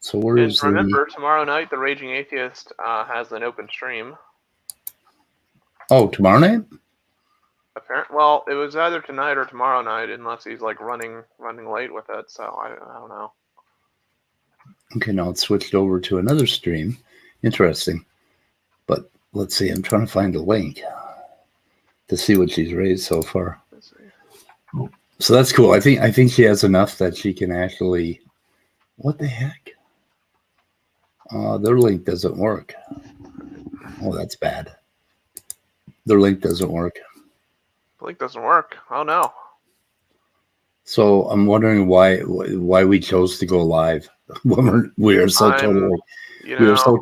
So where And is remember, tomorrow night, the Raging Atheist has an open stream. Oh, tomorrow night? Well, it was either tonight or tomorrow night, unless he's like running late with it. So I don't know. Okay, now it's switched over to another stream. Interesting. But let's see. I'm trying to find a link to see what she's raised so far. Let's see. So that's cool. I think she has enough that she can actually. What the heck? Their link doesn't work. Oh, that's bad. Their link doesn't work. The link doesn't work. Oh no. So I'm wondering why we chose to go live when we are so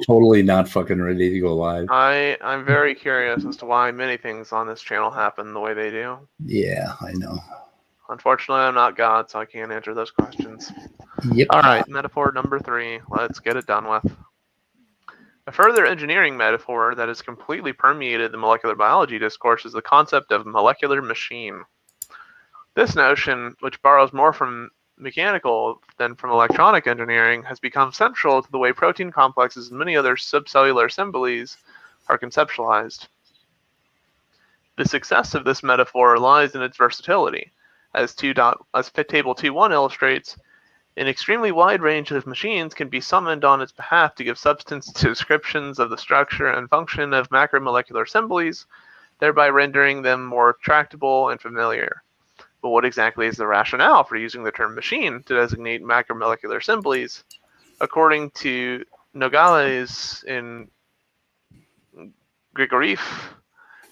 totally not fucking ready to go live. I'm very curious as to why many things on this channel happen the way they do. Yeah, I know. Unfortunately, I'm not God, so I can't answer those questions. Yep. All right, metaphor number 3. Let's get it done with. A further engineering metaphor that has completely permeated the molecular biology discourse is the concept of molecular machine. This notion, which borrows more from mechanical than from electronic engineering, has become central to the way protein complexes and many other subcellular assemblies are conceptualized. The success of this metaphor lies in its versatility. As Table 2.1 illustrates, an extremely wide range of machines can be summoned on its behalf to give substance to descriptions of the structure and function of macromolecular assemblies, thereby rendering them more tractable and familiar. But what exactly is the rationale for using the term machine to designate macromolecular assemblies? According to Nogales in Grigorieff,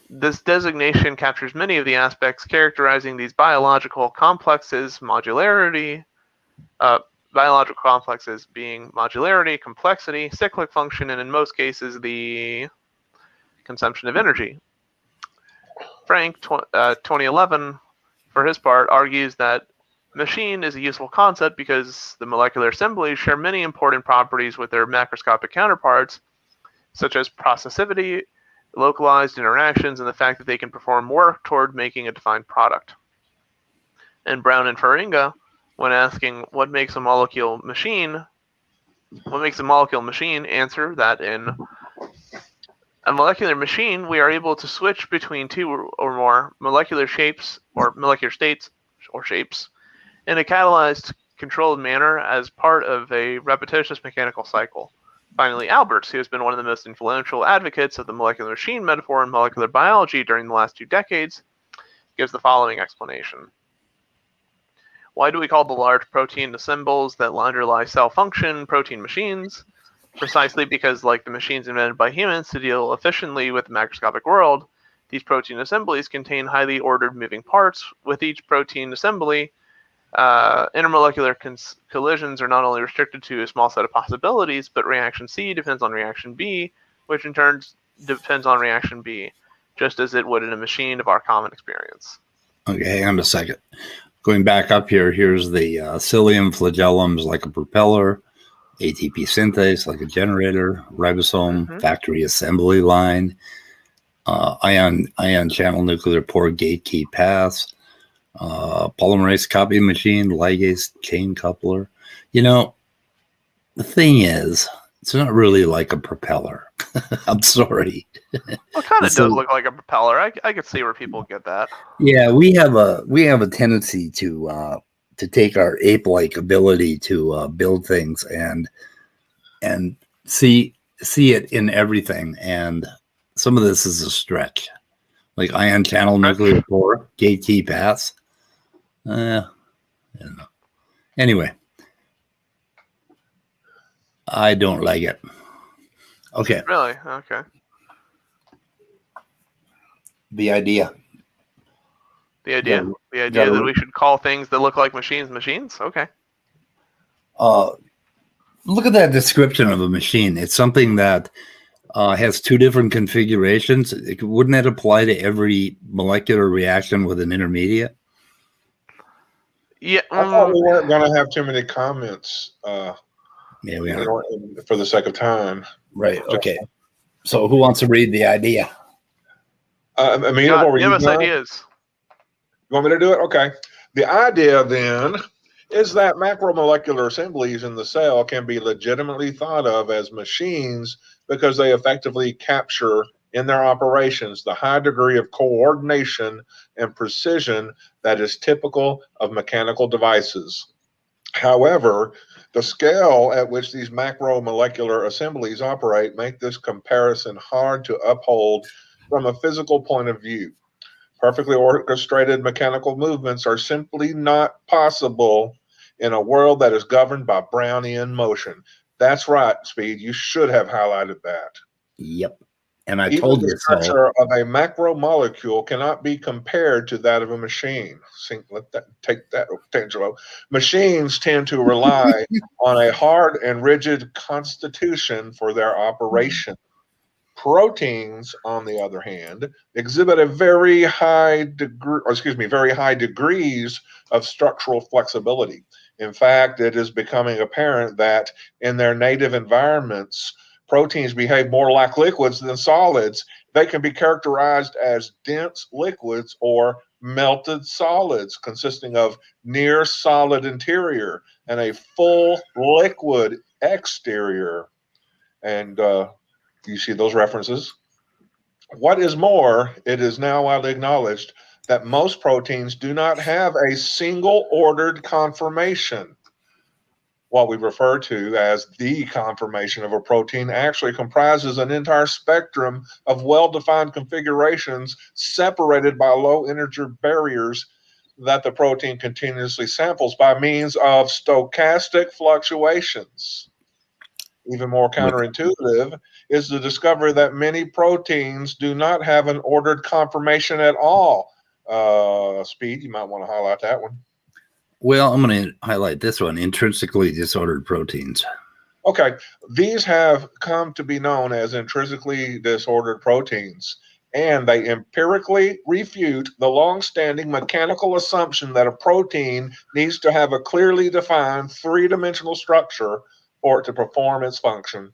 this designation captures many of the aspects characterizing these biological complexes, biological complexes being modularity, complexity, cyclic function, and in most cases, the consumption of energy. Frank, 2011, for his part, argues that machine is a useful concept because the molecular assemblies share many important properties with their macroscopic counterparts, such as processivity, localized interactions, and the fact that they can perform work toward making a defined product. And Brown and Faringa, when asking what makes a molecule machine, answer that in a molecular machine, we are able to switch between two or more molecular shapes or molecular states or shapes in a catalyzed, controlled manner as part of a repetitious mechanical cycle. Finally, Alberts, who has been one of the most influential advocates of the molecular machine metaphor in molecular biology during the last 2 decades, gives the following explanation. Why do we call the large protein symbols that underlie cell function protein machines? Precisely because, like the machines invented by humans to deal efficiently with the macroscopic world, these protein assemblies contain highly ordered moving parts. With each protein assembly, intermolecular collisions are not only restricted to a small set of possibilities, but reaction C depends on reaction B, which in turn depends on reaction B, just as it would in a machine of our common experience. Okay, hang on a second. Going back up here, here's the cilium, flagellums like a propeller, ATP synthase like a generator, ribosome, factory assembly line, ion channel nuclear pore gate key paths, polymerase copy machine, ligase chain coupler. You know, the thing is, it's not really like a propeller. I'm sorry. Well, it kind of does look like a propeller. I could see where people get that. Yeah, we have a tendency to take our ape-like ability to build things and see it in everything, and some of this is a stretch, like ion channel nuclear pore gate key paths. I don't know. Anyway, I don't like it. Okay. Really? Okay. The idea. The idea that we should call things that look like machines. Okay. Look at that description of a machine. It's something that has 2 different configurations. Wouldn't that apply to every molecular reaction with an intermediate? Yeah. I thought we weren't going to have too many comments. Yeah, we are. For the sake of time. Right. Okay. So who wants to read the idea? Amenable, give us ideas. You want me to do it? Okay. The idea then is that macromolecular assemblies in the cell can be legitimately thought of as machines because they effectively capture in their operations the high degree of coordination and precision that is typical of mechanical devices. However, the scale at which these macromolecular assemblies operate make this comparison hard to uphold from a physical point of view. Perfectly orchestrated mechanical movements are simply not possible in a world that is governed by Brownian motion. That's right, Speed. You should have highlighted that. Yep. And I Even told the you so. structure of a macromolecule cannot be compared to that of a machine. Take that, Tangelo. Machines tend to rely on a hard and rigid constitution for their operation. Proteins, on the other hand, exhibit a very high degrees of structural flexibility. In fact, it is becoming apparent that in their native environments, proteins behave more like liquids than solids. They can be characterized as dense liquids or melted solids, consisting of near solid interior and a full liquid exterior. And you see those references. What is more, it is now widely acknowledged that most proteins do not have a single ordered conformation. What we refer to as the conformation of a protein actually comprises an entire spectrum of well-defined configurations separated by low energy barriers that the protein continuously samples by means of stochastic fluctuations. Even more counterintuitive is the discovery that many proteins do not have an ordered conformation at all. Speed, you might want to highlight that one. Well, I'm going to highlight this one, intrinsically disordered proteins. Okay, these have come to be known as intrinsically disordered proteins, and they empirically refute the long-standing mechanical assumption that a protein needs to have a clearly defined three-dimensional structure for it to perform its function.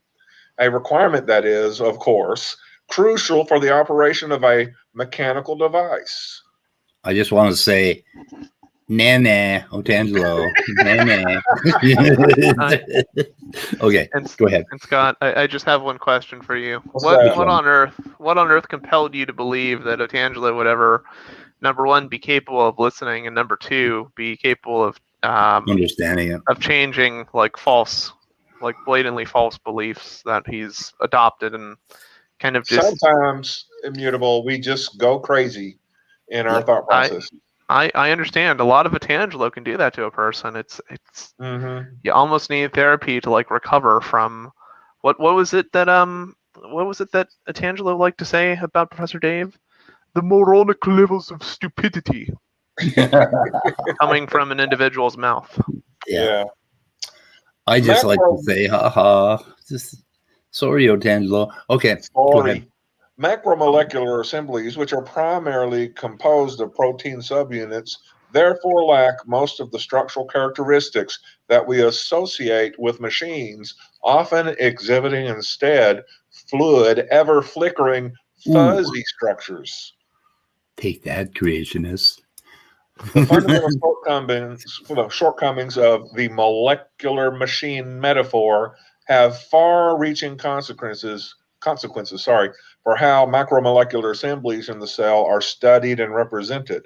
A requirement that is, of course, crucial for the operation of a mechanical device. I just want to say, nah, Otangelo, nah. Okay, go ahead. And Scott, I just have one question for you. What's What that? on earth compelled you to believe that Otangelo would ever, number one, be capable of listening, and number two, be capable of Understanding it. of changing blatantly false beliefs that he's adopted and kind of just. Sometimes, immutable, we just go crazy in our thought process. I understand a lot of Otangelo can do that to a person. It's You almost need therapy to recover from what was it that Otangelo liked to say about Professor Dave? The moronic levels of stupidity coming from an individual's mouth. Yeah. I just like to say, haha. Just sorry, Otangelo. Okay. Go ahead. Macromolecular assemblies, which are primarily composed of protein subunits, therefore lack most of the structural characteristics that we associate with machines, often exhibiting instead fluid, ever flickering, fuzzy structures. Take that, creationists. The fundamental shortcomings of the molecular machine metaphor have far-reaching consequences for how macromolecular assemblies in the cell are studied and represented.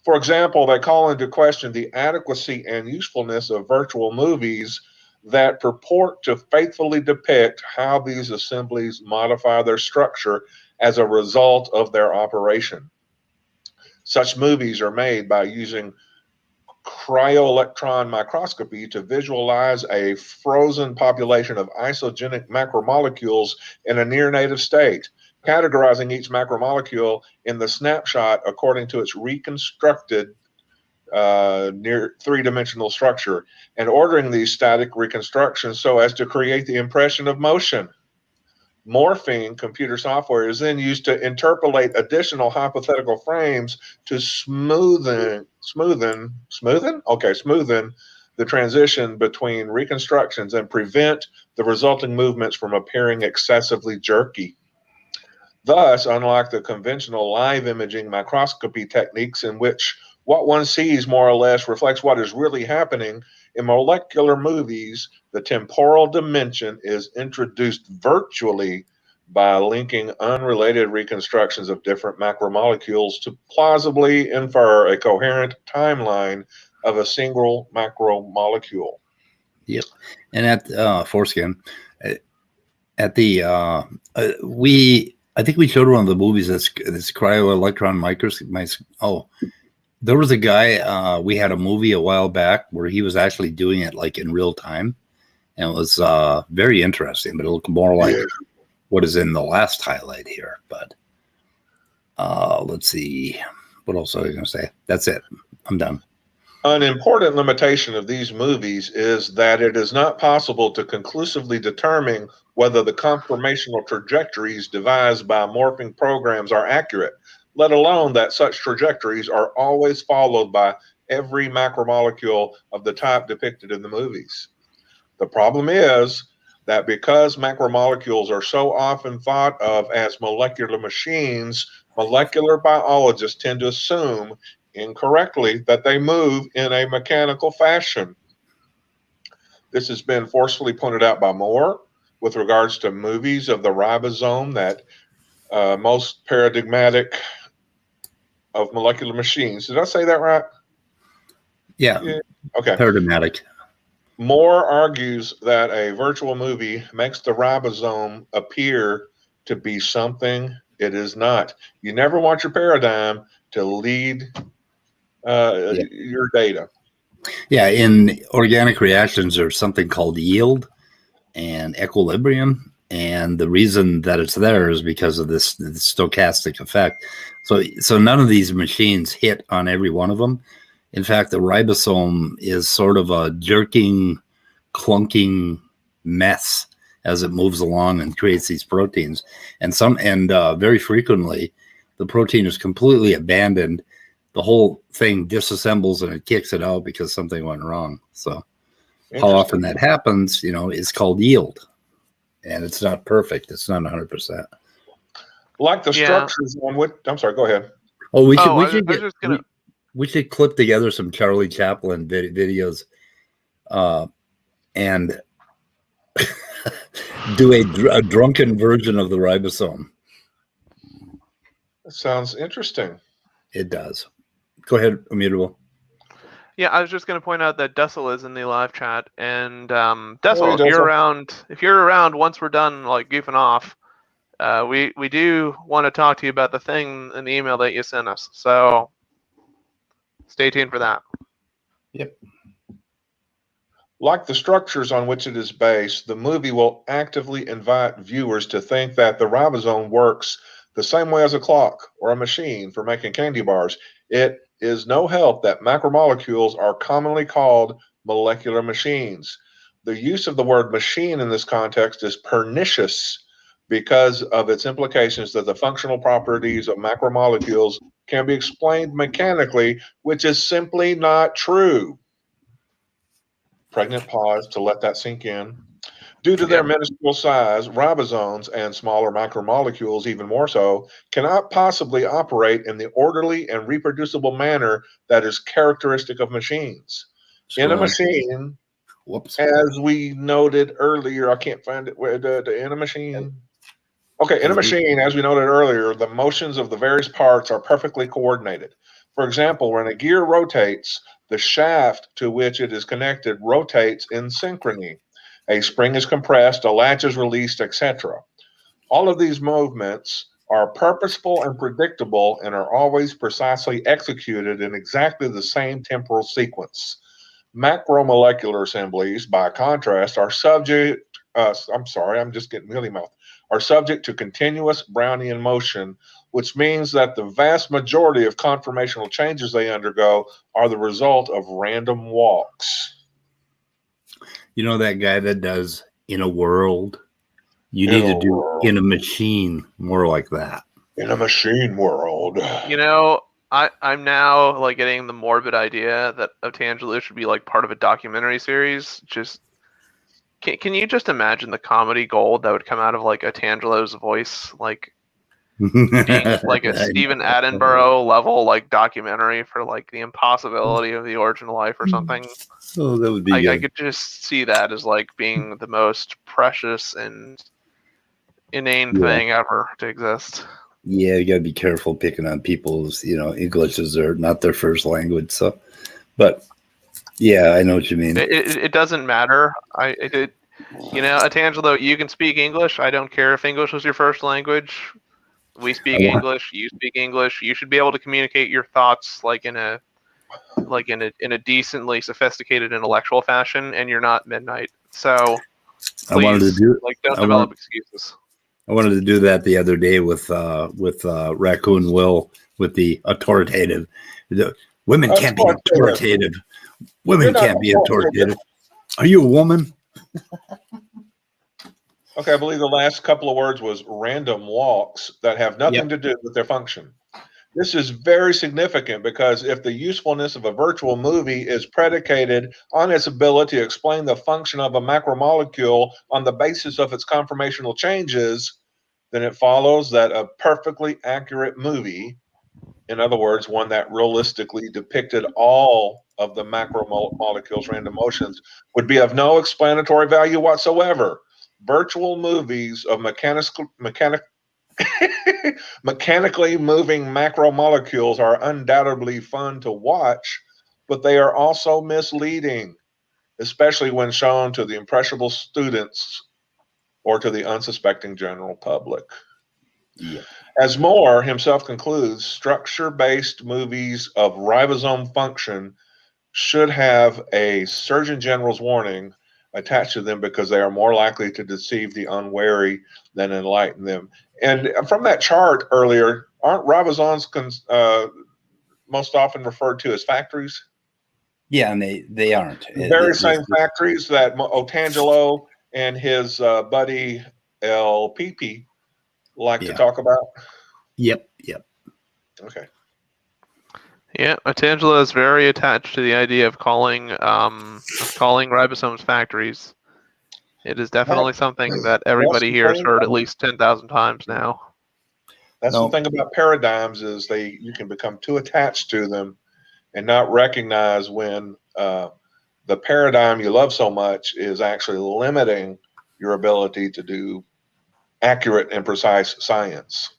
For example, they call into question the adequacy and usefulness of virtual movies that purport to faithfully depict how these assemblies modify their structure as a result of their operation. Such movies are made by using cryo-electron microscopy to visualize a frozen population of isogenic macromolecules in a near-native state, categorizing each macromolecule in the snapshot according to its reconstructed near three-dimensional structure, and ordering these static reconstructions so as to create the impression of motion. Morphing computer software is then used to interpolate additional hypothetical frames to smoothen the transition between reconstructions and prevent the resulting movements from appearing excessively jerky. Thus, unlike the conventional live imaging microscopy techniques in which what one sees more or less reflects what is really happening, in molecular movies, the temporal dimension is introduced virtually by linking unrelated reconstructions of different macromolecules to plausibly infer a coherent timeline of a single macromolecule. Yep. And at Foreskin, at the I think we showed one of the movies this cryo-electron microscope. Oh, there was a guy, we had a movie a while back where he was actually doing it like in real time, and it was very interesting, but it looked more like what is in the last highlight here. But let's see, what else was I going to say? That's it. I'm done. An important limitation of these movies is that it is not possible to conclusively determine whether the conformational trajectories devised by morphing programs are accurate, let alone that such trajectories are always followed by every macromolecule of the type depicted in the movies. The problem is that because macromolecules are so often thought of as molecular machines, molecular biologists tend to assume incorrectly that they move in a mechanical fashion. This has been forcefully pointed out by Moore with regards to movies of the ribosome, that most paradigmatic of molecular machines. Did I say that right? Yeah. Okay. Paradigmatic. Moore argues that a virtual movie makes the ribosome appear to be something it is not. You never want your paradigm to lead your data. Yeah, in organic reactions, there's something called yield and equilibrium, and the reason that it's there is because of this stochastic effect. So none of these machines hit on every one of them. In fact, the ribosome is sort of a jerking, clunking mess as it moves along and creates these proteins. And very frequently, the protein is completely abandoned. The whole thing disassembles and it kicks it out because something went wrong. So how often that happens, is called yield. And it's not perfect. It's not 100%. Like the structures on what, I'm sorry, go ahead. Oh, we should clip together some Charlie Chaplin videos and do a drunken version of the ribosome. That sounds interesting. It does. Go ahead, Immutable. Yeah, I was just going to point out that Dussel is in the live chat, and Dussel, if you're around once we're done like goofing off, we do want to talk to you about the thing in the email that you sent us. So stay tuned for that. Yep. Like the structures on which it is based, the movie will actively invite viewers to think that the ribosome works the same way as a clock or a machine for making candy bars. It is no help that macromolecules are commonly called molecular machines. The use of the word machine in this context is pernicious because of its implications that the functional properties of macromolecules can be explained mechanically, which is simply not true. Pregnant pause to let that sink in. Due to their minuscule size, ribosomes and smaller macromolecules, even more so, cannot possibly operate in the orderly and reproducible manner that is characteristic of machines. In a machine, as we noted earlier, I can't find it. In a machine. Okay, in a machine, as we noted earlier, the motions of the various parts are perfectly coordinated. For example, when a gear rotates, the shaft to which it is connected rotates in synchrony. A spring is compressed, a latch is released, etc. All of these movements are purposeful and predictable and are always precisely executed in exactly the same temporal sequence. Macromolecular assemblies, by contrast, are subject to continuous Brownian motion, which means that the vast majority of conformational changes they undergo are the result of random walks. You know that guy that does in a world? You need to do in a machine more like that. In a machine world. I'm now like getting the morbid idea that Otangelo should be like part of a documentary series. Just can you just imagine the comedy gold that would come out of like Otangelo's voice? Like being like a Stephen Attenborough level like documentary for like the impossibility of the origin of life or something. Oh, that would be I good. could just see that as like being the most precious and inane thing ever to exist. Yeah, you gotta be careful picking on people's, English is not their first language. So, but yeah, I know what you mean. It doesn't matter. Atangelo, you can speak English. I don't care if English was your first language. We speak English. You speak English. You should be able to communicate your thoughts like in a decently sophisticated intellectual fashion, and you're not Midnight. So please, don't develop excuses. I wanted to do that the other day with Raccoon Will with the authoritative. Women can't be authoritative. Women can't be authoritative. Are you a woman? Okay, I believe the last couple of words was random walks that have nothing to do with their function. This is very significant because if the usefulness of a virtual movie is predicated on its ability to explain the function of a macromolecule on the basis of its conformational changes, then it follows that a perfectly accurate movie, in other words, one that realistically depicted all of the macromolecules' random motions, would be of no explanatory value whatsoever. Virtual movies of mechanically moving macromolecules are undoubtedly fun to watch, but they are also misleading, especially when shown to the impressionable students or to the unsuspecting general public. Yeah. As Moore himself concludes, structure-based movies of ribosome function should have a Surgeon General's warning attached to them because they are more likely to deceive the unwary than enlighten them. And from that chart earlier, aren't ribosomes most often referred to as factories? Yeah, and they aren't. The very same factories that Otangelo and his buddy LPP like to talk about? Yep. Okay. Yeah, Otangelo is very attached to the idea of calling ribosomes factories. It is definitely something that everybody here has heard at least 10,000 times now. That's the thing about paradigms is you can become too attached to them and not recognize when the paradigm you love so much is actually limiting your ability to do accurate and precise science.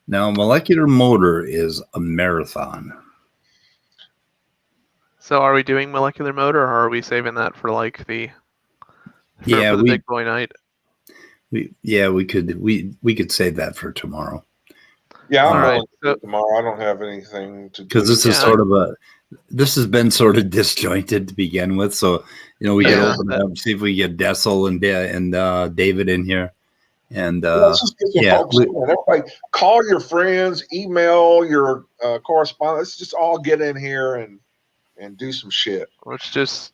Now, molecular motor is a marathon. So are we doing molecular motor, or are we saving that for like the big boy night? We could save that for tomorrow. Yeah, I'm willing to do tomorrow. I don't have anything to do. Because this is this has been sort of disjointed to begin with. So, we can open it up, see if we get Dessel and David in here. And let's just get some folks in. Everybody, call your friends, email your correspondence. Let's just all get in here and do some shit. Let's just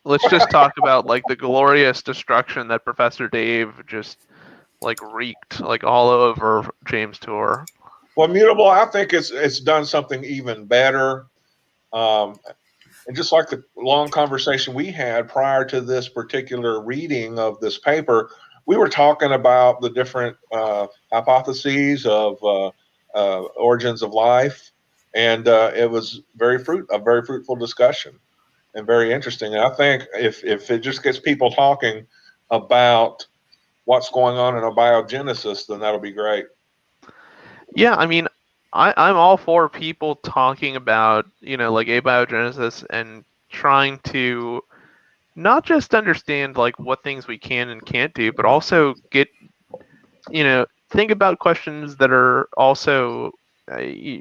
talk about like the glorious destruction that Professor Dave just like wreaked like all over James Tour. Well, Mutable, I think it's done something even better. And just like the long conversation we had prior to this particular reading of this paper, we were talking about the different hypotheses of origins of life, and it was a very fruitful discussion and very interesting. And I think if it just gets people talking about what's going on in abiogenesis, then that'll be great. Yeah, I mean, I'm all for people talking about, like abiogenesis and trying to not just understand like what things we can and can't do, but also get, think about questions that are also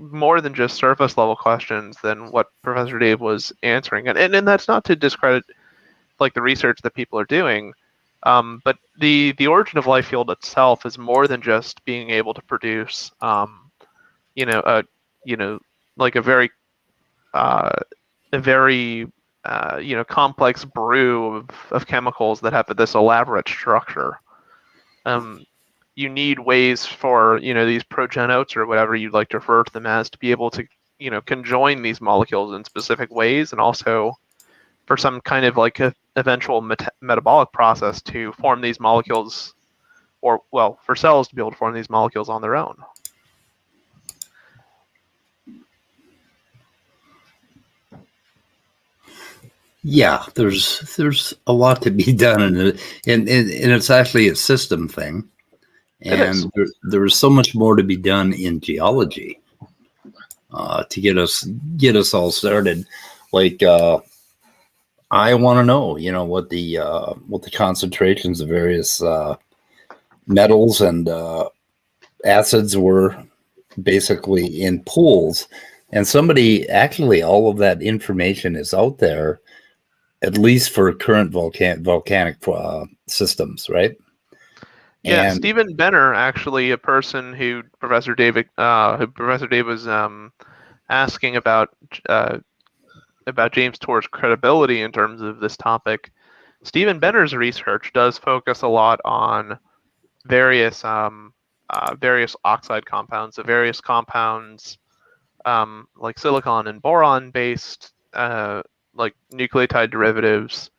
more than just surface level questions than what Professor Dave was answering. And that's not to discredit like the research that people are doing. But the origin of life field itself is more than just being able to produce, like a very complex brew of chemicals that have this elaborate structure. You need ways for these progenotes or whatever you'd like to refer to them as to be able to conjoin these molecules in specific ways, and also for some kind of like a eventual metabolic process to form these molecules, or for cells to be able to form these molecules on their own. Yeah, there's a lot to be done, and it's actually a system thing, It is. and there's so much more to be done in geology to get us all started. Like I want to know, what the concentrations of various metals and acids were basically in pools, and somebody actually all of that information is out there, at least for current volcanic systems, right? Yeah, And Stephen Benner, actually, a person who Professor David was asking about James Tour's credibility in terms of this topic. Stephen Benner's research does focus a lot on various oxide compounds, the various compounds like silicon and boron based like nucleotide derivatives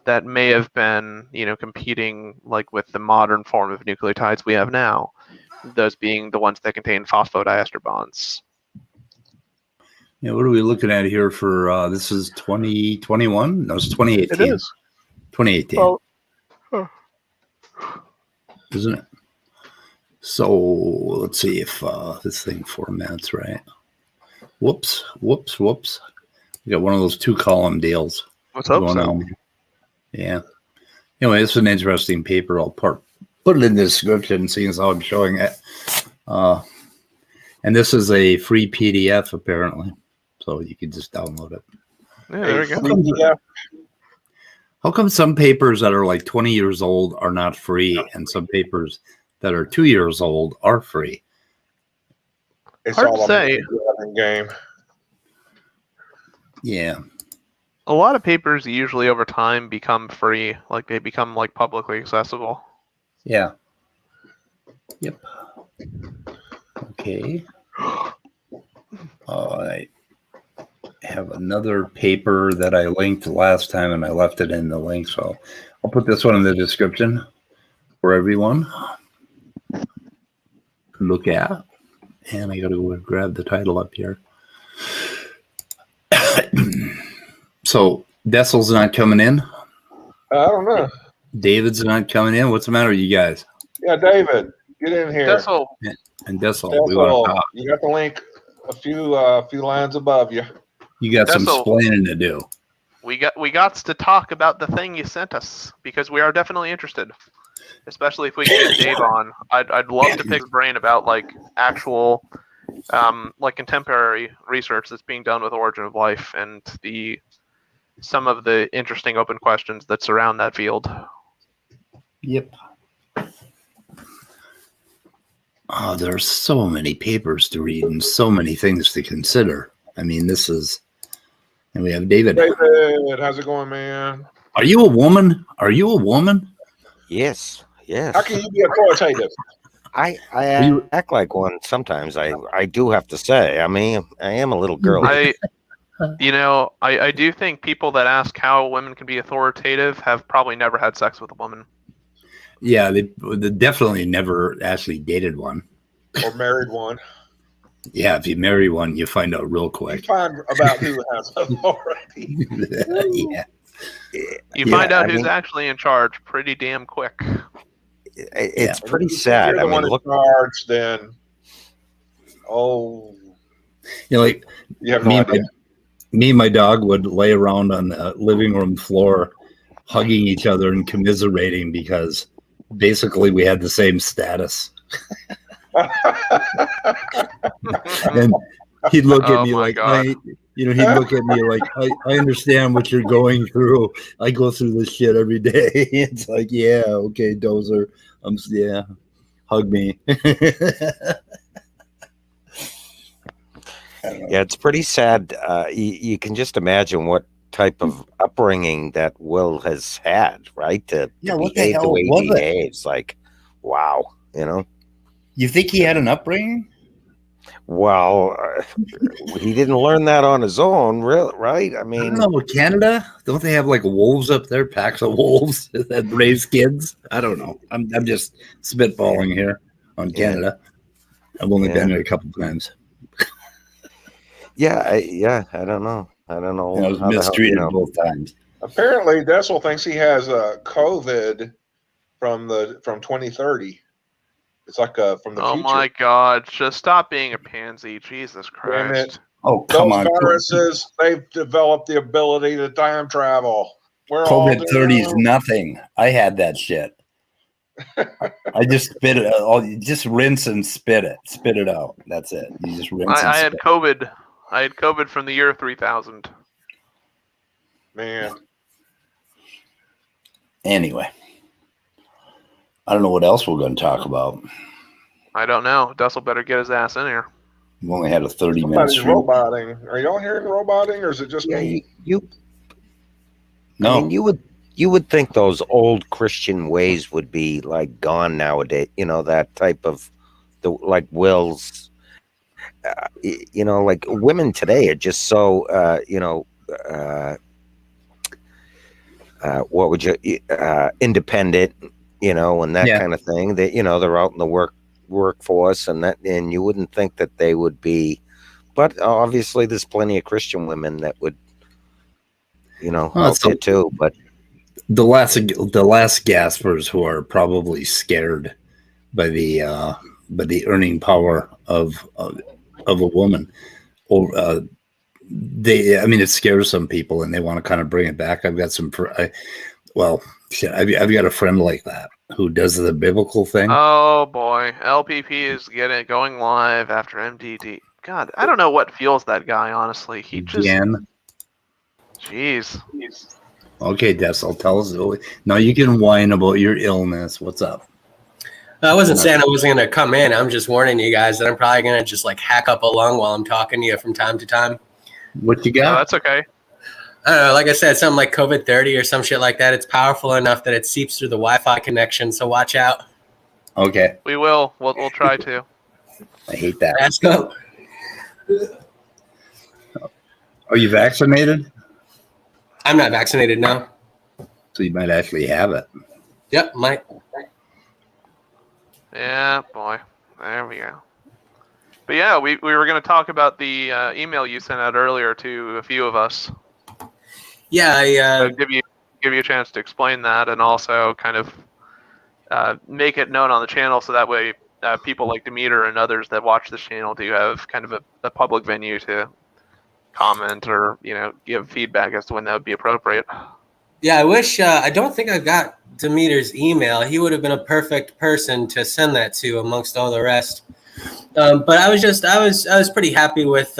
that may have been, competing like with the modern form of nucleotides we have now, those being the ones that contain phosphodiester bonds. what are we looking at here for this is 2021? No, it's 2018. It is. 2018. Well, isn't it? So let's see if this thing formats right. Whoops. We got one of those 2-column deals. let's hope going so. on. Yeah. Anyway, it's an interesting paper. I'll put it in the description, seeing as how I'm showing it. And this is a free PDF, apparently, so you can just download it. Yeah, there we go. Yeah. How come some papers that are like 20 years old are not free, and some papers that are 2 years old are free? It's Hard all to a say. game. Yeah. A lot of papers usually over time become free, like they become like publicly accessible. Yeah. Yep. Okay. I have another paper that I linked last time, and I left it in the link, so I'll put this one in the description for everyone to look at. And I got to go grab the title up here. So Dessel's not coming in. I don't know. David's not coming in. What's the matter with you guys? Yeah, David, get in here. Dessel, And Dessel, Dessel, we want to talk. you got the link a few lines above you. You got some Dessel. explaining to do. we got to talk about the thing you sent us because we are definitely interested, especially if we can get Dave on. I'd love to pick his brain about like actual like contemporary research that's being done with origin of life and some of the interesting open questions that surround that field. Yep. Oh, there are so many papers to read and so many things to consider. I mean, and we have David. David, how's it going, man? Are you a woman? Are you a woman? Yes. How can you be authoritative? I you- act like one sometimes. I do have to say. I mean, I am a little girl. I do think people that ask how women can be authoritative have probably never had sex with a woman. Yeah, they definitely never actually dated one. Or married one? Yeah, if you marry one, you find out real You quick. find about who has authority. Yeah. You find out who's actually in charge pretty damn quick. It's Yeah. pretty If sad. you're the I mean, one in look. charge, then Like you have no idea. me and my dog would lay around on the living room floor hugging each other and commiserating because basically we had the same status. And he'd look at Oh me my like, God. he'd look at me like, I understand what you're going through. I go through this shit every day. It's like, yeah, okay, Dozer. Yeah, hug me. Yeah, it's pretty sad. You can just imagine what type of upbringing that Will has had, right? To what the behave hell way was he it? behaves. Like, wow, You think he had an upbringing? Well, he didn't learn that on his own, really, right? I I mean, don't know. Canada, don't they have like wolves up there, packs of wolves that raise kids? I don't know. I'm just spitballing here on Canada. I've only been there a couple times. I don't know. I don't know. And I was how the hell, mistreated both times. Apparently, Dessel thinks he has COVID from 2030. It's like from the Oh future. my God! Just stop being a pansy, Jesus Damn it. Christ! Oh, come Those on. viruses, they've developed the ability to time travel. We're all COVID 30 is doomed. nothing. I had that shit. I just spit it out. You just rinse and spit it out. That's it. You just rinse and I had spit. COVID. I had COVID from the year 3000. Man. Anyway, I don't know what else we're going to talk about. I don't know. Dussel better get his ass in here. We've only had a 30-minute Somebody's stream. roboting. Are y'all hearing roboting, or is it just me? No. I mean, you would think those old Christian ways would be like gone nowadays. You know, that type of like wills. You know, like women today are just so what would you independent, you know, and that kind of thing. That, you know, they're out in the workforce, and you wouldn't think that they would be, but obviously there's plenty of Christian women that would, you know, out there too. But the last gaspers who are probably scared by the earning power of a woman, or it scares some people and they want to kind of bring it back. I've got I've got a friend like that who does the biblical thing. Oh boy, LPP is going live after MDD. God, I don't know what fuels that guy. Honestly, he just. Again. Jeez. Okay, Dessel, tell us. Now you can whine about your illness. What's up? I wasn't saying I wasn't going to come in. I'm just warning you guys that I'm probably going to just like hack up a lung while I'm talking to you from time to time. What you got? No, that's okay. I don't know. Like I said, something like COVID 30 or some shit like that. It's powerful enough that it seeps through the Wi-Fi connection. So watch out. Okay. We will. We'll try to. I hate that. Let's go. Are you vaccinated? I'm not vaccinated now. So you might actually have it. Yep, might. Yeah, boy. There we go. But yeah, we were going to talk about the email you sent out earlier to a few of us. Yeah, I give you a chance to explain that, and also kind of make it known on the channel, so that way people like Demeter and others that watch this channel do have kind of a public venue to comment or, you know, give feedback as to when that would be appropriate. Yeah, I wish. I don't think I got Demeter's email. He would have been a perfect person to send that to amongst all the rest. But I was pretty happy with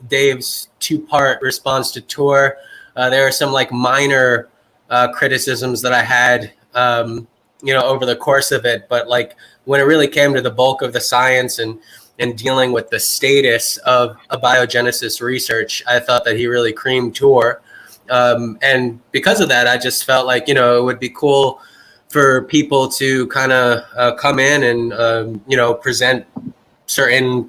Dave's 2-part response to Tor. There are some like minor criticisms that I had, over the course of it. But like when it really came to the bulk of the science and dealing with the status of abiogenesis research, I thought that he really creamed Tor. And because of that, I just felt like, it would be cool for people to kind of come in and, present certain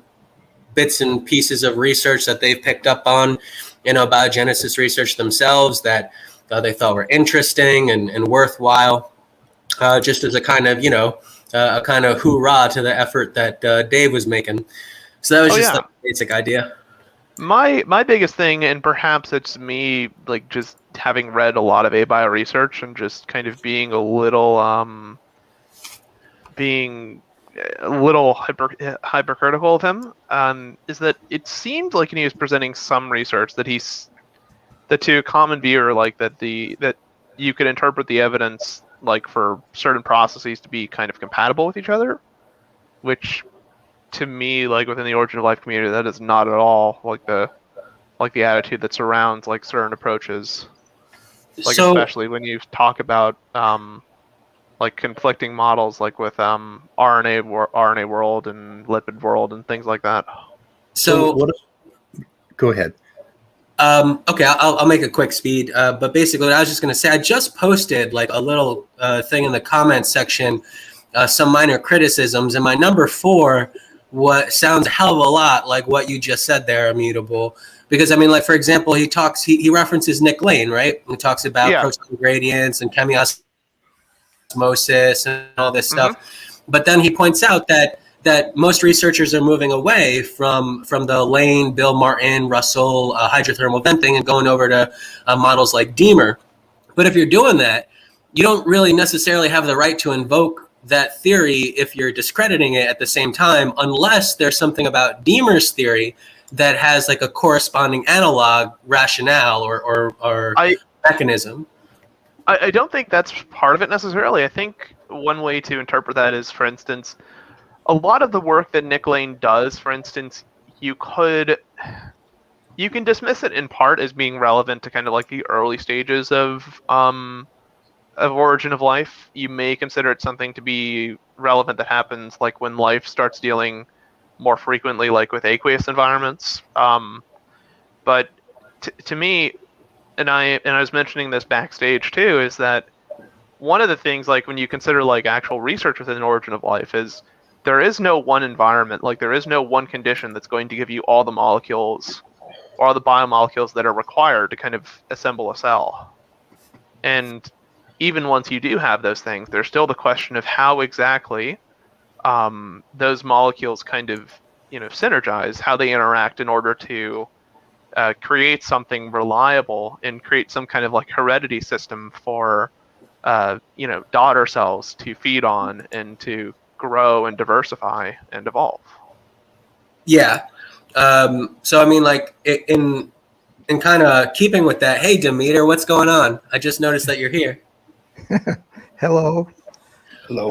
bits and pieces of research that they've picked up on, biogenesis research themselves that they thought were interesting and worthwhile, just as a kind of, a kind of hoorah to the effort that Dave was making. So that was the basic idea. My biggest thing, and perhaps it's me like just having read a lot of abio research and just kind of being a little hypercritical of him, is that it seemed like when he was presenting some research that to a common viewer, like that you could interpret the evidence like for certain processes to be kind of compatible with each other, which to me, like within the origin of life community, that is not at all like the attitude that surrounds like certain approaches. Like especially when you talk about like conflicting models, like with RNA world and lipid world and things like that. Go ahead. Okay, I'll make a quick speed. But basically, what I was just going to say, I just posted like a little thing in the comments section, some minor criticisms, and my number 4. What sounds a hell of a lot like what you just said there, Immutable. Because I mean, like for example, he references Nick Lane, right? He talks about protein gradients and chemiosmosis and all this stuff. But then he points out that most researchers are moving away from the Lane, Bill Martin, Russell hydrothermal venting and going over to models like Deemer. But if you're doing that, you don't really necessarily have the right to invoke that theory if you're discrediting it at the same time, unless there's something about Deemer's theory that has like a corresponding analog rationale or mechanism. I don't think that's part of it necessarily. I think one way to interpret that is, for instance, a lot of the work that Nick Lane does, for instance, you can dismiss it in part as being relevant to kind of like the early stages of origin of life. You may consider it something to be relevant that happens like when life starts dealing more frequently like with aqueous environments. But to me, and I was mentioning this backstage too, is that one of the things, like when you consider like actual research within an origin of life, is there is no one environment, like there is no one condition that's going to give you all the molecules or all the biomolecules that are required to kind of assemble a cell. And even once you do have those things, there's still the question of how exactly those molecules kind of, synergize, how they interact in order to create something reliable and create some kind of like heredity system for, daughter cells to feed on and to grow and diversify and evolve. Yeah. So I mean, like in kind of keeping with that, hey Demeter, what's going on? I just noticed that you're here. Hello. Hello.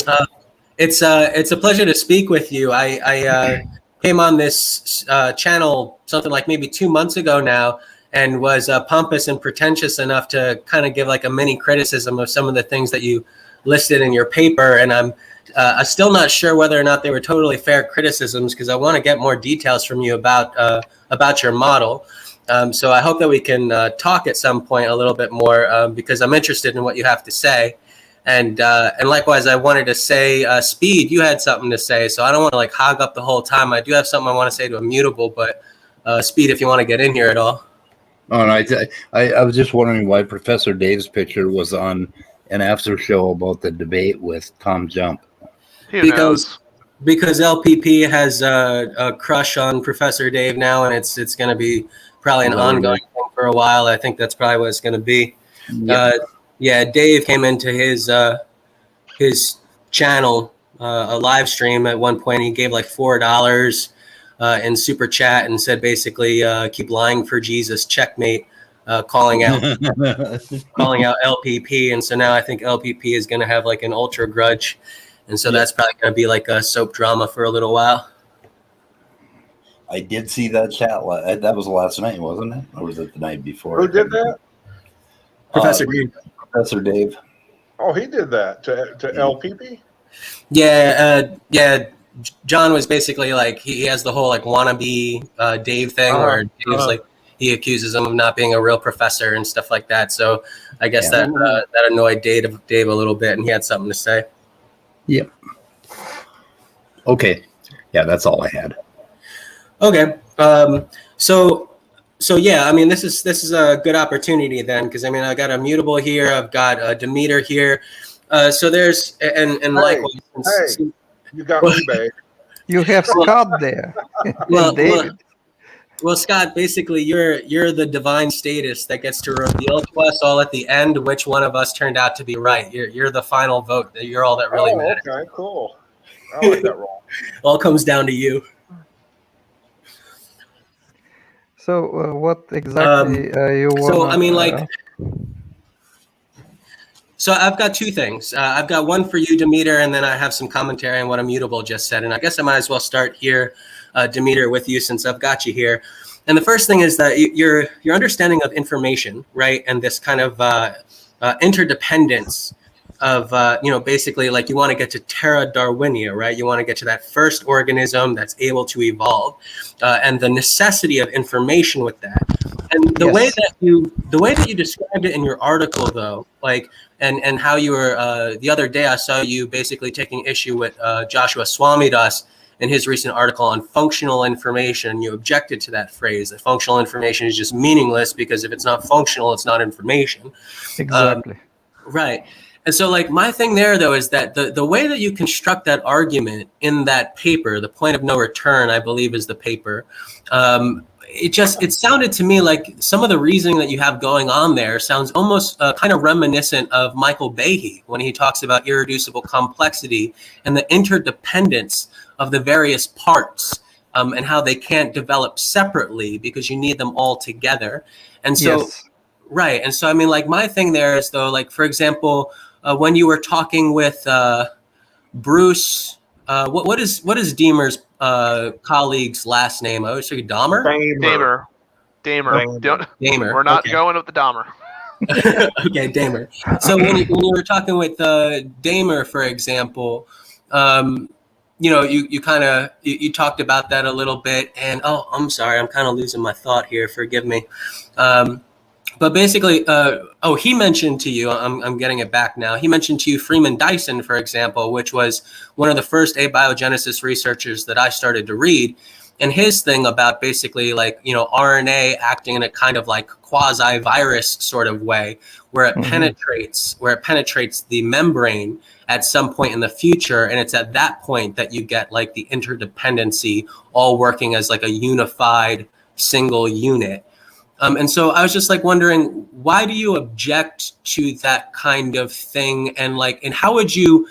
It's a pleasure to speak with you. I came on this channel something like maybe 2 months ago now, and was pompous and pretentious enough to kind of give like a mini criticism of some of the things that you listed in your paper. And I'm still not sure whether or not they were totally fair criticisms, because I want to get more details from you about your model. So I hope that we can talk at some point a little bit more, because I'm interested in what you have to say. And likewise, I wanted to say, Speed, you had something to say, so I don't want to like hog up the whole time. I do have something I want to say to Immutable, but Speed, if you want to get in here at all. Oh, and I was just wondering why Professor Dave's picture was on an after show about the debate with Tom Jump. Because LPP has a crush on Professor Dave now, and it's going to be probably an ongoing thing for a while. I think that's probably what it's going to be. Yep. Yeah, Dave came into his channel, a live stream at one point. He gave like $4 in super chat and said basically, keep lying for Jesus, checkmate, calling out LPP. And so now I think LPP is going to have like an ultra grudge. And so that's probably going to be like a soap drama for a little while. I did see that chat. That was last night, wasn't it? Or was it the night before? Who did that? Professor Dave. Professor Dave. Oh, he did that to LPP? Yeah. John was basically like, he has the whole like wannabe Dave thing where Dave's like, he accuses him of not being a real professor and stuff like that. So I guess that annoyed Dave a little bit, and he had something to say. Yep. Okay. Yeah, that's all I had. Okay. So yeah, I mean, this is a good opportunity then, because I mean, I got Immutable here, I've got Demeter here. So there's and likewise. Hey, you got me, babe. You have Scott there. Well, Scott, basically, you're the divine status that gets to reveal to us all at the end which one of us turned out to be right. You're the final vote. You're all that really matters. Okay, cool. I like that role. All comes down to you. So, what exactly you want? So, I mean, like, so I've got two things. I've got one for you, Demeter, and then I have some commentary on what Immutable just said. And I guess I might as well start here, Demeter, with you, since I've got you here. And the first thing is that your understanding of information, right, and this kind of interdependence of, basically like you want to get to Terra Darwinia, right? You want to get to that first organism that's able to evolve, and the necessity of information with that. And the way that you described it in your article, though, like, and how you were the other day, I saw you basically taking issue with Joshua Swamidas in his recent article on functional information. You objected to that phrase, that functional information is just meaningless because if it's not functional, it's not information. Exactly. Right. And so, like, my thing there, though, is that the way that you construct that argument in that paper, the point of no return, I believe, is the paper. it sounded to me like some of the reasoning that you have going on there sounds almost kind of reminiscent of Michael Behe when he talks about irreducible complexity and the interdependence of the various parts, and how they can't develop separately because you need them all together. And so, Yes. right. And so, I mean, like my thing there is though, like, for example, when you were talking with Bruce, what is Diemer's colleague's last name? I always forget. Dahmer? Damer. Damer. We're not Okay. going with the Dahmer. Okay, Damer. So when you were talking with Damer, for example, you kind of you talked about that a little bit, and I'm sorry, I'm kind of losing my thought here. Forgive me. But basically, he mentioned to you, I'm getting it back now. He mentioned to you Freeman Dyson, for example, which was one of the first abiogenesis researchers that I started to read. And his thing about basically like, RNA acting in a kind of like quasi-virus sort of way where it penetrates the membrane at some point in the future. And it's at that point that you get like the interdependency all working as like a unified single unit. And so I was just like wondering, why do you object to that kind of thing? And how would you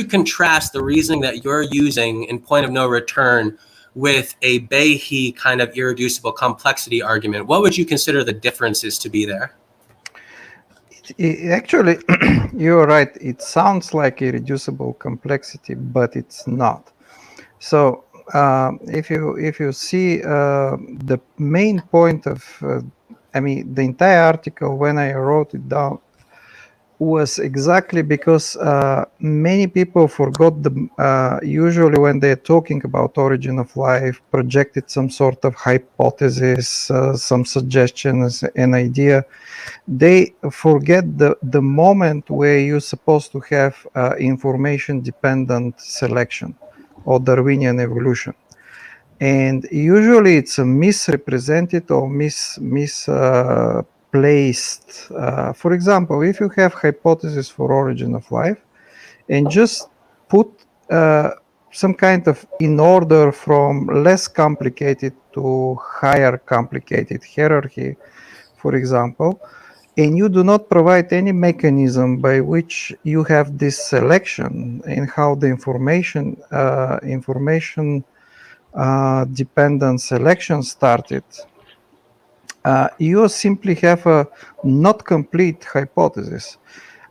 contrast the reasoning that you're using in point of no return with a Behe kind of irreducible complexity argument? What would you consider the differences to be there? Actually, you're right. It sounds like irreducible complexity, but it's not. So if you see the main point of, the entire article when I wrote it down was exactly because many people forgot usually when they're talking about origin of life, projected some sort of hypothesis, some suggestions, an idea. They forget the moment where you're supposed to have information-dependent selection or Darwinian evolution. And usually it's a misrepresented or misplaced. For example, if you have hypothesis for origin of life and just put some kind of in order from less complicated to higher complicated hierarchy, for example, and you do not provide any mechanism by which you have this selection and how the information dependent selection started, you simply have a not complete hypothesis.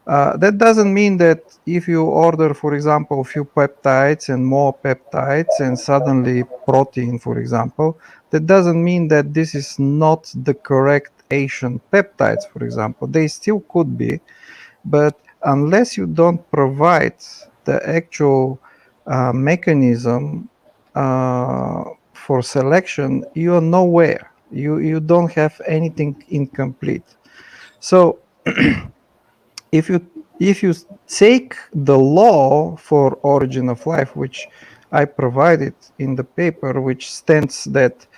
That doesn't mean that if you order, for example, a few peptides and more peptides and suddenly protein, for example, that doesn't mean that this is not the correct Asian peptides, for example. They still could be, but unless you don't provide the actual mechanism for selection, you are nowhere. You don't have anything incomplete. So if you take the law for origin of life, which I provided in the paper, which stands that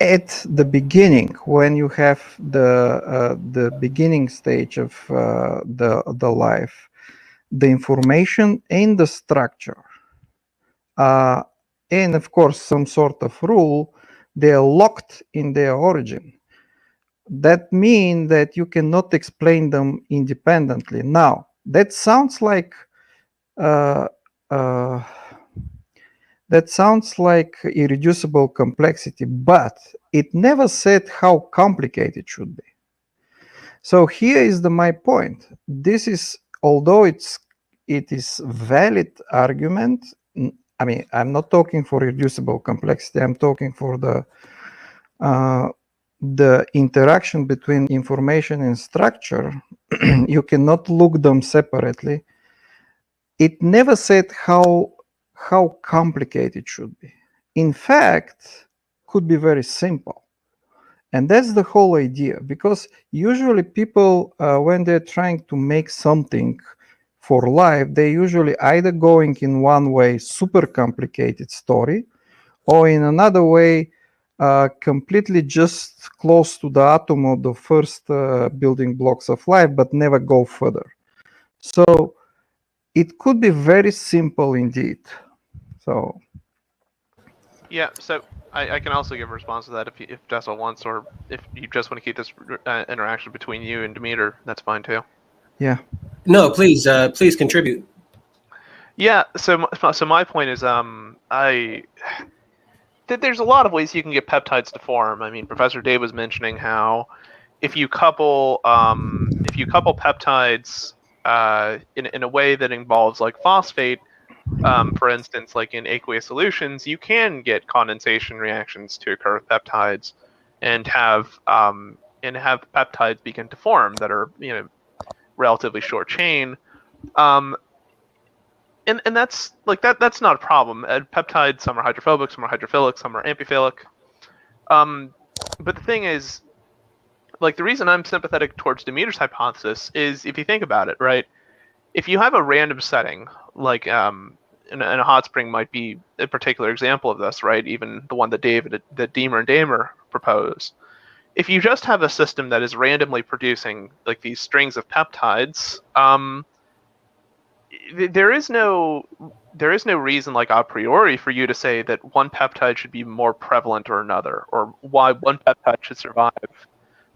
at the beginning, when you have the beginning stage of the life, the information and the structure, and of course some sort of rule, they are locked in their origin. That means that you cannot explain them independently. Now, that sounds like irreducible complexity, but it never said how complicated it should be. So here is my point. This is, although it is valid argument. I mean, I'm not talking for reducible complexity. I'm talking for the interaction between information and structure. You cannot look them separately. It never said how complicated it should be. In fact, could be very simple. And that's the whole idea, because usually people, when they're trying to make something for life, they usually either going in one way, super complicated story, or in another way, completely just close to the atom of the first building blocks of life, but never go further. So it could be very simple indeed. So Yeah, so I can also give a response to that if Jessa wants, or if you just want to keep this interaction between you and Demeter, that's fine too. Yeah. No, please, please contribute. Yeah, so my point is, there's a lot of ways you can get peptides to form. I mean, Professor Dave was mentioning how if you couple peptides in a way that involves like phosphate, for instance, like in aqueous solutions, you can get condensation reactions to occur with peptides, and have peptides begin to form that are relatively short chain. And that's like that's not a problem. Peptides, some are hydrophobic, some are hydrophilic, some are amphiphilic. But the thing is, like, the reason I'm sympathetic towards Demeter's hypothesis is, if you think about it, right? If you have a random setting, like and a hot spring might be a particular example of this, right? Even the one that Deemer and Damer propose. If you just have a system that is randomly producing like these strings of peptides, there is no reason, like, a priori, for you to say that one peptide should be more prevalent or another, or why one peptide should survive,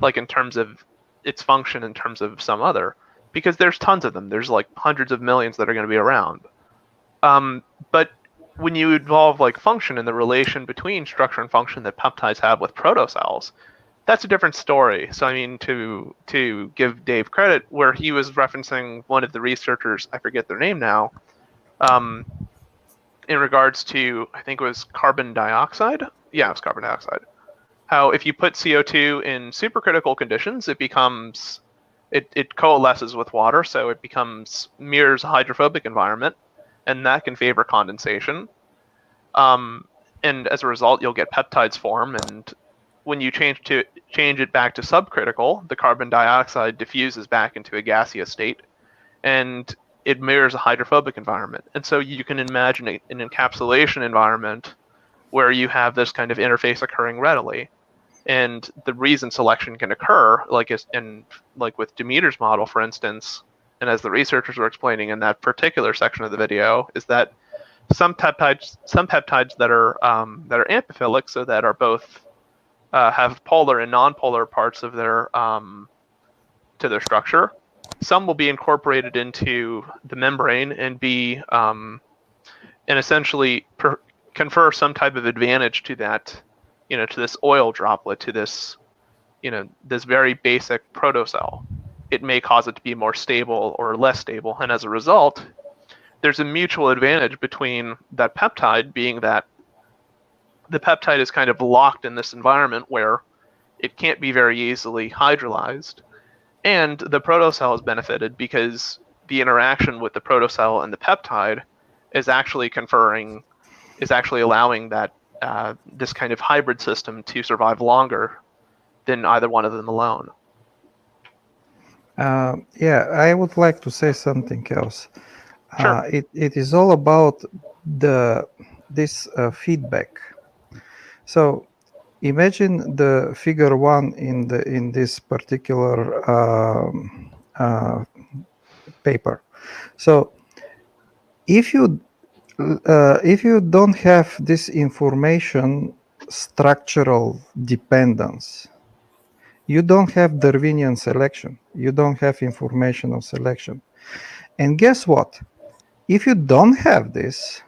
like, in terms of its function in terms of some other, because there's tons of them. There's like hundreds of millions that are going to be around. But when you involve like function and the relation between structure and function that peptides have with protocells, that's a different story. So I mean, to give Dave credit, where he was referencing one of the researchers, I forget their name now, in regards to, I think it was carbon dioxide. Yeah, it was carbon dioxide. How if you put CO2 in supercritical conditions, it becomes it coalesces with water, so it mirrors a hydrophobic environment, and that can favor condensation. And as a result, you'll get peptides form, and when you change it back to subcritical, the carbon dioxide diffuses back into a gaseous state, and it mirrors a hydrophobic environment. And so you can imagine an encapsulation environment where you have this kind of interface occurring readily. And the reason selection can occur, like with Demeter's model, for instance, and as the researchers were explaining in that particular section of the video, is that some peptides that are amphiphilic, so that are both have polar and non-polar parts of their to their structure. Some will be incorporated into the membrane and be and essentially confer some type of advantage to that, to this oil droplet, to this, this very basic protocell. It may cause it to be more stable or less stable, and as a result, there's a mutual advantage between that peptide, being that the peptide is kind of locked in this environment where it can't be very easily hydrolyzed, and the protocell is benefited because the interaction with the protocell and the peptide is actually allowing that this kind of hybrid system to survive longer than either one of them alone. Yeah, I would like to say something else. Sure. It is all about this feedback. So imagine the figure 1 in this particular paper. So if you don't have this information structural dependence, you don't have Darwinian selection. You don't have informational selection. And guess what? If you don't have this,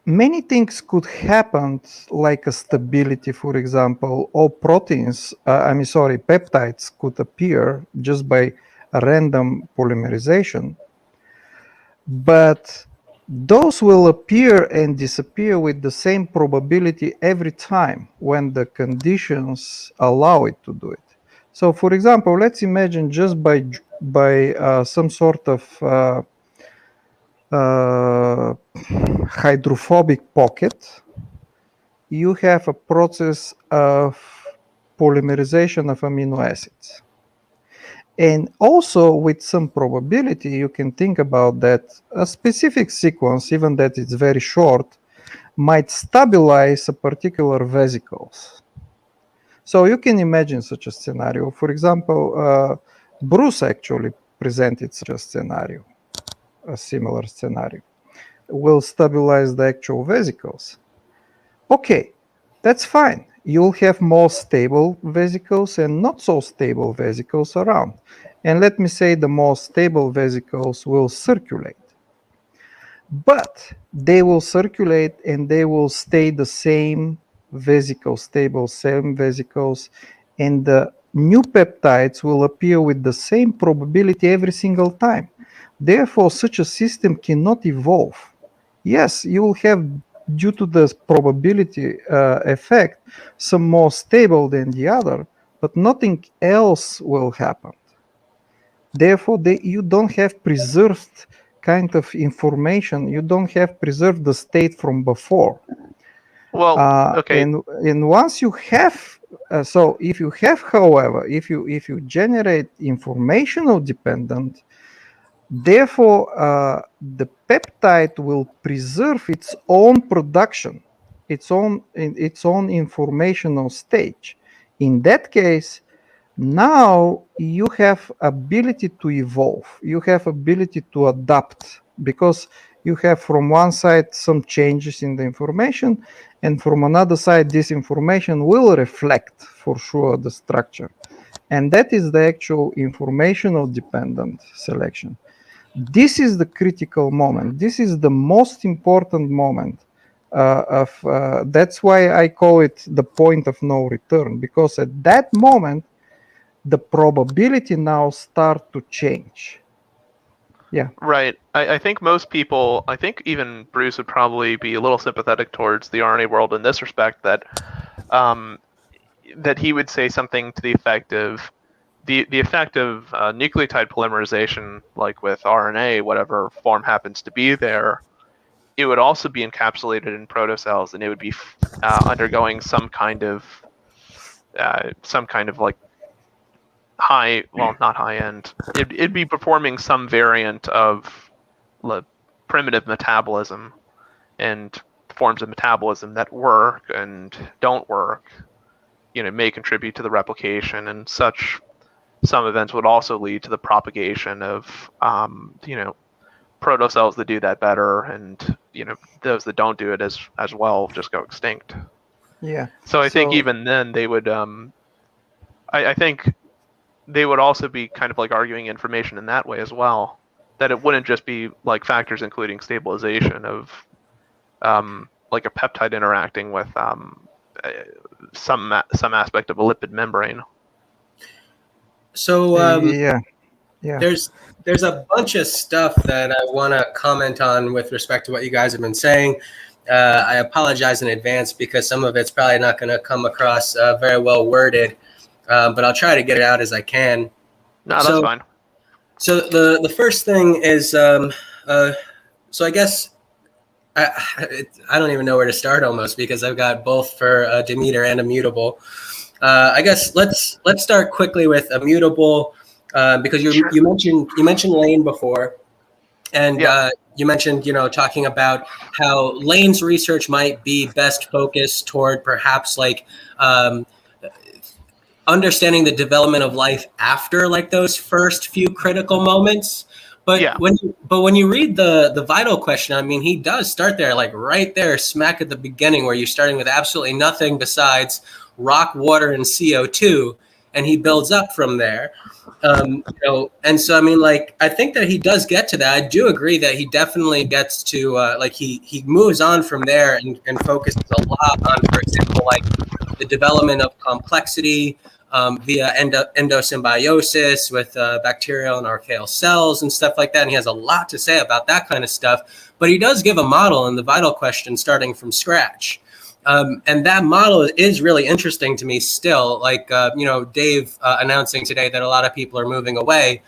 many things could happen, like a stability, for example, or peptides could appear just by a random polymerization. But those will appear and disappear with the same probability every time when the conditions allow it to do it. So, for example, let's imagine just by some sort of hydrophobic pocket, you have a process of polymerization of amino acids. And also, with some probability, you can think about that a specific sequence, even that it's very short, might stabilize a particular vesicles. So you can imagine such a scenario. For example, Bruce actually presented such a scenario, a similar scenario. Will stabilize the actual vesicles. Okay, that's fine. You'll have more stable vesicles and not so stable vesicles around. And let me say the more stable vesicles will circulate. But they will circulate and they will stay the same vesicle, stable, same vesicles, and the new peptides will appear with the same probability every single time. Therefore, such a system cannot evolve. Yes, you will have, due to the probability effect, some more stable than the other, but nothing else will happen. Therefore, you don't have preserved kind of information. You don't have preserved the state from before. Well, okay. And once you have, so if you have, however, if you generate informational dependent, therefore the peptide will preserve its own production, its own informational stage. In that case, now you have ability to evolve, you have ability to adapt, because you have from one side some changes in the information, and from another side this information will reflect for sure the structure, and that is the actual informational dependent selection. This is the critical moment. This is the most important moment. That's why I call it the point of no return, because at that moment the probability now start to change. Yeah. Right. I think most people, I think even Bruce would probably be a little sympathetic towards the RNA world in this respect, that that he would say something to the effect of the effect of nucleotide polymerization, like with RNA, whatever form happens to be there, it would also be encapsulated in protocells, and it would be undergoing some kind of like not high end. It'd be performing some variant of primitive metabolism and forms of metabolism that work and don't work. May contribute to the replication, and such. Some events would also lead to the propagation of protocells that do that better, and those that don't do it as well just go extinct. Yeah. So I think even then they would I think they would also be kind of like arguing information in that way as well, that it wouldn't just be like factors including stabilization of like a peptide interacting with some aspect of a lipid membrane. So yeah. There's a bunch of stuff that I want to comment on with respect to what you guys have been saying. I apologize in advance because some of it's probably not going to come across very well worded, but I'll try to get it out as I can. No, that's fine. So the first thing is, so I guess I don't even know where to start almost, because I've got both for Demeter and immutable. I guess let's start quickly with immutable, because you mentioned Lane before, and you mentioned talking about how Lane's research might be best focused toward perhaps like understanding the development of life after like those first few critical moments. But when you read the vital question, I mean, he does start there, like right there, smack at the beginning, where you're starting with absolutely nothing besides rock, water, and CO2, and he builds up from there. And so I mean, like, I think that he does get to that. I do agree that he definitely gets to like he moves on from there and focuses a lot on, for example, like the development of complexity via endosymbiosis with bacterial and archaeal cells and stuff like that. And he has a lot to say about that kind of stuff. But he does give a model in the vital question starting from scratch. And that model is really interesting to me still. Like, Dave announcing today that a lot of people are moving away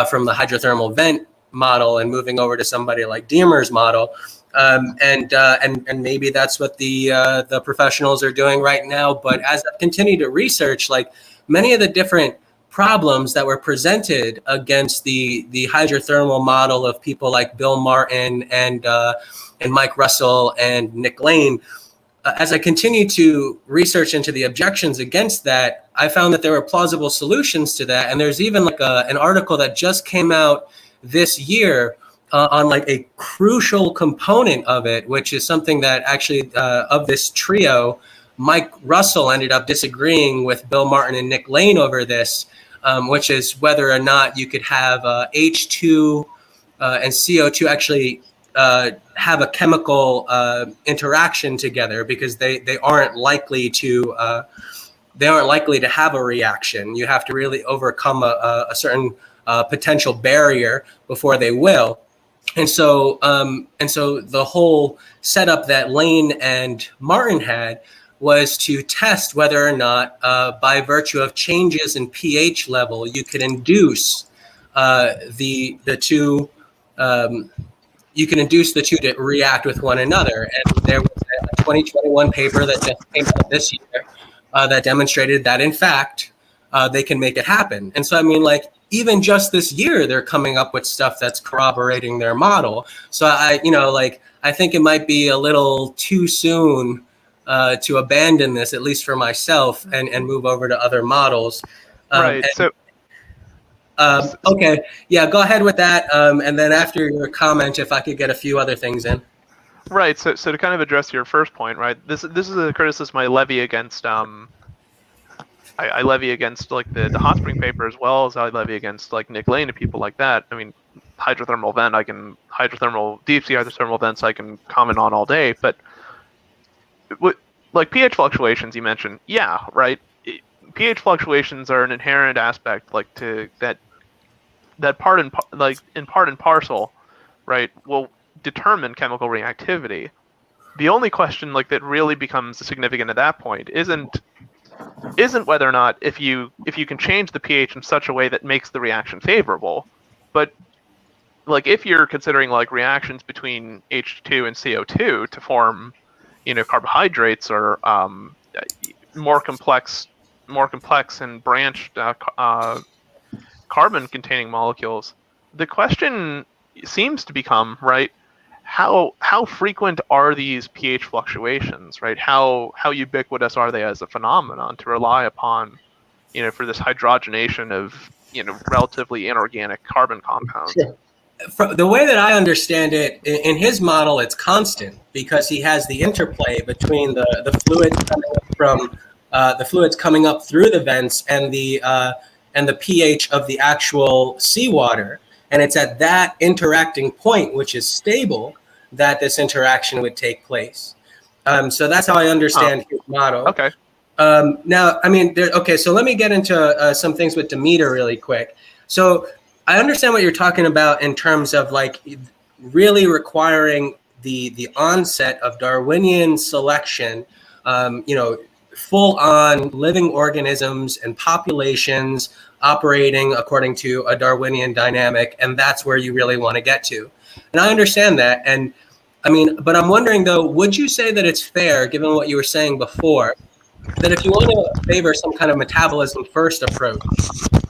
from the hydrothermal vent model and moving over to somebody like Diemer's model. And maybe that's what the professionals are doing right now. But as I continue to research, like many of the different problems that were presented against the hydrothermal model of people like Bill Martin and Mike Russell and Nick Lane, as I continue to research into the objections against that, I found that there were plausible solutions to that. And there's even like an article that just came out this year on like a crucial component of it, which is something that actually of this trio, Mike Russell ended up disagreeing with Bill Martin and Nick Lane over this, which is whether or not you could have H2 and CO2 actually have a chemical interaction together, because they aren't likely to have a reaction. You have to really overcome a certain potential barrier before they will. And so the whole setup that Lane and Martin had was to test whether or not, by virtue of changes in pH level, you could induce the two. You can induce the two to react with one another. And there was a 2021 paper that just came out this year that demonstrated that, in fact, they can make it happen. And so, I mean, like, even just this year, they're coming up with stuff that's corroborating their model. So I think it might be a little too soon to abandon this, at least for myself, and move over to other models. Right. Okay. Yeah, go ahead with that. And then after your comment, if I could get a few other things in. Right. So to kind of address your first point, right? This is a criticism I levy against. I levy against like the hot spring paper, as well as I levy against like Nick Lane and people like that. I mean, deep sea hydrothermal vents I can comment on all day, but like pH fluctuations you mentioned, yeah, right. pH fluctuations are an inherent aspect, like to that part in part and parcel, right, will determine chemical reactivity. The only question like that really becomes significant at that point isn't whether or not if you can change the pH in such a way that makes the reaction favorable, but like if you're considering like reactions between H2 and CO2 to form, carbohydrates or more complex and branched carbon-containing molecules, the question seems to become, right, how frequent are these pH fluctuations, right? How ubiquitous are they as a phenomenon to rely upon, for this hydrogenation of, relatively inorganic carbon compounds? Sure. The way that I understand it, in his model, it's constant, because he has the interplay between the fluids coming up from the fluids coming up through the vents and the pH of the actual seawater. And it's at that interacting point, which is stable, that this interaction would take place. So that's how I understand his model. Okay. Now, I mean, so let me get into some things with Demeter really quick. So I understand what you're talking about in terms of like really requiring the onset of Darwinian selection, full on living organisms and populations operating according to a Darwinian dynamic, and that's where you really want to get to. And I understand that. And I mean, but I'm wondering though, would you say that it's fair, given what you were saying before, that if you want to favor some kind of metabolism first approach,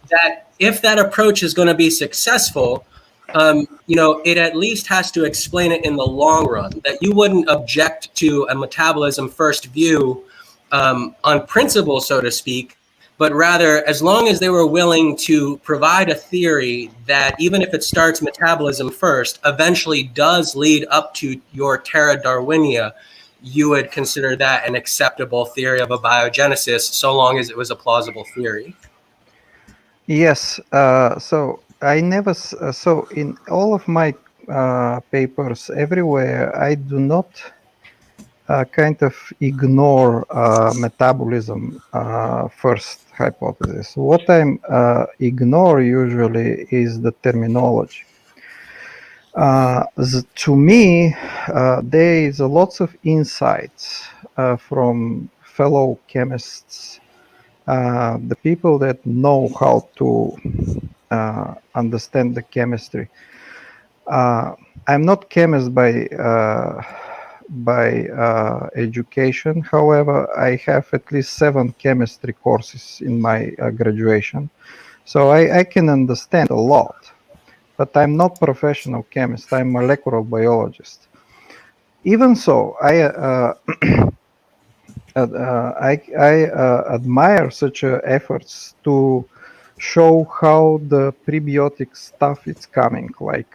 that if that approach is going to be successful, it at least has to explain it in the long run, that you wouldn't object to a metabolism first view on principle, so to speak, but rather, as long as they were willing to provide a theory that, even if it starts metabolism first, eventually does lead up to your Terra Darwinia, you would consider that an acceptable theory of abiogenesis, so long as it was a plausible theory. Yes. So I never. So in all of my papers, everywhere, I do not kind of ignore metabolism first hypothesis. What I ignore usually is the terminology. To me, there is lots of insights from fellow chemists, the people that know how to understand the chemistry. I'm not chemist by education. However, I have at least 7 chemistry courses in my graduation, so I can understand a lot. But I'm not professional chemist. I'm molecular biologist. Even so, I admire such efforts to show how the prebiotic stuff is coming, like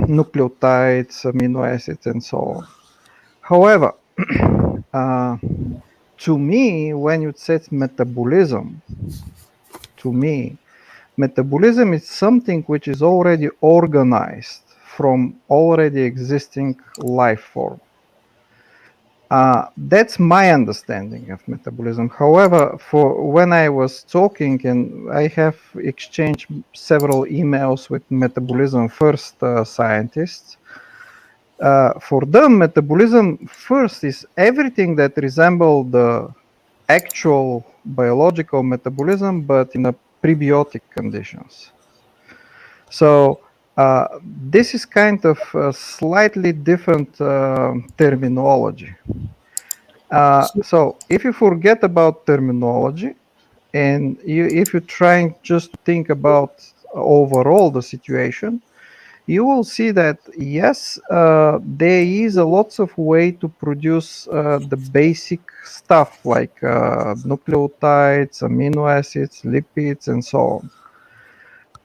nucleotides, amino acids, and so on. However, to me, when you said metabolism, metabolism is something which is already organized from already existing life form. That's my understanding of metabolism. However, for when I was talking, and I have exchanged several emails with metabolism first scientists, for them, metabolism first is everything that resembles the actual biological metabolism, but in a prebiotic conditions. So this is kind of a slightly different terminology. So if you forget about terminology and if you're trying just to think about overall the situation, you will see that yes, there is a lots of way to produce the basic stuff like nucleotides, amino acids, lipids, and so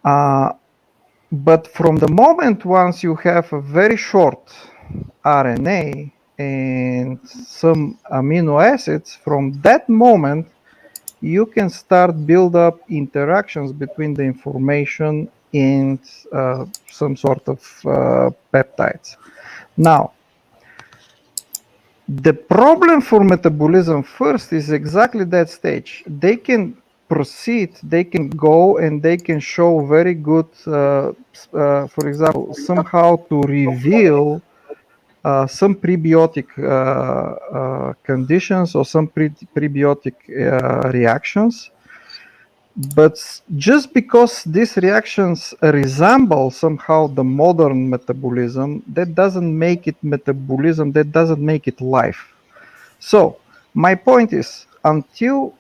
on. But from the moment once you have a very short RNA and some amino acids, from that moment you can start build up interactions between the information and some sort of peptides. Now, the problem for metabolism first is exactly that stage. They can proceed, they can go, and they can show very good, for example, somehow to reveal some prebiotic conditions or some prebiotic reactions. But just because these reactions resemble somehow the modern metabolism, that doesn't make it metabolism, that doesn't make it life. So my point is, until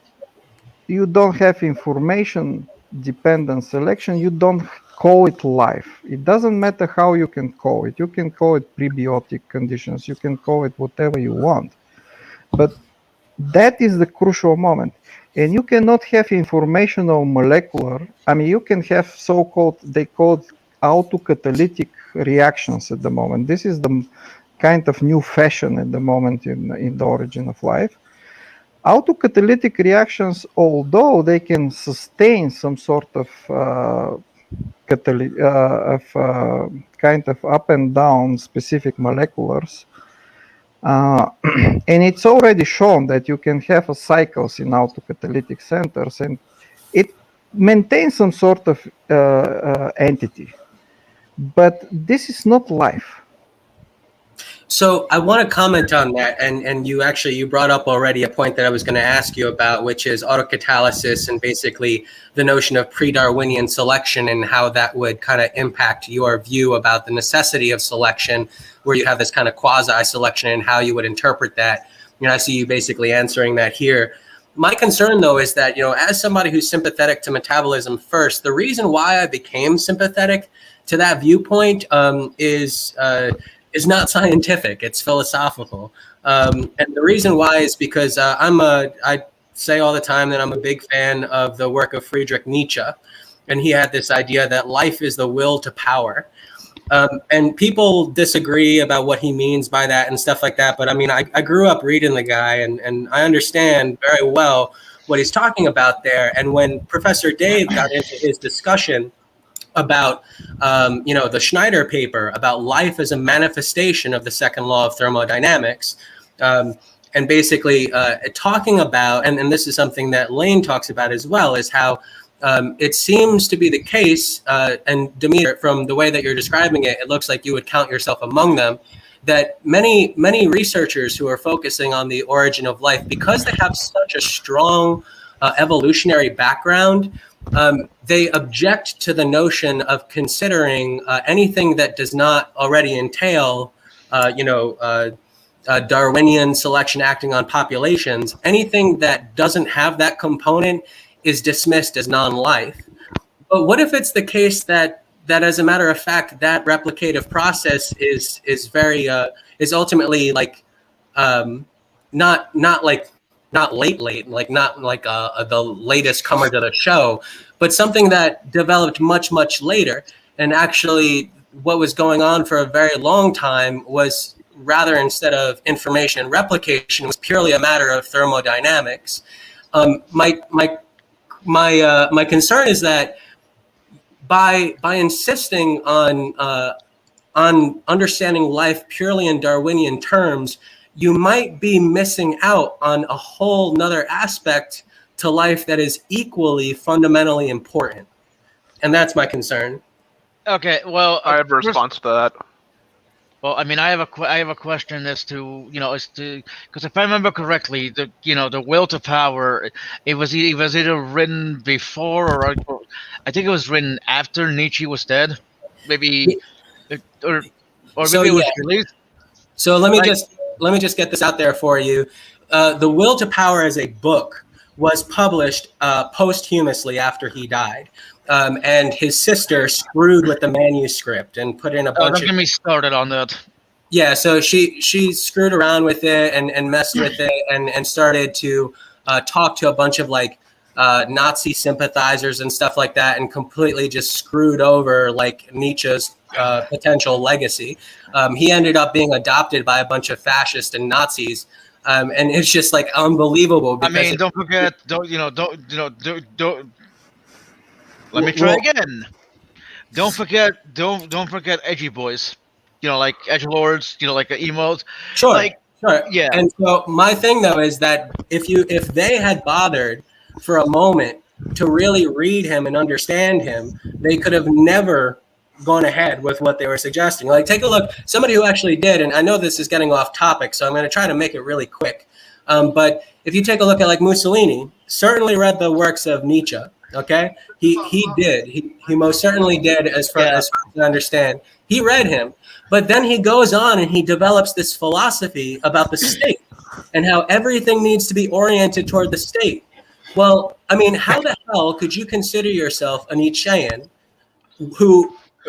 you don't have information dependent selection, you don't call it life. It doesn't matter how you can call it. You can call it prebiotic conditions. You can call it whatever you want. But that is the crucial moment. And you cannot have informational molecular. I mean, you can have so-called, they call it autocatalytic reactions at the moment. This is the kind of new fashion at the moment in the origin of life. Autocatalytic reactions, although they can sustain some sort of kind of up and down specific moleculars, and it's already shown that you can have a cycles in autocatalytic centers, and it maintains some sort of entity. But this is not life. So I want to comment on that, and you brought up already a point that I was going to ask you about, which is autocatalysis and basically the notion of pre-Darwinian selection and how that would kind of impact your view about the necessity of selection, where you have this kind of quasi-selection and how you would interpret that. I see you basically answering that here. My concern, though, is that, as somebody who's sympathetic to metabolism first, the reason why I became sympathetic to that viewpoint is not scientific. It's philosophical. And the reason why is because I say all the time that I'm a big fan of the work of Friedrich Nietzsche. And he had this idea that life is the will to power. And people disagree about what he means by that and stuff like that. But I mean, I grew up reading the guy and I understand very well what he's talking about there. And when Professor Dave got into his discussion about the Schneider paper about life as a manifestation of the second law of thermodynamics, and basically talking about, and this is something that Lane talks about as well, is how it seems to be the case, and Demeter, from the way that you're describing it, it looks like you would count yourself among them, that many researchers who are focusing on the origin of life, because they have such a strong evolutionary background, they object to the notion of considering anything that does not already entail, Darwinian selection acting on populations. Anything that doesn't have that component is dismissed as non-life. But what if it's the case that as a matter of fact, that replicative process is ultimately like not the latest comer to the show, but something that developed much later, and actually what was going on for a very long time was rather, instead of information replication, was purely a matter of thermodynamics. My concern is that by insisting on understanding life purely in Darwinian terms, you might be missing out on a whole nother aspect to life that is equally fundamentally important. And that's my concern. Okay, well, I have a response to that. Well, I mean, I have a question as to, because if I remember correctly, the will to power, it was either written before or I think it was written after Nietzsche was dead, maybe, or So, maybe it was yeah. released. So let me just get this out there for you. The Will to Power as a book was published posthumously after he died. And his sister screwed with the manuscript and put in a bunch Don't get me started on that. Yeah, so she screwed around with it and messed with it and started to talk to a bunch of like Nazi sympathizers and stuff like that, and completely just screwed over like Nietzsche's potential legacy. He ended up being adopted by a bunch of fascists and Nazis. And it's just like unbelievable. I mean, don't forget, let me try again. Don't forget edgy boys. Like edgelords, like emos. Sure. Sure. Yeah. And so my thing though is that if they had bothered for a moment to really read him and understand him, they could have never gone ahead with what they were suggesting. Like, take a look, somebody who actually did, and I know this is getting off topic, so I'm going to try to make it really quick. But if you take a look at like Mussolini, certainly read the works of Nietzsche. Okay, he did. He most certainly did, as far as I understand. He read him, but then he goes on and he develops this philosophy about the state and how everything needs to be oriented toward the state. Well, I mean, how the hell could you consider yourself a Nietzschean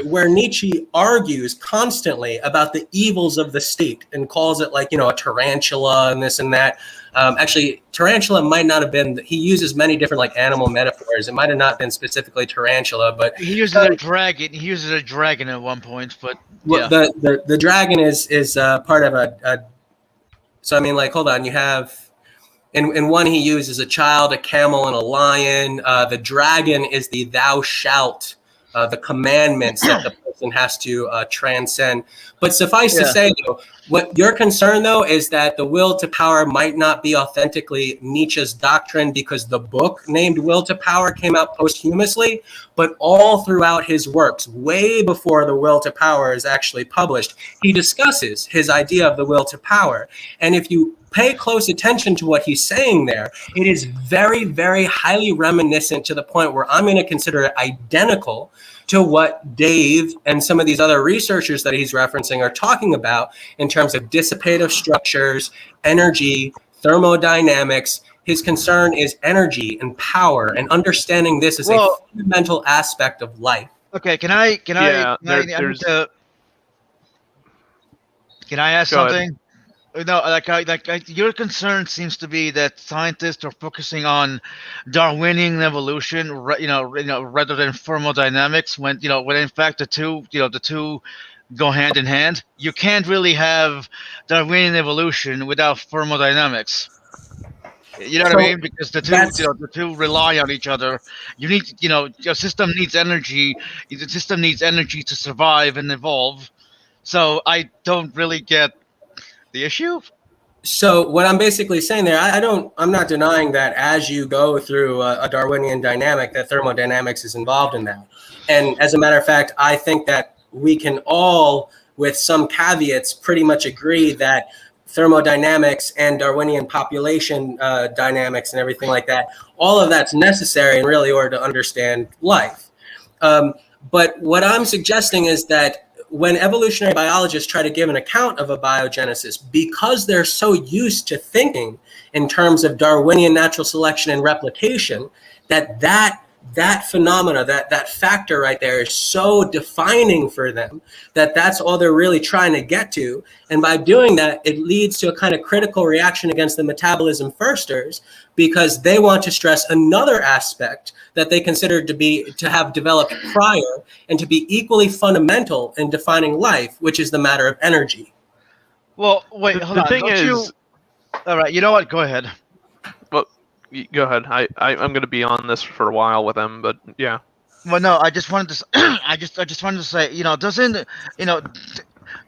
where Nietzsche argues constantly about the evils of the state and calls it like, a tarantula and this and that. Actually, tarantula might not have been, he uses many different like animal metaphors. It might have not been specifically tarantula, but he uses a dragon. He uses a dragon at one point, but yeah. The dragon is part of a, so I mean, like, hold on, you have, in one he uses a child, a camel, and a lion. The dragon is the thou shalt, the commandments that the person has to transcend. But suffice to say, though, what your concern, though, is that the will to power might not be authentically Nietzsche's doctrine because the book named Will to Power came out posthumously, but all throughout his works, way before the Will to Power is actually published, he discusses his idea of the will to power. And if you pay close attention to what he's saying there, it is very, very highly reminiscent to the point where I'm going to consider it identical to what Dave and some of these other researchers that he's referencing are talking about in terms of dissipative structures, energy, thermodynamics. His concern is energy and power, and understanding this is a fundamental aspect of life. Okay, can I ask something? No, your concern seems to be that scientists are focusing on Darwinian evolution, rather than thermodynamics. When in fact the two go hand in hand. You can't really have Darwinian evolution without thermodynamics. You know what I mean? Because the two rely on each other. You need, your system needs energy. The system needs energy to survive and evolve. So I don't really get the issue. So what I'm basically saying there, I'm not denying that as you go through a Darwinian dynamic, that thermodynamics is involved in that. And as a matter of fact, I think that we can all, with some caveats, pretty much agree that thermodynamics and Darwinian population dynamics and everything like that, all of that's necessary in really order to understand life. But what I'm suggesting is that when evolutionary biologists try to give an account of abiogenesis, because they're so used to thinking in terms of Darwinian natural selection and replication, that that phenomena, that factor right there is so defining for them that that's all they're really trying to get to. And by doing that, it leads to a kind of critical reaction against the metabolism firsters, because they want to stress another aspect that they consider to have developed prior and to be equally fundamental in defining life, which is the matter of energy. Well, wait, hold on. The thing is, all right, you know what? Go ahead. well, go ahead. I'm going to be on this for a while with them, but yeah. Well, no, I just wanted to. I just wanted to say,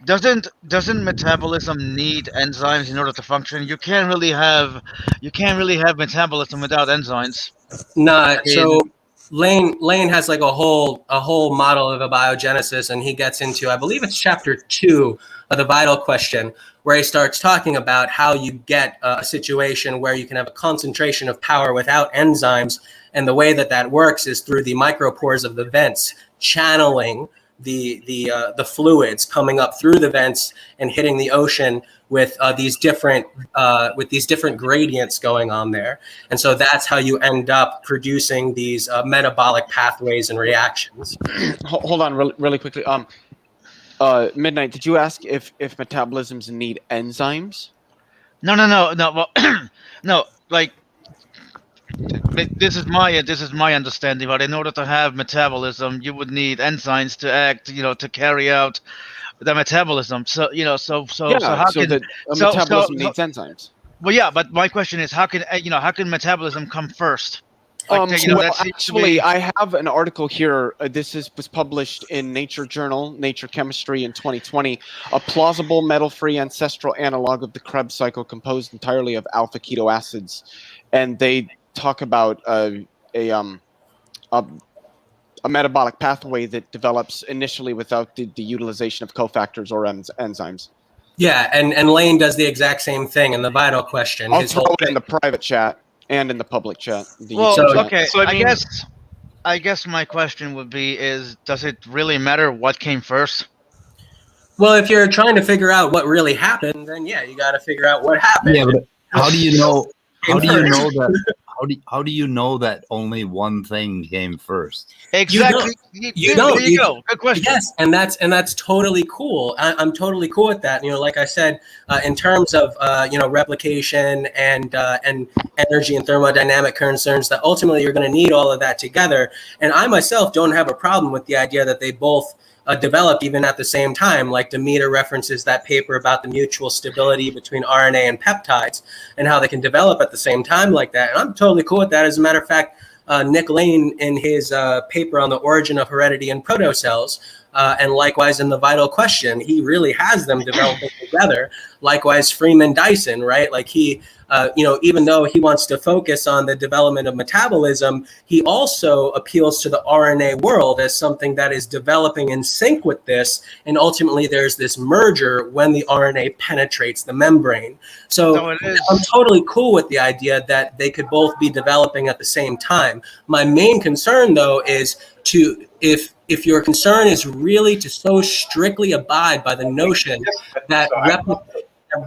doesn't metabolism need enzymes in order to function? You can't really have metabolism without enzymes. Nah, so Lane has like a whole model of abiogenesis, and he gets into, I believe it's chapter 2 of the Vital Question, where he starts talking about how you get a situation where you can have a concentration of power without enzymes, and the way that works is through the micropores of the vents channeling the fluids coming up through the vents and hitting the ocean with these different gradients going on there. And so that's how you end up producing these metabolic pathways and reactions. Hold on really quickly. Midnight, did you ask if metabolisms need enzymes? No. Well, no. Like, this is my understanding. But in order to have metabolism, you would need enzymes to act, to carry out the metabolism. So metabolism needs enzymes. Well, yeah, but my question is, how can metabolism come first? I have an article here. This was published in Nature Journal, Nature Chemistry in 2020. A plausible metal-free ancestral analog of the Krebs cycle composed entirely of alpha keto acids, and they talk about a metabolic pathway that develops initially without the utilization of cofactors or enzymes. Yeah, and Lane does the exact same thing in the Vital Question. I'll throw it in the private chat and in the public chat. Okay. So I guess my question would be: does it really matter what came first? Well, if you're trying to figure out what really happened, then yeah, you got to figure out what happened. Yeah, but how do you know? How do you know that? How do you know that only one thing came first? Exactly. You don't. There you go. Good question. Yes, and that's totally cool. I'm totally cool with that. Like I said, in terms of replication and energy and thermodynamic concerns, that ultimately you're going to need all of that together. And I myself don't have a problem with the idea that they both developed even at the same time. Like Demeter references that paper about the mutual stability between RNA and peptides and how they can develop at the same time like that. And I'm totally cool with that. As a matter of fact, Nick Lane, in his paper on the origin of heredity in protocells, and likewise in the Vital Question, he really has them developing together. Likewise, Freeman Dyson, right? Like he, even though he wants to focus on the development of metabolism, he also appeals to the RNA world as something that is developing in sync with this. And ultimately, there's this merger when the RNA penetrates the membrane. So I'm totally cool with the idea that they could both be developing at the same time. My main concern, though, is if your concern is really to so strictly abide by the notion that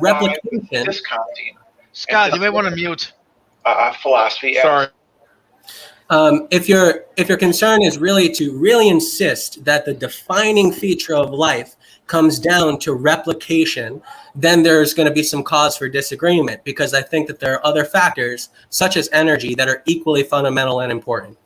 replication. Scott, you may want to mute. Philosophy. Sorry. If your concern is really to insist that the defining feature of life comes down to replication, then there's going to be some cause for disagreement, because I think that there are other factors, such as energy, that are equally fundamental and important.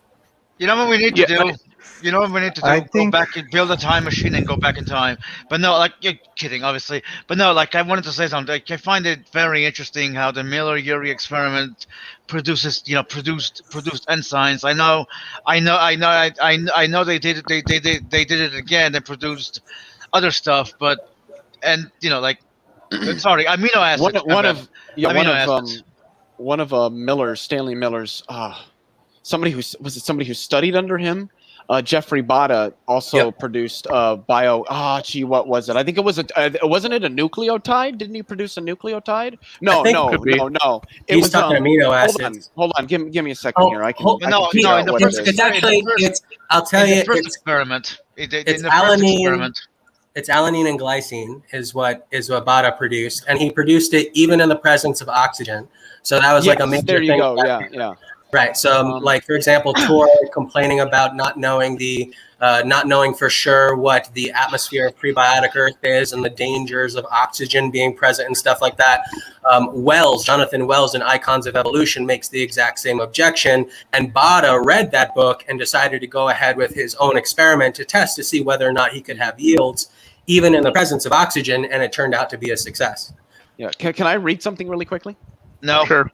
You know what we need to do? You know what we need to do? Go back and build a time machine and go back in time. But no, like, you're kidding, obviously. But no, like, I wanted to say something. Like, I find it very interesting how the Miller-Urey experiment produced enzymes. I know they did it. They did it again. They produced other stuff, but sorry, amino acids. One of Miller's, Stanley Miller's. Somebody who studied under him, Jeffrey Botta, also produced bio. What was it? I think it was wasn't it a nucleotide? Didn't he produce a nucleotide? No. It was amino acids. Hold on. Give me a second here. I'll tell you. It's experiment. It's alanine. It's alanine and glycine is what Botta produced, and he produced it even in the presence of oxygen. So that was like a major there you thing. Go. Yeah. Right. So, like for example, Tor complaining about not knowing for sure what the atmosphere of prebiotic Earth is and the dangers of oxygen being present and stuff like that. Jonathan Wells in Icons of Evolution makes the exact same objection. And Bada read that book and decided to go ahead with his own experiment to test to see whether or not he could have yields, even in the presence of oxygen, and it turned out to be a success. Yeah. Can I read something really quickly? No. Sure.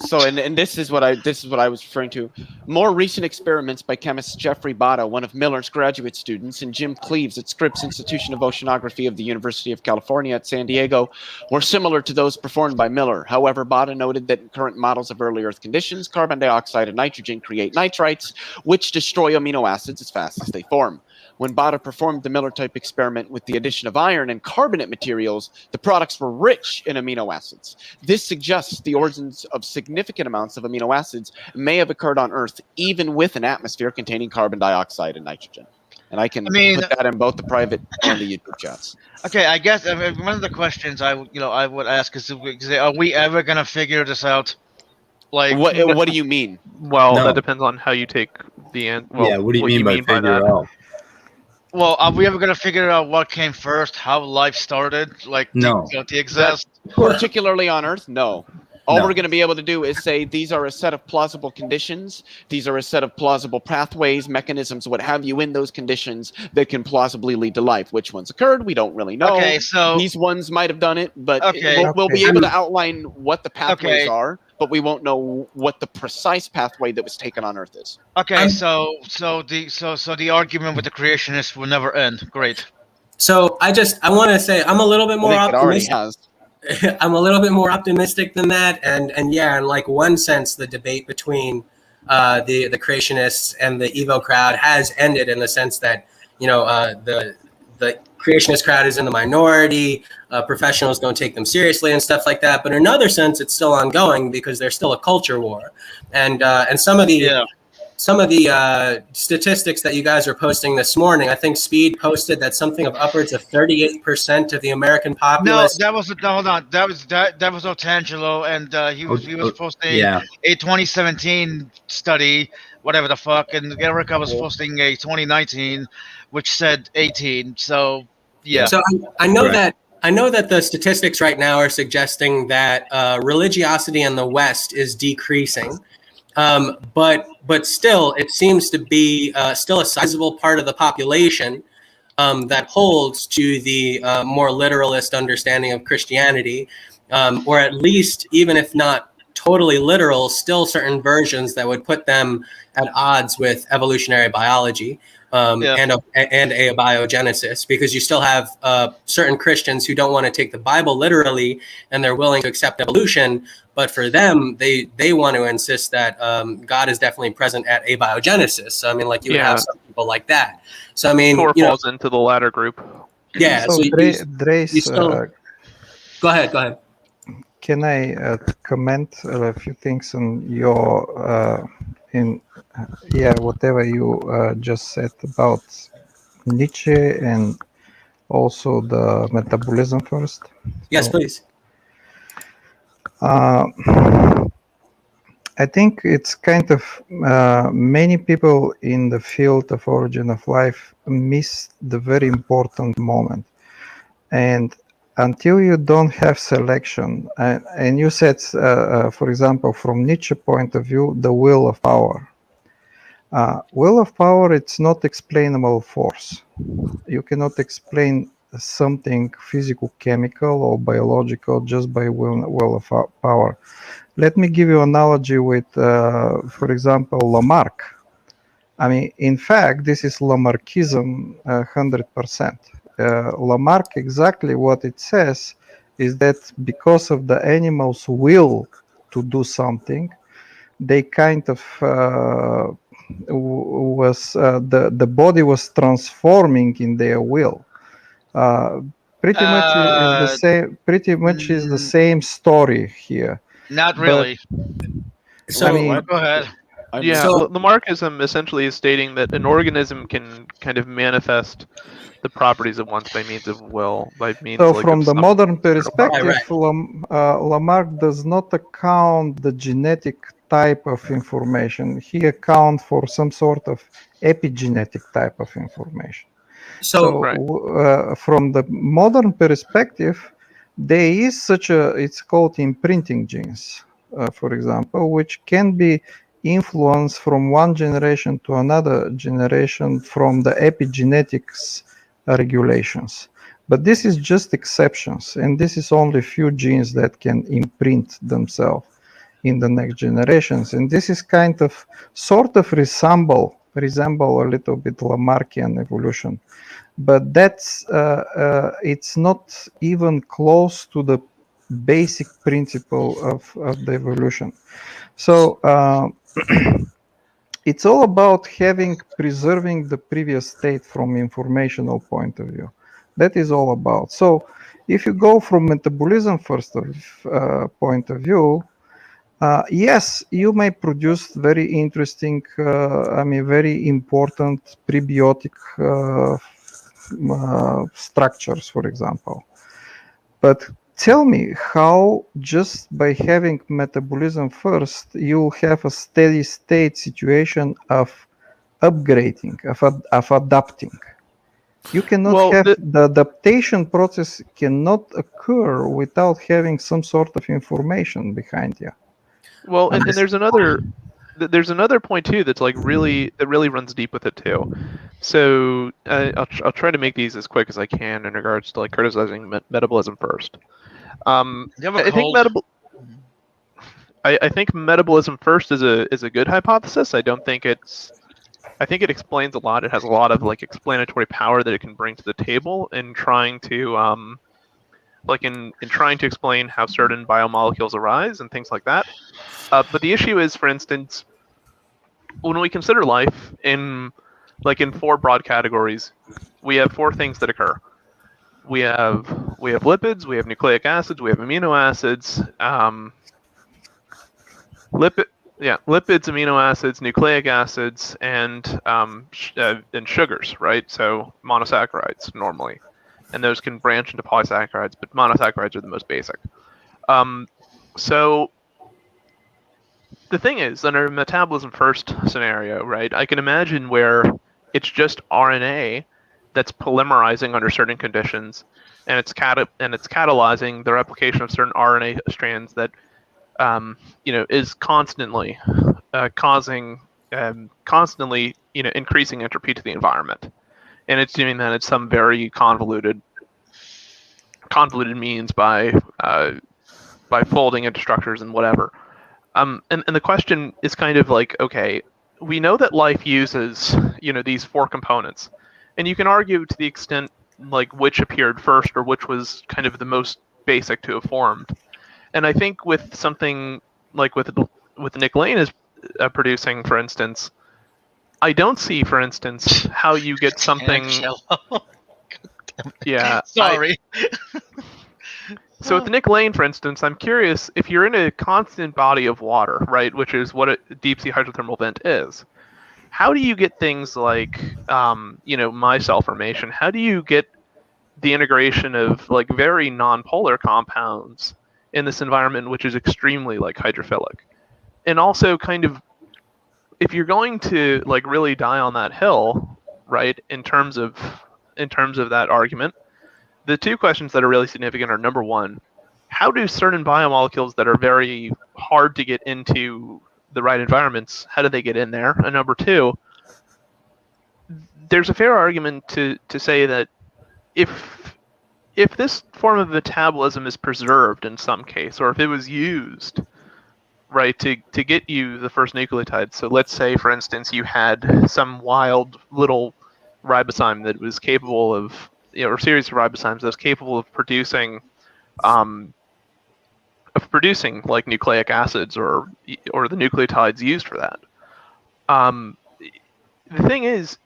So this is what I was referring to. More recent experiments by chemist Jeffrey Bada, one of Miller's graduate students, and Jim Cleaves at Scripps Institution of Oceanography of the University of California at San Diego, were similar to those performed by Miller. However, Bada noted that in current models of early Earth conditions, carbon dioxide and nitrogen create nitrites, which destroy amino acids as fast as they form. When Bada performed the Miller-type experiment with the addition of iron and carbonate materials, the products were rich in amino acids. This suggests the origins of significant amounts of amino acids may have occurred on Earth, even with an atmosphere containing carbon dioxide and nitrogen. And I can put that in both the private and the YouTube chats. Okay, I guess one of the questions I would ask is, are we ever gonna figure this out? Like, what do you mean? Well, No. that depends on how you take the end. Well, yeah, what do you mean by figure that? out? Well, are we ever gonna figure out what came first, how life started? Like, No. to exist? Particularly on Earth, no. All No. we're going to be able to do is say these are a set of plausible conditions. These are a set of plausible pathways, mechanisms, what have you, in those conditions that can plausibly lead to life. Which ones occurred, we don't really know. Okay, so These ones might have done it, but Okay. we'll be able to outline what the pathways Okay. are, but we won't know what the precise pathway that was taken on Earth is. okay, so the argument with the creationists will never end. Great. So I want to say I'm a little bit more I think it already optimistic. has. I'm a little bit more optimistic than that, and yeah, in like one sense, the debate between the creationists and the Evo crowd has ended in the sense that the creationist crowd is in the minority. Professionals don't take them seriously and stuff like that. But in another sense, it's still ongoing because there's still a culture war, and some of the statistics that you guys are posting this morning, I think Speed posted that something of upwards of 38% of the American populace. No, hold on. That was Otangelo, and he was posting a 2017 study, whatever the fuck, and Erica was posting a 2019, which said 18. So yeah. So I know that. I know that the statistics right now are suggesting that religiosity in the West is decreasing. But still, it seems to be still a sizable part of the population that holds to the more literalist understanding of Christianity, or at least, even if not totally literal, still certain versions that would put them at odds with evolutionary biology and abiogenesis, because you still have certain Christians who don't want to take the Bible literally and they're willing to accept evolution. But for them, they want to insist that God is definitely present at abiogenesis. So, I mean, like you would have some people like that. So, I mean, Thor falls into the latter group. Yeah. So, Drace, go ahead. Can I comment a few things on your whatever you just said about Nietzsche and also the metabolism first? Yes, please. I think it's kind of many people in the field of origin of life miss the very important moment. And until you don't have selection, and you said, for example, from Nietzsche point of view, the will of power. Will of power, it's not explainable force. You cannot explain something physical, chemical, or biological just by will of power. Let me give you an analogy with, for example, Lamarck. I mean, in fact, this is Lamarckism 100%. Lamarck, exactly what it says is that because of the animal's will to do something, they kind of the body was transforming in their will. Pretty much is the same story here. Not really. So, I mean, go ahead. Lamarckism essentially is stating that an organism can kind of manifest the properties of one's by means of will, by means. So, from the modern perspective, Lamarck does not account the genetic type of information. He accounts for some sort of epigenetic type of information. So Right. from the modern perspective, there is such a, it's called imprinting genes, for example, which can be influenced from one generation to another generation from the epigenetics regulations. But this is just exceptions, and this is only few genes that can imprint themselves in the next generations. And this is kind of sort of resemble a little bit Lamarckian evolution. But that's it's not even close to the basic principle of the evolution. So it's all about preserving the previous state from informational point of view. That is all about. So if you go from metabolism first point of view, yes, you may produce very interesting, very important prebiotic structures, for example. But tell me how just by having metabolism first, you have a steady state situation of upgrading, of adapting. You cannot have the adaptation process cannot occur without having some sort of information behind you. Well, and there's another point too that's like really runs deep with it too. So I'll try to make these as quick as I can in regards to like criticizing metabolism first. I think metabolism first is a good hypothesis. I think it explains a lot. It has a lot of like explanatory power that it can bring to the table in trying to in trying to explain how certain biomolecules arise and things like that. But the issue is, for instance, when we consider life in four broad categories, we have four things that occur. We have lipids, we have nucleic acids, we have amino acids, lipids, amino acids, nucleic acids, and sugars, right? So monosaccharides normally, and those can branch into polysaccharides, but monosaccharides are the most basic. So the thing is, under a metabolism first scenario, right, I can imagine where it's just RNA that's polymerizing under certain conditions, and it's catalyzing the replication of certain RNA strands that is constantly increasing entropy to the environment, and it's doing that at some very convoluted means by folding into structures and whatever. And the question is kind of like, okay, we know that life uses, these four components, and you can argue to the extent like which appeared first or which was kind of the most basic to have formed. And I think with something like with Nick Lane is producing, for instance, I don't see, for instance, how you get something. Yeah. Sorry. So with Nick Lane, for instance, I'm curious if you're in a constant body of water, right, which is what a deep sea hydrothermal vent is. How do you get things like, micelle formation? How do you get the integration of like very non-polar compounds in this environment, which is extremely like hydrophilic? And also, kind of, if you're going to like really die on that hill, right, in terms of that argument, the two questions that are really significant are, number one, how do certain biomolecules that are very hard to get into the right environments, how do they get in there? And number two, there's a fair argument to say that if this form of metabolism is preserved in some case, or if it was used, right, to get you the first nucleotide. So let's say, for instance, you had some wild little ribozyme that was capable of, or series of ribozymes that was capable of producing like nucleic acids or the nucleotides used for that. The thing is,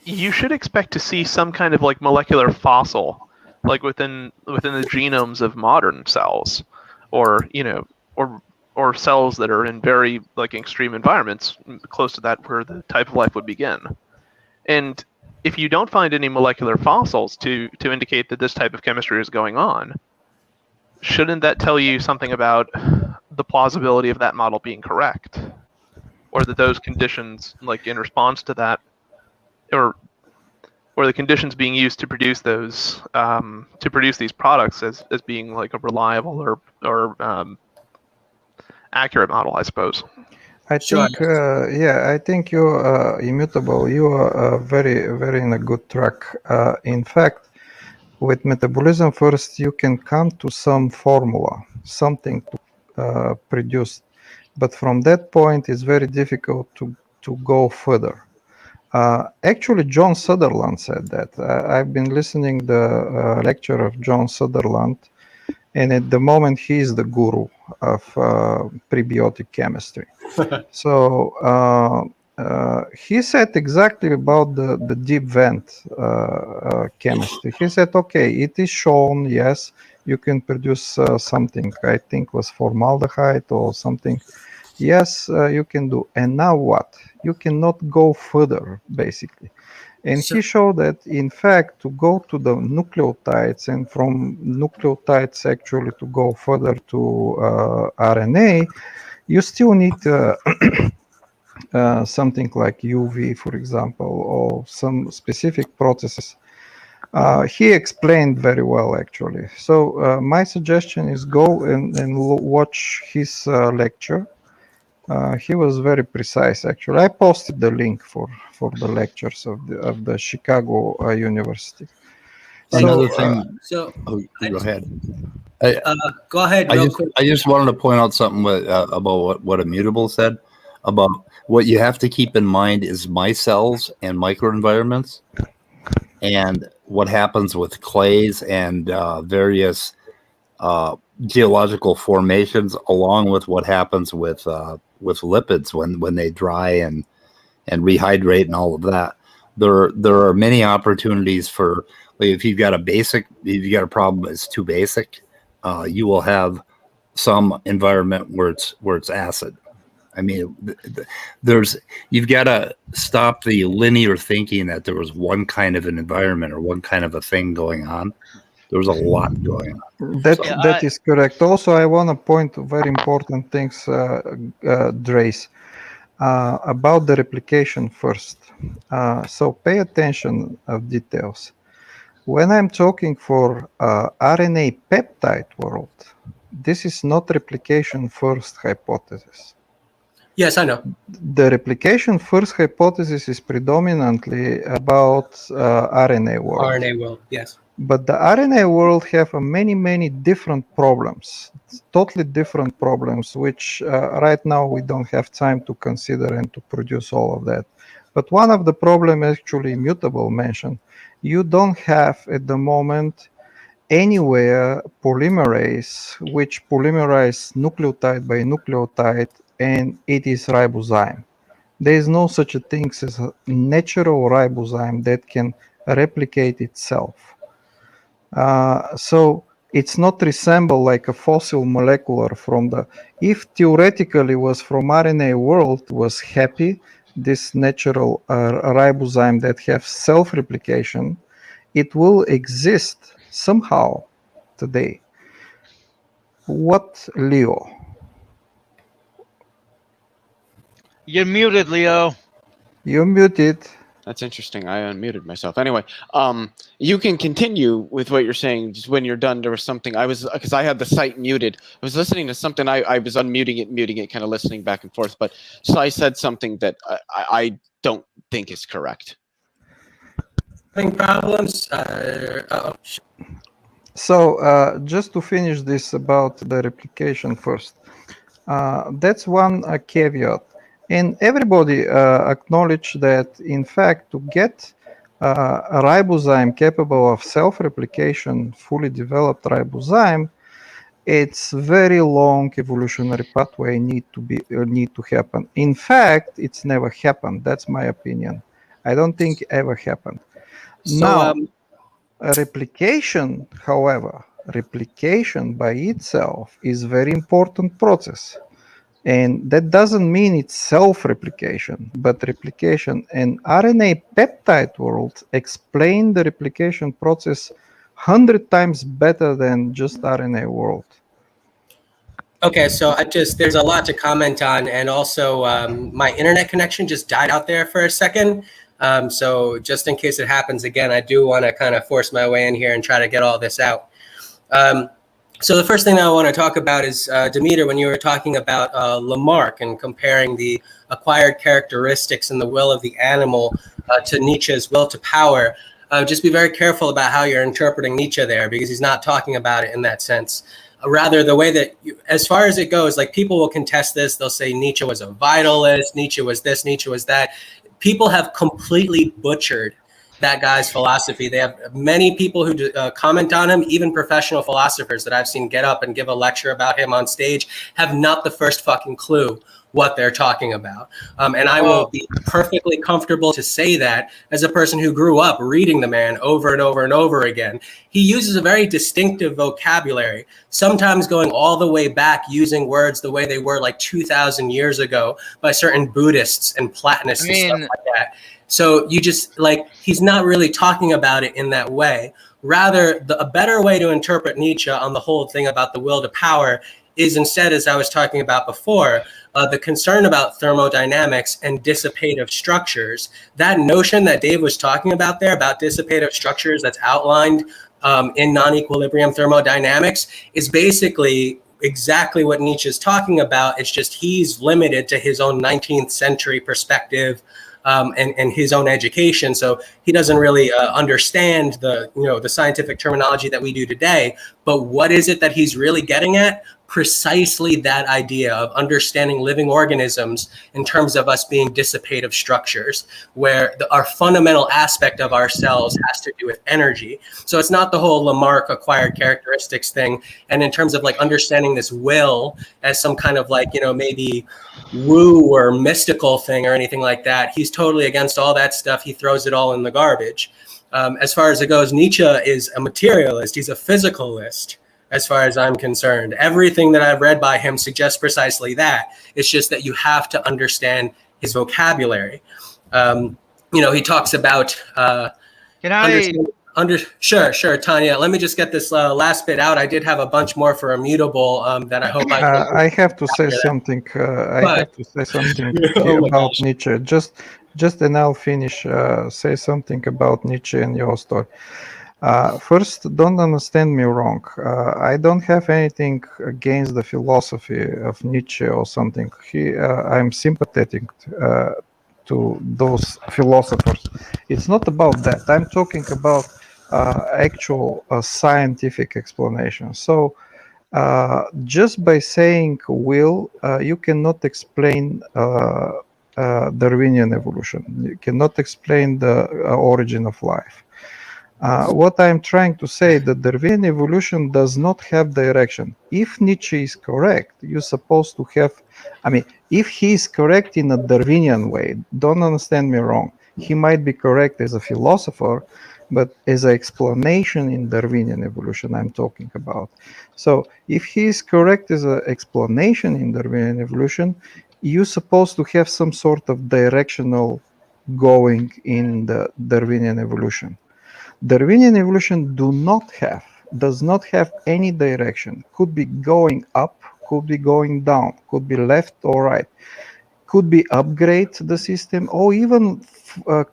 you should expect to see some kind of like molecular fossil, like within the genomes of modern cells, or or cells that are in very like extreme environments close to that where the type of life would begin. And if you don't find any molecular fossils to indicate that this type of chemistry is going on, shouldn't that tell you something about the plausibility of that model being correct, or that those conditions, like in response to that, or the conditions being used to produce those to produce these products as being like a reliable or accurate model, I suppose. I Sure. think, I think you're immutable. You are very, very in a good track. In fact, with metabolism first, you can come to some formula, something to produce, but from that point, it's very difficult to go further. Actually, John Sutherland said that. I've been listening the lecture of John Sutherland, and at the moment he is the guru of prebiotic chemistry. So he said exactly about the deep vent chemistry. He said, okay, it is shown, yes, you can produce something, I think was formaldehyde or something. Yes, you can do. And now what? You cannot go further, basically. And he showed that, in fact, to go to the nucleotides and from nucleotides actually to go further to RNA, you still need something like UV, for example, or some specific processes. He explained very well, actually. So my suggestion is go and watch his lecture. He was very precise, actually. I posted the link for the lectures of the Chicago University. Another thing. So Oh, go ahead. go ahead, real quick. I just wanted to point out something about what Immutable said about what you have to keep in mind is micelles and microenvironments, and what happens with clays and various geological formations, along with what happens with lipids when they dry and rehydrate and all of that. There are many opportunities for, like, if you've got a problem that's too basic, you will have some environment where it's acid. I mean, you've got to stop the linear thinking that there was one kind of an environment or one kind of a thing going on. There was a lot going on. That is correct. Also, I want to point to very important things, Drace, about the replication first. So pay attention of details. When I'm talking for RNA peptide world, this is not replication first hypothesis. Yes, I know. The replication first hypothesis is predominantly about RNA world. RNA world, yes. But the RNA world have many different problems, totally different problems, which right now we don't have time to consider and to produce all of that. But one of the problems actually Immutable mentioned, you don't have at the moment anywhere polymerase which polymerize nucleotide by nucleotide, and it is ribozyme. There is no such a thing as a natural ribozyme that can replicate itself. So it's not resemble like a fossil molecular from the, if theoretically was from RNA world was happy, this natural ribozyme that have self-replication, it will exist somehow today. What, Leo? You're muted, Leo. You're muted. That's interesting. I unmuted myself. Anyway, you can continue with what you're saying. Just when you're done, there was something because I had the site muted. I was listening to something. I was unmuting it, muting it, kind of listening back and forth. But so I said something that I don't think is correct. Problems. So just to finish this about the replication first, that's one caveat. And everybody acknowledge that, in fact, to get a ribozyme capable of self-replication, fully developed ribozyme, it's very long evolutionary pathway need to happen. In fact, it's never happened. That's my opinion. I don't think it ever happened. So, now, replication, however, replication by itself is very important process. And that doesn't mean it's self-replication, but replication. And RNA peptide world explain the replication process 100 times better than just RNA world. Okay, so there's a lot to comment on, and also my internet connection just died out there for a second. So just in case it happens again, I do want to kind of force my way in here and try to get all this out. So the first thing that I want to talk about is, Demeter, when you were talking about Lamarck and comparing the acquired characteristics and the will of the animal to Nietzsche's will to power, just be very careful about how you're interpreting Nietzsche there, because he's not talking about it in that sense. Rather, the way that, as far as it goes, like, people will contest this. They'll say Nietzsche was a vitalist, Nietzsche was this, Nietzsche was that. People have completely butchered that guy's philosophy. They have many people who comment on him, even professional philosophers that I've seen get up and give a lecture about him on stage, have not the first fucking clue what they're talking about. And I will be perfectly comfortable to say that as a person who grew up reading the man over and over and over again. He uses a very distinctive vocabulary, sometimes going all the way back, using words the way they were like 2,000 years ago by certain Buddhists and Platonists and stuff like that. So you just, like, he's not really talking about it in that way. Rather, a better way to interpret Nietzsche on the whole thing about the will to power is instead, as I was talking about before, the concern about thermodynamics and dissipative structures. That notion that Dave was talking about there, about dissipative structures that's outlined in non-equilibrium thermodynamics, is basically exactly what Nietzsche's talking about. It's just he's limited to his own 19th century perspective and his own education. So he doesn't really understand the scientific terminology that we do today. But what is it that he's really getting at? Precisely that idea of understanding living organisms in terms of us being dissipative structures, where our fundamental aspect of ourselves has to do with energy. So it's not the whole Lamarck acquired characteristics thing. And in terms of like understanding this will as some kind of like, maybe woo or mystical thing or anything like that, he's totally against all that stuff. He throws it all in the garbage. As far as it goes, Nietzsche is a materialist. He's a physicalist. As far as I'm concerned, everything that I've read by him suggests precisely that. It's just that you have to understand his vocabulary. He talks about. Sure, Tanya. Let me just get this last bit out. I did have a bunch more for Immutable that I hope I have to say something. About Nietzsche. Just and I'll finish. Say something about Nietzsche and your story. First, don't understand me wrong. I don't have anything against the philosophy of Nietzsche or something. I'm sympathetic to those philosophers. It's not about that. I'm talking about actual scientific explanation. So just by saying will, you cannot explain Darwinian evolution. You cannot explain the origin of life. What I'm trying to say, that Darwinian evolution does not have direction. If Nietzsche is correct, you're supposed to have, if he is correct in a Darwinian way, don't understand me wrong. He might be correct as a philosopher, but as an explanation in Darwinian evolution, I'm talking about. So if he is correct as an explanation in Darwinian evolution, you're supposed to have some sort of directional going in the Darwinian evolution. Darwinian evolution does not have any direction. Could be going up, could be going down, could be left or right, could be upgrade the system, or even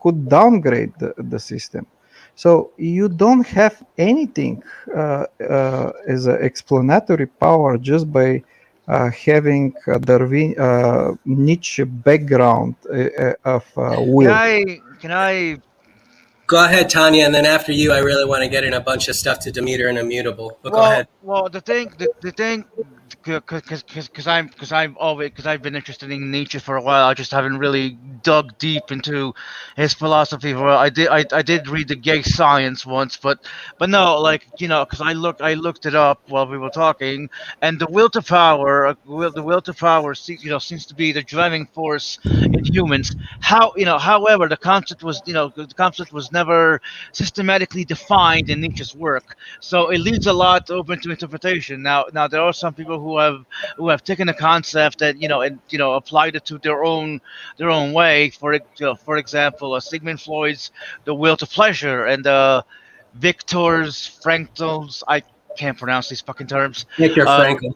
could downgrade the system. So you don't have anything as an explanatory power just by having Nietzsche background of will. Can I? Go ahead, Tanya, and then after you, I really want to get in a bunch of stuff to Demeter and Immutable. But go ahead. Well, the thing, because I've been interested in Nietzsche for a while. I just haven't really dug deep into his philosophy. Well, I did read the Gay Science once, but no, because I looked it up while we were talking, and the will to power, seems to be the driving force in humans. However, the concept was never systematically defined in Nietzsche's work, so it leaves a lot open to interpretation. Now there are some people who have taken a concept and applied it to their own way. For example, Sigmund Freud's The Will to Pleasure and Viktor Frankl's, I can't pronounce these fucking terms. Viktor Frankl.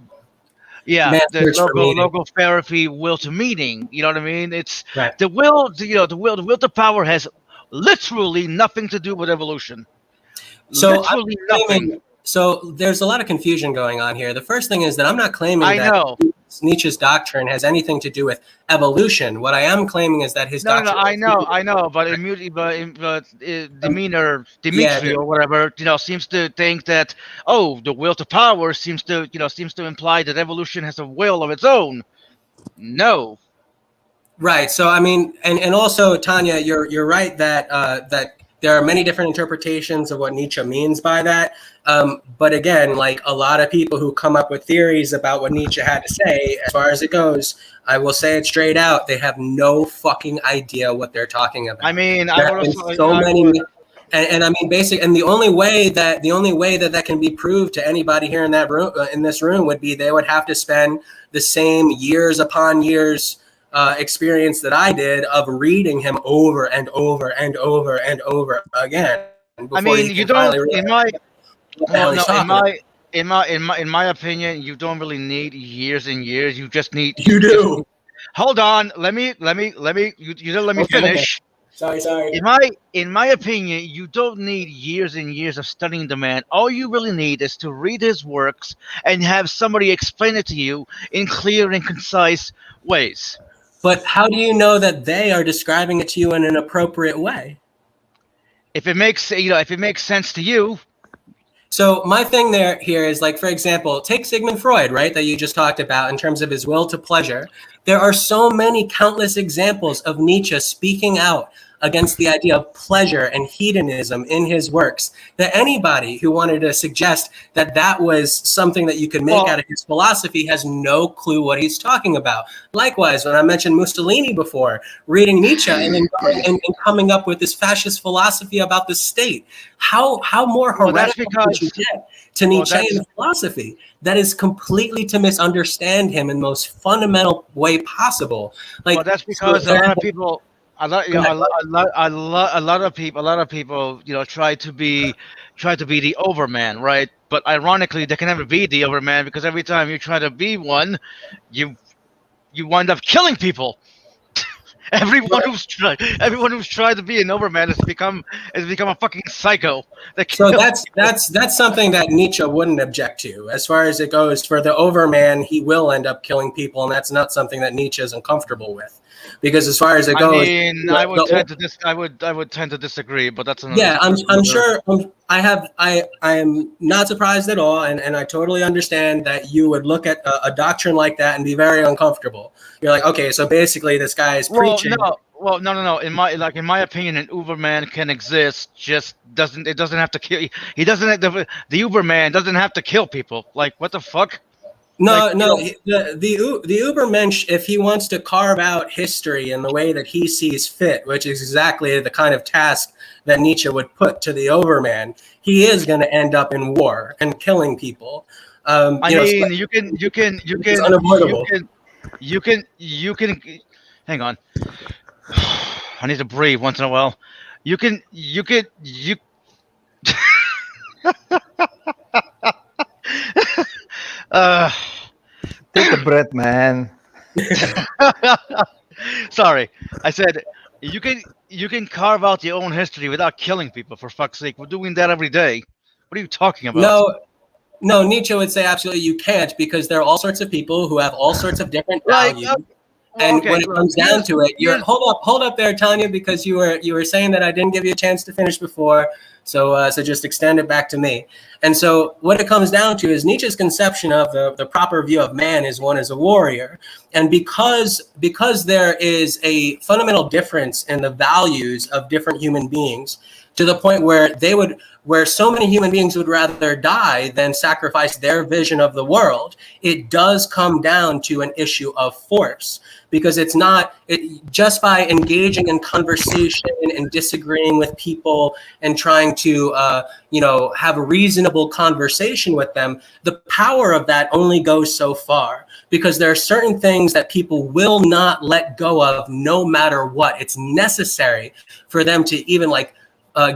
Yeah, Man the search for meaning. logo therapy, will to meaning. You know what I mean? It's Right. the will. The will to power has literally nothing to do with evolution. So Literally nothing. So there's a lot of confusion going on here. The first thing is that I'm not claiming I that know. Nietzsche's doctrine has anything to do with evolution. What I am claiming is that his No, doctrine. I know, but Demeanor, Dimitri, Yeah, or whatever, seems to think that the will to power seems to imply that evolution has a will of its own. No. right. So I mean, and also Tanya, you're right that that there are many different interpretations of what Nietzsche means by that. But again, like a lot of people who come up with theories about what Nietzsche had to say, as far as it goes, I will say it straight out: they have no fucking idea what they're talking about. I mean, There have been so many. And I mean, and the only way that can be proved to anybody here in that room, in this room, would be they would have to spend the same years upon years experience that I did of reading him over and over and over and over again. I mean, you don't. In my opinion, you don't really need years and years. You just need. You do. Hold on. Let me. You don't let me finish. Okay. Sorry. In my opinion, you don't need years and years of studying the man. All you really need is to read his works and have somebody explain it to you in clear and concise ways. But how do you know that they are describing it to you in an appropriate way? If it makes sense to you. So my thing here is, like, for example, take Sigmund Freud, right, that you just talked about in terms of his will to pleasure. There are so many countless examples of Nietzsche speaking out against the idea of pleasure and hedonism in his works, that anybody who wanted to suggest that that was something that you could make out of his philosophy has no clue what he's talking about. Likewise, when I mentioned Mussolini before, reading Nietzsche and then and coming up with this fascist philosophy about the state, how more heretical could you get to Nietzschean philosophy? That is completely to misunderstand him in the most fundamental way possible. Like, that's because a lot of people. A lot of people, try to be the overman, right? But ironically, they can never be the overman, because every time you try to be one, you wind up killing people. Everyone who's tried to be an overman has become a fucking psycho. So that's something that Nietzsche wouldn't object to. As far as it goes, for the overman, he will end up killing people, and that's not something that Nietzsche is uncomfortable with. Because as far as it goes, I mean, I would tend to disagree, but that's another. Yeah, I'm sure. I am not surprised at all, and I totally understand that you would look at a doctrine like that and be very uncomfortable. You're like, okay, so basically this guy is preaching. No. In my opinion, an Uberman can exist. Just doesn't have to kill. He doesn't. The Uberman doesn't have to kill people. Like, what the fuck? No. The Ubermensch, if he wants to carve out history in the way that he sees fit, which is exactly the kind of task that Nietzsche would put to the Overman, he is going to end up in war and killing people. You can. It's unavoidable. You can. Hang on. I need to breathe once in a while. You can. Take a breath, man. Sorry, I said you can carve out your own history without killing people. For fuck's sake, we're doing that every day. What are you talking about? No. Nietzsche would say absolutely you can't, because there are all sorts of people who have all sorts of different values. And when it comes down to it, hold up there, Tanya, because you were saying that I didn't give you a chance to finish before. So just extend it back to me. And so what it comes down to is Nietzsche's conception of the proper view of man is one as a warrior. And because there is a fundamental difference in the values of different human beings, to the point where so many human beings would rather die than sacrifice their vision of the world, it does come down to an issue of force. Because it's not just by engaging in conversation and disagreeing with people and trying to, have a reasonable conversation with them. The power of that only goes so far, because there are certain things that people will not let go of no matter what. It's necessary for them to even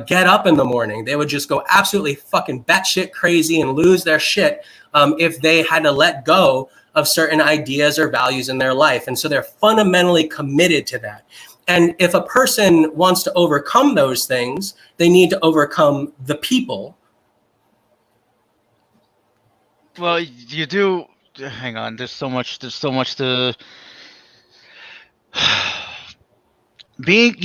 get up in the morning. They would just go absolutely fucking batshit crazy and lose their shit if they had to let go of certain ideas or values in their life. And so they're fundamentally committed to that. And if a person wants to overcome those things, they need to overcome the people. Well, you do. Hang on. There's so much to being.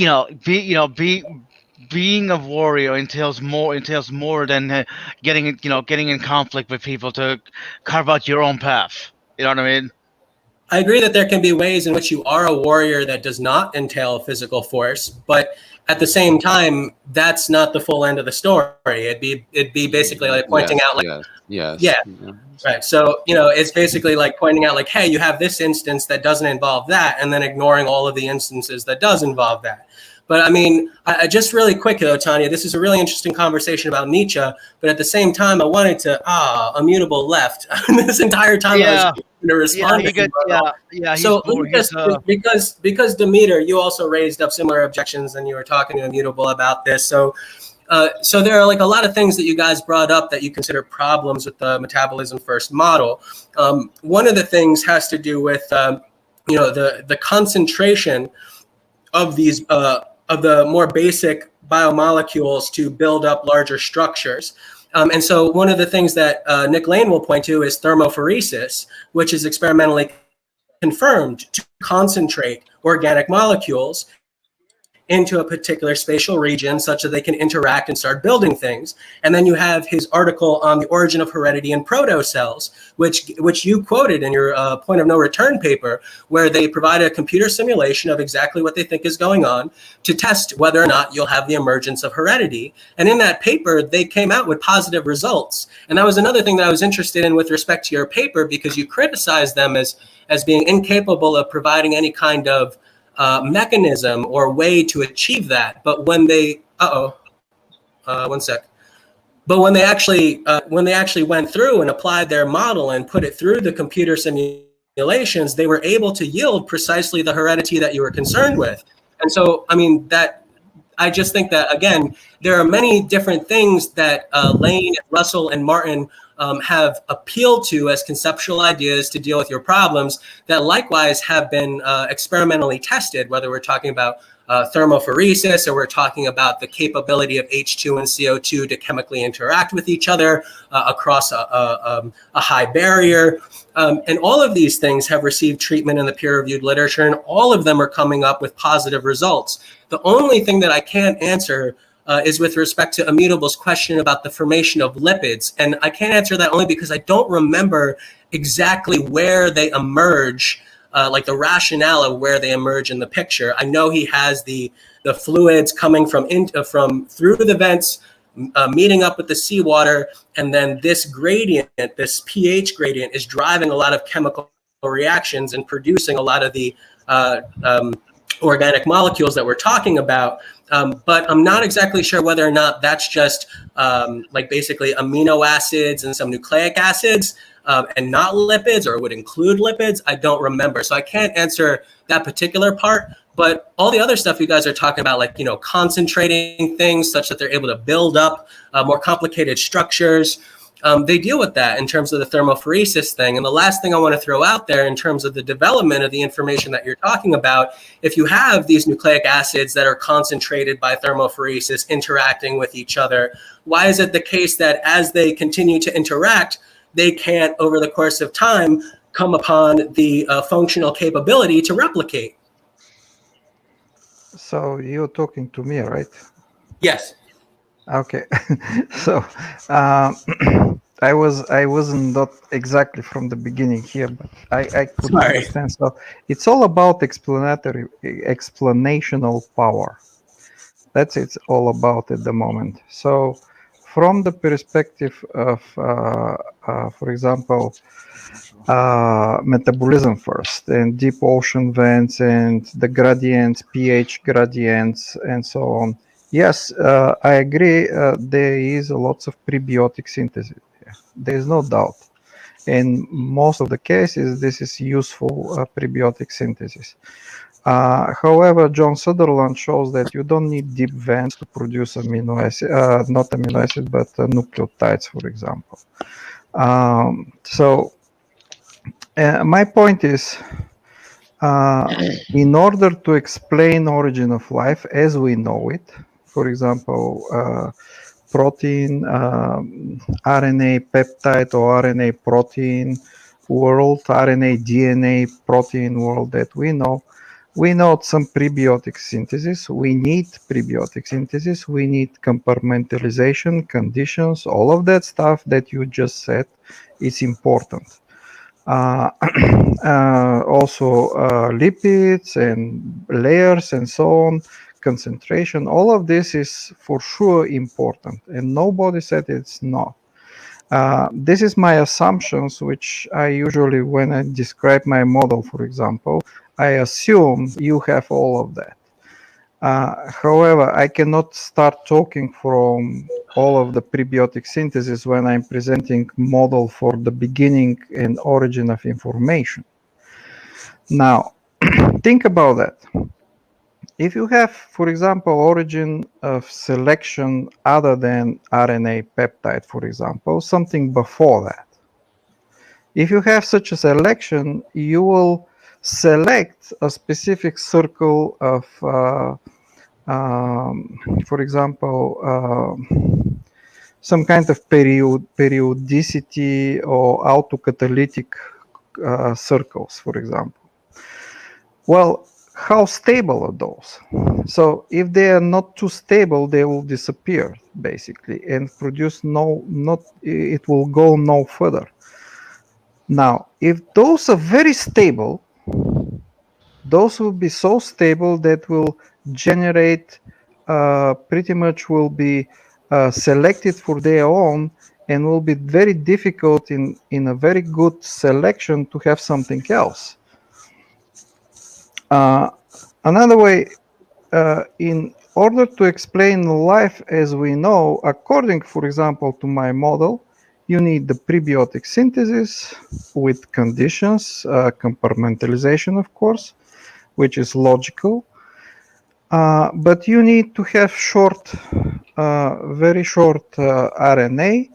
Being a warrior entails more than getting in conflict with people to carve out your own path. You know what I mean? I agree that there can be ways in which you are a warrior that does not entail physical force, but at the same time, that's not the full end of the story. It'd be basically like pointing out, like, yeah, right. So, it's basically like pointing out, like, hey, you have this instance that doesn't involve that, and then ignoring all of the instances that does involve that. But I mean, I just really quick though, Tanya, this is a really interesting conversation about Nietzsche, but at the same time, I wanted to, Immutable left this entire time. Yeah. I was going to respond to him. So because Demeter, you also raised up similar objections and you were talking to Immutable about this. So there are like a lot of things that you guys brought up that you consider problems with the metabolism first model. One of the things has to do with, the concentration of these, of the more basic biomolecules to build up larger structures. And so one of the things that Nick Lane will point to is thermophoresis, which is experimentally confirmed to concentrate organic molecules into a particular spatial region such that they can interact and start building things. And then you have his article on the origin of heredity in protocells, which you quoted in your point of no return paper, where they provide a computer simulation of exactly what they think is going on to test whether or not you'll have the emergence of heredity. And in that paper, they came out with positive results. And that was another thing that I was interested in with respect to your paper, because you criticized them as being incapable of providing any kind of mechanism or way to achieve that. But when they, one sec. But when they actually went through and applied their model and put it through the computer simulations, they were able to yield precisely the heredity that you were concerned with. And so, I mean, I just think that, again, there are many different things that Lane, Russell, and Martin have appealed to as conceptual ideas to deal with your problems that likewise have been experimentally tested, whether we're talking about thermophoresis or we're talking about the capability of H2 and CO2 to chemically interact with each other across a high barrier. And all of these things have received treatment in the peer-reviewed literature, and all of them are coming up with positive results. The only thing that I can't answer is with respect to Immutable's question about the formation of lipids. And I can't answer that only because I don't remember exactly where they emerge, like the rationale of where they emerge in the picture. I know he has the fluids coming from through the vents, meeting up with the seawater, and then this gradient, this pH gradient, is driving a lot of chemical reactions and producing a lot of the organic molecules that we're talking about. But I'm not exactly sure whether or not that's just like basically amino acids and some nucleic acids and not lipids, or would include lipids. I don't remember. So I can't answer that particular part. But all the other stuff you guys are talking about, like, concentrating things such that they're able to build up more complicated structures, they deal with that in terms of the thermophoresis thing. And the last thing I want to throw out there in terms of the development of the information that you're talking about, if you have these nucleic acids that are concentrated by thermophoresis interacting with each other, why is it the case that as they continue to interact, they can't, over the course of time, come upon the functional capability to replicate? So you're talking to me, right? Yes. Okay. So I wasn't not exactly from the beginning here, but I could understand. So it's all about explanational power. That's it's all about at the moment. So from the perspective of, for example, metabolism first, and deep ocean vents and the gradients, pH gradients, and so on. Yes, I agree. There is a lots of prebiotic synthesis. There is no doubt. In most of the cases, this is useful prebiotic synthesis. However, John Sutherland shows that you don't need deep vents to produce amino acid, not amino acid, but nucleotides, for example. So My point is, in order to explain origin of life as we know it, for example, protein, RNA peptide or RNA protein world, RNA DNA protein world that we know some prebiotic synthesis. We need prebiotic synthesis. We need compartmentalization conditions. All of that stuff that you just said is important. Also lipids and layers and so on, concentration, all of this is for sure important, and nobody said it's not. This is my assumptions, which I usually, when I describe my model, for example, I assume you have all of that. However, I cannot start talking from all of the prebiotic synthesis when I'm presenting model for the beginning and origin of information. Now, think about that. If you have, for example, origin of selection other than RNA peptide, for example, something before that. If you have such a selection, you will select a specific circle of for example, some kind of periodicity or autocatalytic circles, for example. Well, how stable are those? So if they are not too stable, they will disappear basically and produce it will go no further. Now, if those are very stable, those will be so stable that will generate pretty much will be selected for their own, and will be very difficult in a very good selection to have something else. Another way, in order to explain life as we know, according, for example, to my model, you need the prebiotic synthesis with conditions, compartmentalization, of course, which is logical. But you need to have short, very short RNA,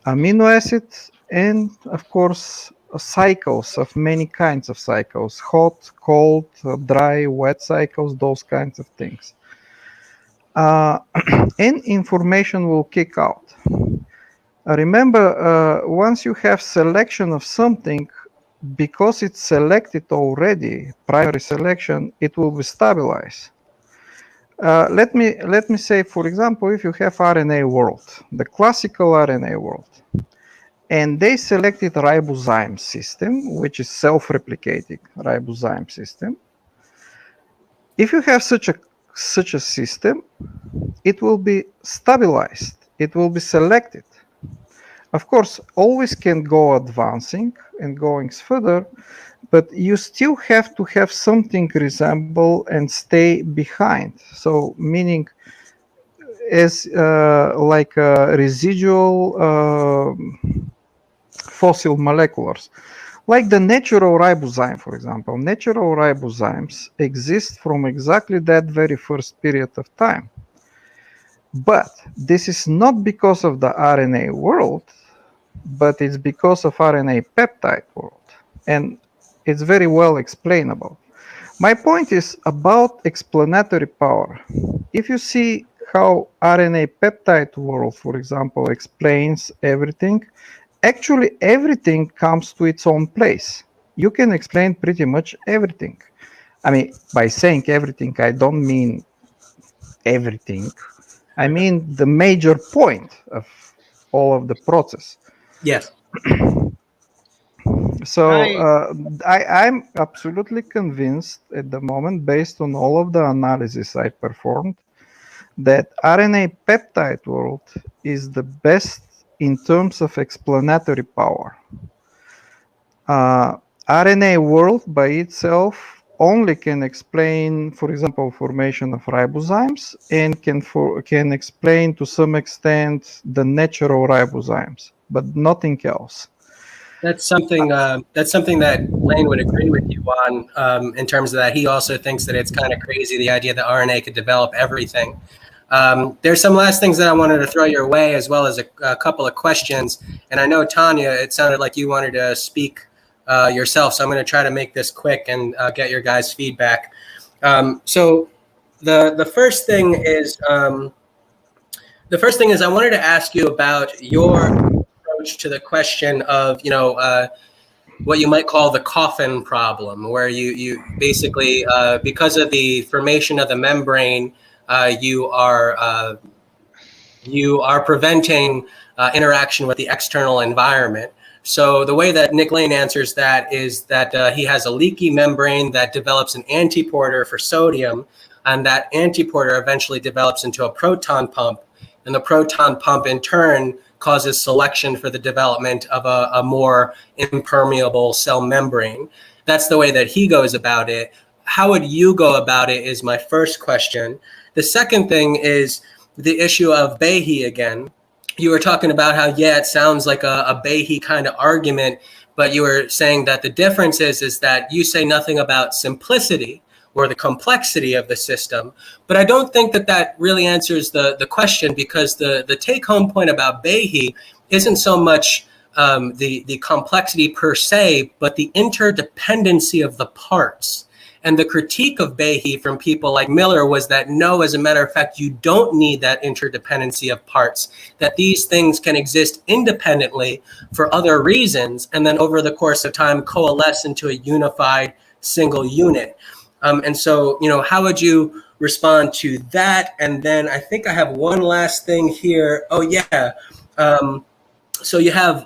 amino acids, and of course cycles of many kinds of cycles, hot, cold, dry, wet cycles, those kinds of things. And information will kick out. Remember, once you have selection of something, because it's selected already, primary selection, it will be stabilized. Let me say, for example, if you have RNA world, the classical RNA world, and they selected ribozyme system, which is self-replicating ribozyme system. If you have such a system, it will be stabilized. It will be selected. Of course, always can go advancing and going further, but you still have to have something resemble and stay behind. So meaning as like residual fossil moleculars. Like the natural ribozyme, for example. Natural ribozymes exist from exactly that very first period of time. But this is not because of the RNA world, but it's because of RNA peptide world. And it's very well explainable. My point is about explanatory power. If you see how RNA peptide world, for example, explains everything, actually everything comes to its own place. You can explain pretty much everything. I mean, by saying everything, I don't mean everything. I mean the major point of all of the process. Yes. So I'm absolutely convinced at the moment, based on all of the analysis I performed, that RNA peptide world is the best in terms of explanatory power. RNA world by itself only can explain, for example, formation of ribozymes, and can explain to some extent the natural ribozymes, but nothing else. That's something that Lane would agree with you on, in terms of that. He also thinks that it's kind of crazy, the idea that RNA could develop everything. There's some last things that I wanted to throw your way, as well as a couple of questions. And I know, Tanya, it sounded like you wanted to speak yourself. So I'm going to try to make this quick and get your guys' feedback. So the first thing is I wanted to ask you about your approach to the question of what you might call the coffin problem, where you basically because of the formation of the membrane, you are preventing interaction with the external environment. So the way that Nick Lane answers that is that he has a leaky membrane that develops an antiporter for sodium, and that antiporter eventually develops into a proton pump, and the proton pump in turn causes selection for the development of a more impermeable cell membrane. That's the way that he goes about it. How would you go about it is my first question. The second thing is the issue of Behe again. You were talking about how, yeah, it sounds like a Behe kind of argument, but you were saying that the difference is that you say nothing about simplicity or the complexity of the system. But I don't think that really answers the question, because the take-home point about Behe isn't so much the complexity per se, but the interdependency of the parts. And the critique of Behe from people like Miller was that no, as a matter of fact, you don't need that interdependency of parts, that these things can exist independently for other reasons, and then over the course of time coalesce into a unified single unit. And so, how would you respond to that? And then I think I have one last thing here. Oh, yeah. So you have,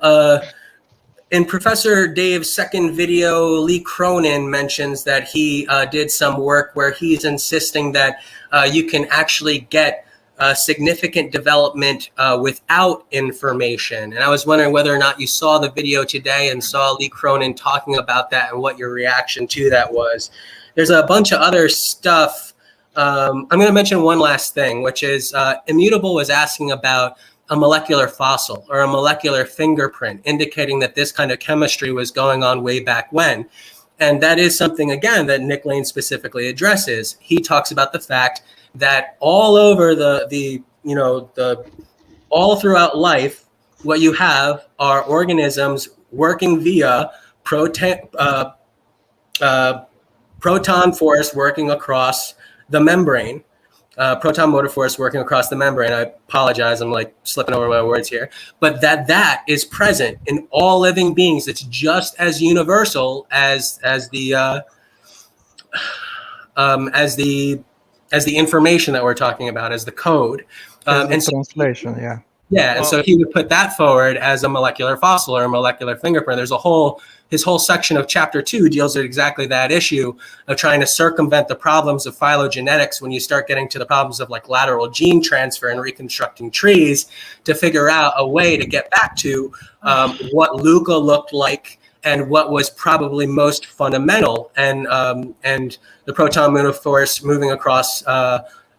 in Professor Dave's second video, Lee Cronin mentions that he did some work where he's insisting that you can actually get significant development without information. And I was wondering whether or not you saw the video today and saw Lee Cronin talking about that and what your reaction to that was. There's a bunch of other stuff. I'm going to mention one last thing, which is Immutable was asking about a molecular fossil or a molecular fingerprint, indicating that this kind of chemistry was going on way back when. And that is something, again, that Nick Lane specifically addresses. He talks about the fact that all over all throughout life, what you have are organisms working via proton force working across the membrane, proton motor force working across the membrane. I apologize, I'm like slipping over my words here, but that is present in all living beings. It's just as universal as the information that we're talking about, as the code. And translation, yeah. Yeah, and so he would put that forward as a molecular fossil or a molecular fingerprint. There's his whole section of chapter 2 deals with exactly that issue of trying to circumvent the problems of phylogenetics when you start getting to the problems of like lateral gene transfer and reconstructing trees, to figure out a way to get back to what Luca looked like and what was probably most fundamental. And the proton motor force moving across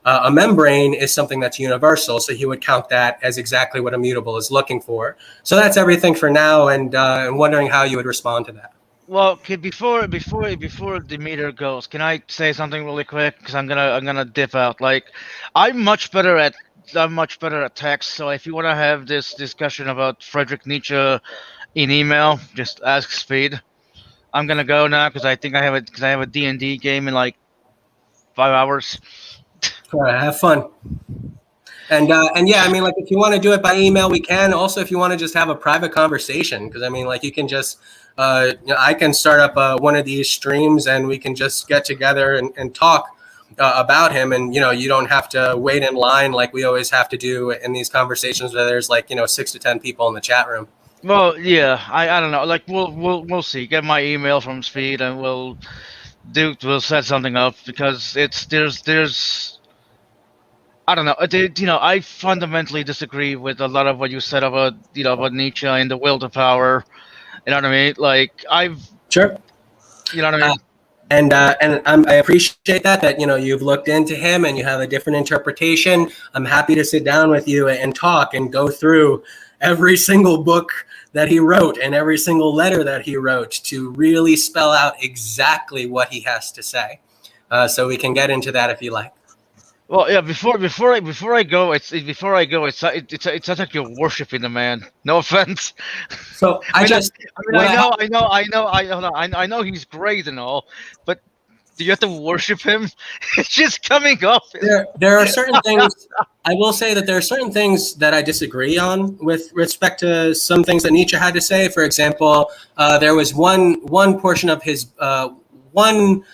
a membrane is something that's universal. So he would count that as exactly what Immutable is looking for. So that's everything for now, and I'm wondering how you would respond to that. Well, okay, before Demeter goes, can I say something really quick? Because I'm gonna dip out. Like, I'm much better at text. So if you want to have this discussion about Friedrich Nietzsche in email, just ask Speed. I'm gonna go now because I think I have a D&D game in like 5 hours. All right, have fun. And yeah, I mean, like, if you want to do it by email, we can. Also, if you want to just have a private conversation, because I mean, like, you can just, I can start up one of these streams and we can just get together and talk about him. And, you don't have to wait in line like we always have to do in these conversations where there's like, 6 to 10 people in the chat room. Well, yeah, I don't know. Like, we'll see. Get my email from Speed and we'll set something up, because there's I don't know. I fundamentally disagree with a lot of what you said about Nietzsche and the will to power. You know what I mean? Like, Sure. You know what I mean? And I appreciate that you've looked into him and you have a different interpretation. I'm happy to sit down with you and talk and go through every single book that he wrote and every single letter that he wrote to really spell out exactly what he has to say. So we can get into that if you like. Well, yeah. Before I go, it sounds like you're worshiping the man. No offense. So I just what I I know he's great and all, but do you have to worship him? It's just coming off. there are certain things. I will say that there are certain things that I disagree on with respect to some things that Nietzsche had to say. For example, there was one portion of his portion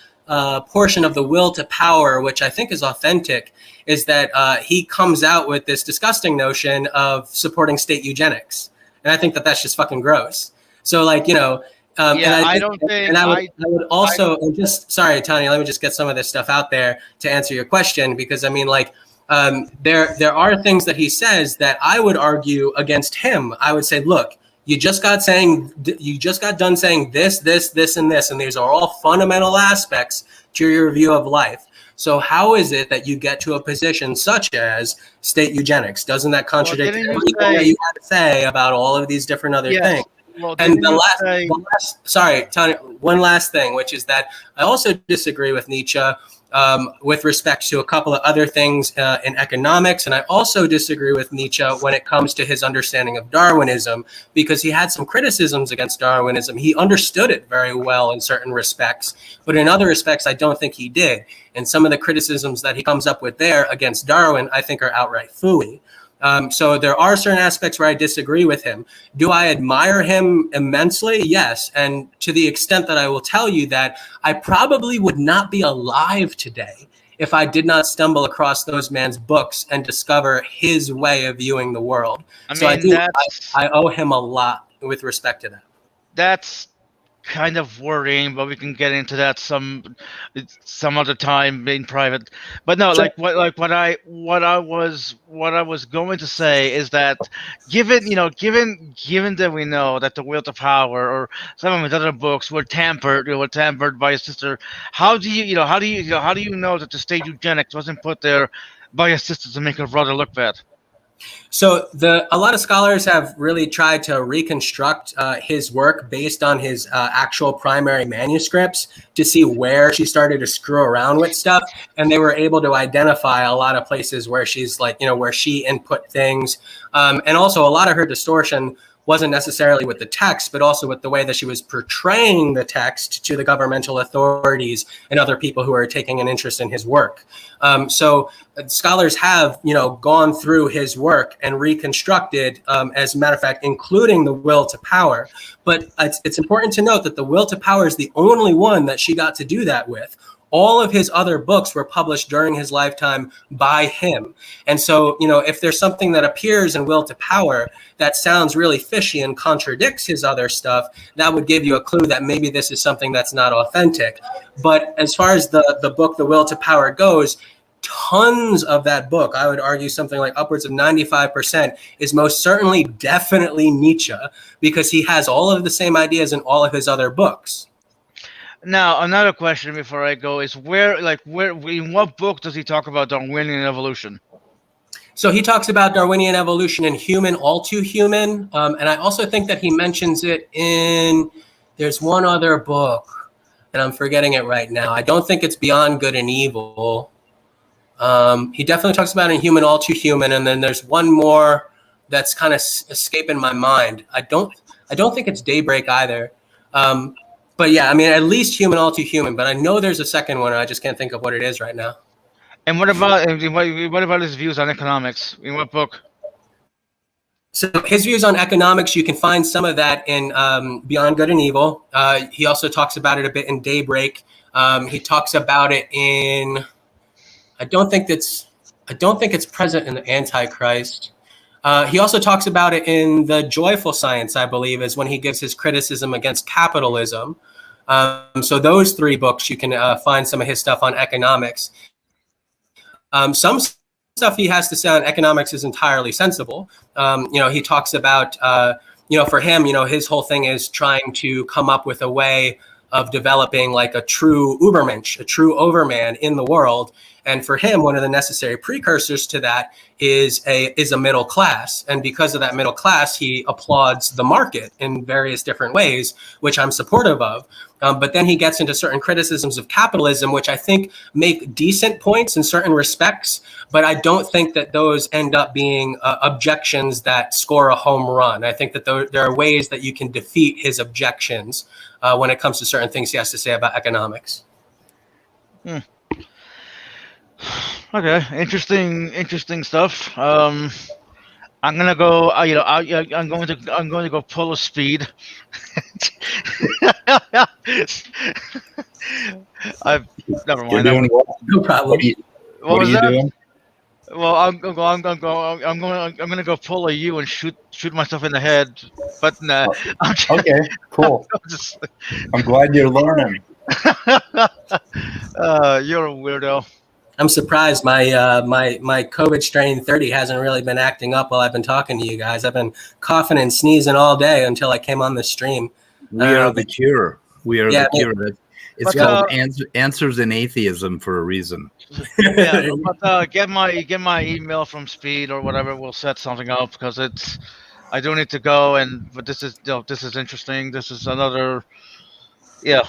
of the will to power, which I think is authentic, is that he comes out with this disgusting notion of supporting state eugenics, and I think that that's just fucking gross. So, like, you know. I don't think. And I would also, and just sorry, Tony, let me just get some of this stuff out there to answer your question, because I mean, like, there are things that he says that I would argue against him. I would say, look, you just got done saying this, and this, and these are all fundamental aspects to your view of life. So how is it that you get to a position such as state eugenics? Doesn't that contradict everything that you had to say about all of these different other things? Well, and the last, sorry, Tony, one last thing, which is that I also disagree with Nietzsche with respect to a couple of other things in economics. And I also disagree with Nietzsche when it comes to his understanding of Darwinism, because he had some criticisms against Darwinism. He understood it very well in certain respects, but in other respects, I don't think he did. And some of the criticisms that he comes up with there against Darwin, I think are outright phooey. So there are certain aspects where I disagree with him. Do I admire him immensely? Yes. And to the extent that I will tell you that I probably would not be alive today if I did not stumble across those man's books and discover his way of viewing the world. I owe him a lot with respect to that. That's kind of worrying, but we can get into that some other time in private. But no, Sure. what I was going to say is that given that we know that the will to power or some of his other books were tampered by his sister, how do you know that the state eugenics wasn't put there by his sister to make her brother look bad? So a lot of scholars have really tried to reconstruct his work based on his actual primary manuscripts to see where she started to screw around with stuff. And they were able to identify a lot of places where she's like, you know, where she input things. And also a lot of her distortion wasn't necessarily with the text, but also with the way that she was portraying the text to the governmental authorities and other people who are taking an interest in his work. So scholars have, you know, gone through his work and reconstructed, as a matter of fact, including the will to power. But it's important to note that the will to power is the only one that she got to do that with. All of his other books were published during his lifetime by him. And so, you know, if there's something that appears in Will to Power that sounds really fishy and contradicts his other stuff, that would give you a clue that maybe this is something that's not authentic. But as far as the book, The Will to Power goes, tons of that book, I would argue something like upwards of 95%, is most certainly definitely Nietzsche, because he has all of the same ideas in all of his other books. Now, another question before I go is where in what book does he talk about Darwinian evolution? So he talks about Darwinian evolution in Human, All Too Human. And I also think that he mentions it in, there's one other book, and I'm forgetting it right now. I don't think it's Beyond Good and Evil. He definitely talks about it in Human, All Too Human. And then there's one more that's kind of escaping my mind. I don't think it's Daybreak either. But yeah, I mean, at least Human, All Too Human. But I know there's a second one. I just can't think of what it is right now. And what about his views on economics? In what book? So his views on economics, you can find some of that in Beyond Good and Evil. He also talks about it a bit in Daybreak. He talks about it in, I don't think it's present in the Antichrist. He also talks about it in The Joyful Science, I believe, is when he gives his criticism against capitalism. So those three books, you can find some of his stuff on economics. Some stuff he has to say on economics is entirely sensible. He talks about, for him, his whole thing is trying to come up with a way of developing like a true Übermensch, a true overman in the world. And for him, one of the necessary precursors to that is a middle class. And because of that middle class, he applauds the market in various different ways, which I'm supportive of. But then he gets into certain criticisms of capitalism, which I think make decent points in certain respects. But I don't think that those end up being objections that score a home run. I think that there are ways that you can defeat his objections when it comes to certain things he has to say about economics. Okay, interesting stuff. I'm gonna go. I'm going to go pull a speed. Never mind. You're doing what? No problem. What was are you that? doing? Well, I'm gonna go pull a U and shoot myself in the head. But nah, Okay, cool. I'm glad you're learning. You're a weirdo. I'm surprised my COVID strain 30 hasn't really been acting up while I've been talking to you guys. I've been coughing and sneezing all day until I came on the stream. We are the cure. We are the cure. It's called Answers in Atheism for a reason. Yeah, but get my email from Speed or whatever. We'll set something up because I do need to go. But this is interesting. This is another. Yeah.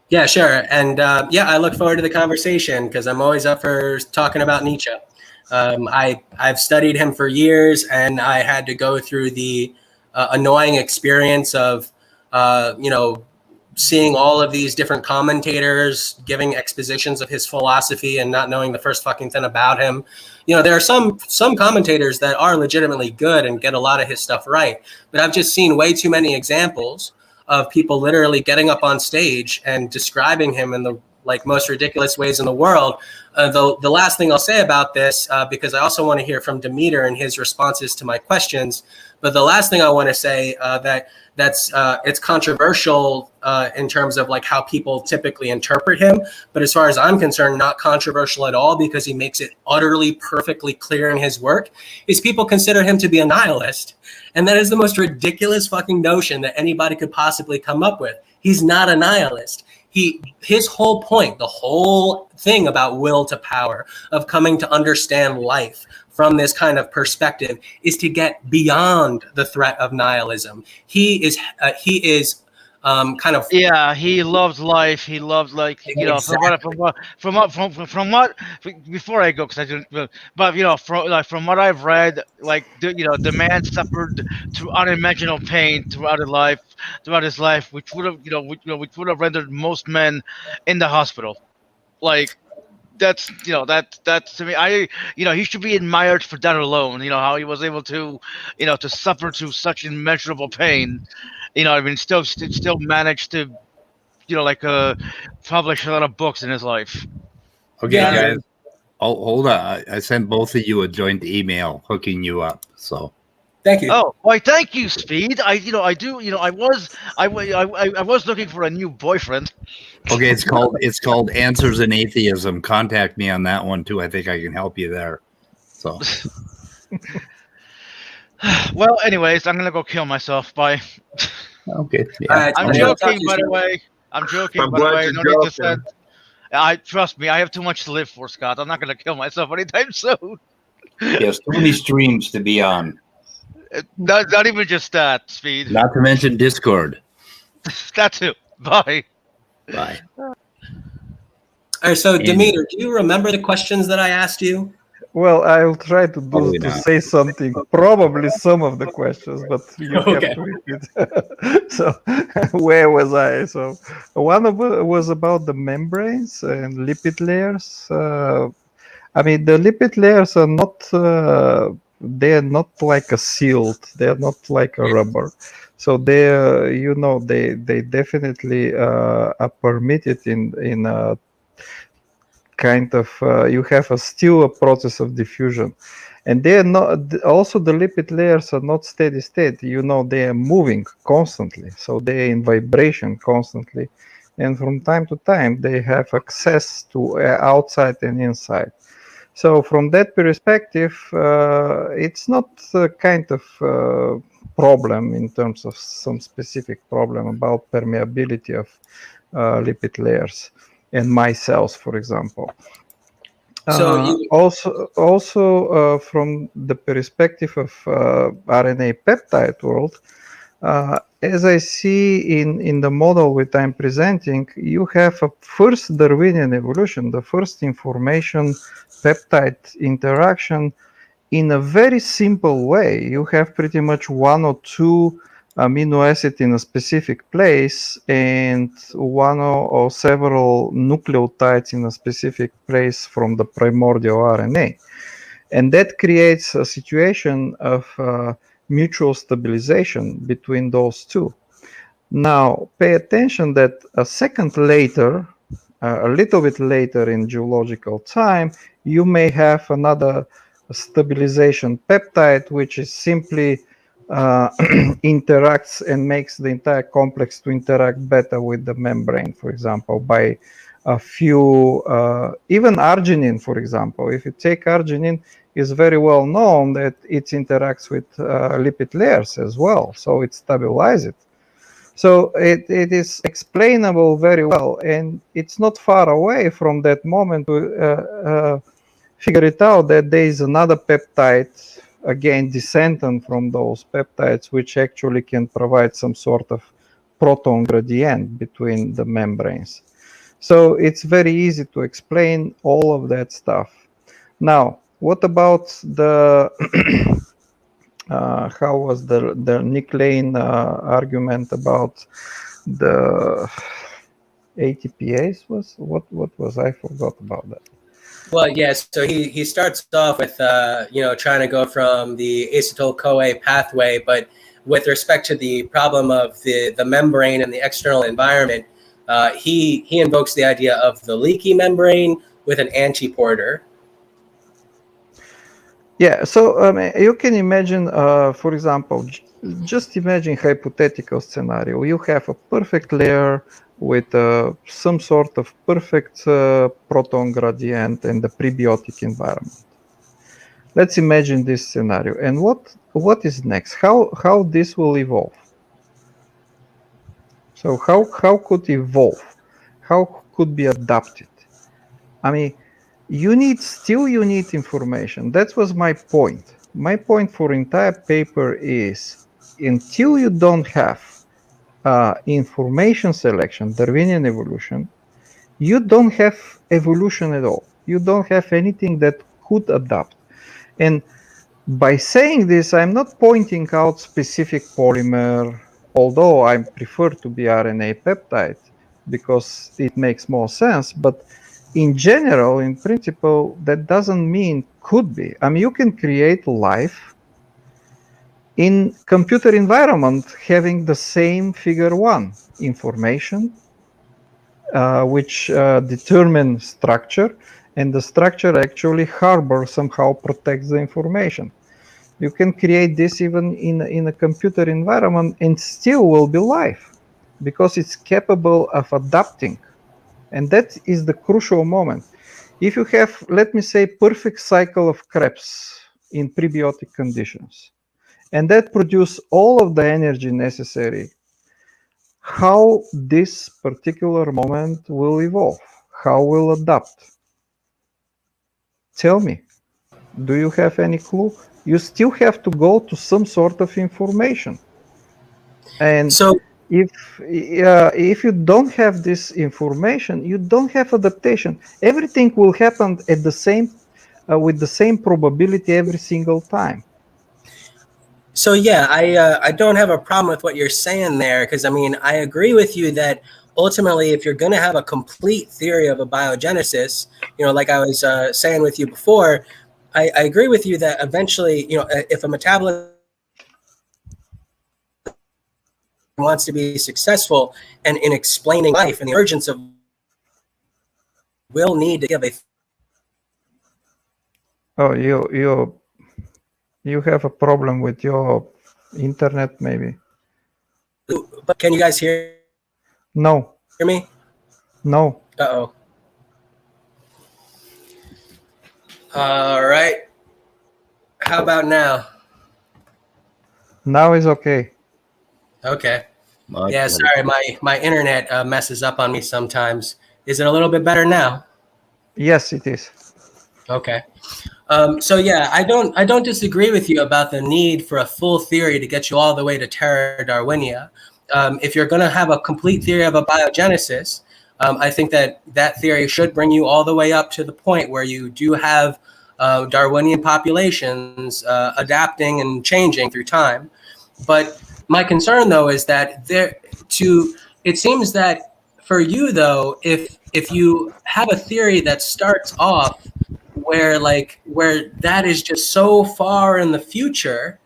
Yeah, sure. And I look forward to the conversation because I'm always up for talking about Nietzsche. I've studied him for years, and I had to go through the annoying experience of, seeing all of these different commentators giving expositions of his philosophy and not knowing the first fucking thing about him. There are some commentators that are legitimately good and get a lot of his stuff right, but I've just seen way too many examples of people literally getting up on stage and describing him in the most ridiculous ways in the world. The last thing I'll say about this, because I also want to hear from Demeter and his responses to my questions. But the last thing I want to say that's it's controversial in terms of how people typically interpret him. But as far as I'm concerned, not controversial at all because he makes it utterly perfectly clear in his work, is people consider him to be a nihilist. And that is the most ridiculous fucking notion that anybody could possibly come up with. He's not a nihilist. His whole point, the whole thing about will to power, of coming to understand life from this kind of perspective, is to get beyond the threat of nihilism. He is kind of he loves life. He loves Exactly. from what before I go because I didn't but from what I've read the man suffered through unimaginable pain throughout his life which would have rendered most men in the hospital that's to me he should be admired for that alone how he was able to to suffer through such immeasurable pain still managed to publish a lot of books in his life. Okay, guys. Oh, hold on. I sent both of you a joint email hooking you up. So thank you. Oh, why? Thank you, Speed. I was looking for a new boyfriend. okay, it's called Answers in Atheism. Contact me on that one too. I think I can help you there. So well, anyways, I'm gonna go kill myself. Bye. okay. Yeah. I'm joking, by the way. I'm joking, by the way. No need to send. Trust me, I have too much to live for, Scott. I'm not gonna kill myself anytime soon. Yes, too many streams to be on. Not even just that, Speed. Not to mention Discord. That too. Bye. Bye. All right, so Demeter, do you remember the questions that I asked you? Well, I'll try to say something. Probably some of the questions, but you have to repeat. So, where was I? So, one of it was about the membranes and lipid layers. I mean, the lipid layers are not. They're not like a sealed. They're not like a rubber. So they, they definitely are permitted in a kind of you have still a process of diffusion, and they're not. Also, the lipid layers are not steady state. They are moving constantly, so they're in vibration constantly, and from time to time they have access to outside and inside. So from that perspective, it's not a kind of problem in terms of some specific problem about permeability of lipid layers and micelles, for example. Also, from the perspective of RNA peptide world, as I see in the model that I'm presenting, you have a first Darwinian evolution, the first information peptide interaction in a very simple way. You have pretty much one or two amino acid in a specific place and one or several nucleotides in a specific place from the primordial RNA. And that creates a situation of mutual stabilization between those two. Now, pay attention that a second later, a little bit later in geological time, you may have another stabilization peptide, which is simply interacts and makes the entire complex to interact better with the membrane, for example, by a few, even arginine, for example. If you take arginine, it's very well known that it interacts with lipid layers as well, so it stabilizes it. So it is explainable very well, and it's not far away from that moment to figure it out that there is another peptide, again, descendant from those peptides, which actually can provide some sort of proton gradient between the membranes. So it's very easy to explain all of that stuff. Now, what about the how was the Nick Lane argument about the ATPase? What was, I forgot about that. Well, yes. So he starts off with trying to go from the acetyl-CoA pathway, but with respect to the problem of the membrane and the external environment, he invokes the idea of the leaky membrane with an antiporter. Yeah, so you can imagine, for example, just imagine hypothetical scenario. You have a perfect layer with some sort of perfect proton gradient and the prebiotic environment. Let's imagine this scenario. And what is next? How this will evolve? So how could evolve? How could be adapted? I mean, you need information. That was my point. My point for entire paper is until you don't have information selection, Darwinian evolution, you don't have evolution at all. You don't have anything that could adapt. And by saying this, I'm not pointing out specific polymer, although I prefer to be RNA peptide because it makes more sense. But in general, in principle, that doesn't mean could be. I mean, you can create life in computer environment having the same figure one information, which determine structure, and the structure actually harbor somehow protects the information. You can create this even in a computer environment and still will be life because it's capable of adapting. And that is the crucial moment. If you have, let me say, perfect cycle of Krebs in prebiotic conditions, and that produce all of the energy necessary, how this particular moment will evolve, how will adapt? Tell me, do you have any clue? You still have to go to some sort of information. And so if you don't have this information, you don't have adaptation. Everything will happen at the same with the same probability every single time. So yeah, I don't have a problem with what you're saying there, because I mean, I agree with you that ultimately, if you're going to have a complete theory of abiogenesis, like I was saying with you before, I agree with you that eventually, if a metabolite wants to be successful and in explaining life and the emergence of will need to give a. Oh, you have a problem with your internet, maybe. But can you guys hear? No. Hear me? No. Uh-oh. All right. How about now? Now is okay. Okay. Yeah, sorry, my internet messes up on me sometimes. Is it a little bit better now? Yes, it is. Okay. So yeah, I don't disagree with you about the need for a full theory to get you all the way to Terra Darwinia. If you're going to have a complete theory of abiogenesis, I think that theory should bring you all the way up to the point where you do have Darwinian populations adapting and changing through time. But my concern, though, is that it seems that for you, though, if you have a theory that starts off where that is just so far in the future,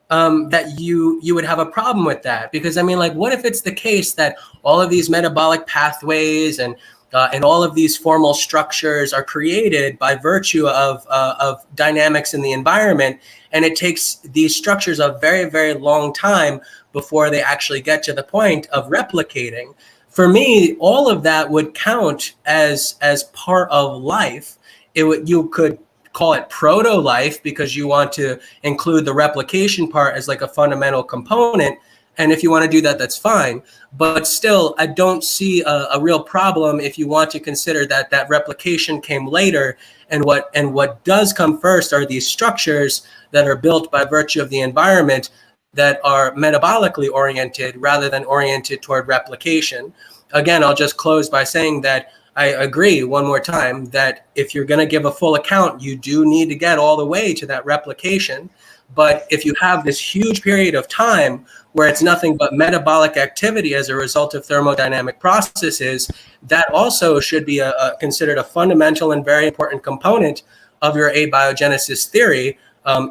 that you would have a problem with that. Because I mean, like, what if it's the case that all of these metabolic pathways and all of these formal structures are created by virtue of dynamics in the environment, and it takes these structures a very, very long time before they actually get to the point of replicating? For me, all of that would count as part of life. You could call it proto-life because you want to include the replication part as like a fundamental component. And if you want to do that, that's fine. But still, I don't see a real problem if you want to consider that replication came later. And what does come first are these structures that are built by virtue of the environment that are metabolically oriented rather than oriented toward replication. Again, I'll just close by saying that I agree one more time that if you're going to give a full account, you do need to get all the way to that replication. But if you have this huge period of time where it's nothing but metabolic activity as a result of thermodynamic processes, that also should be considered a fundamental and very important component of your abiogenesis theory,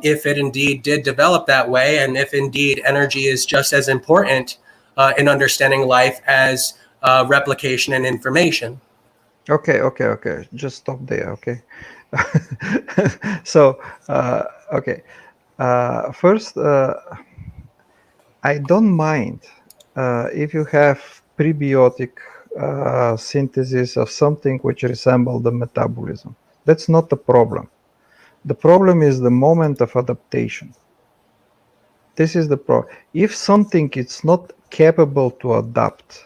if it indeed did develop that way, and if indeed energy is just as important in understanding life as replication and information. Okay. Just stop there. Okay. So, okay. First, I don't mind if you have prebiotic synthesis of something which resembles the metabolism. That's not the problem. The problem is the moment of adaptation. This is the problem. If something is not capable to adapt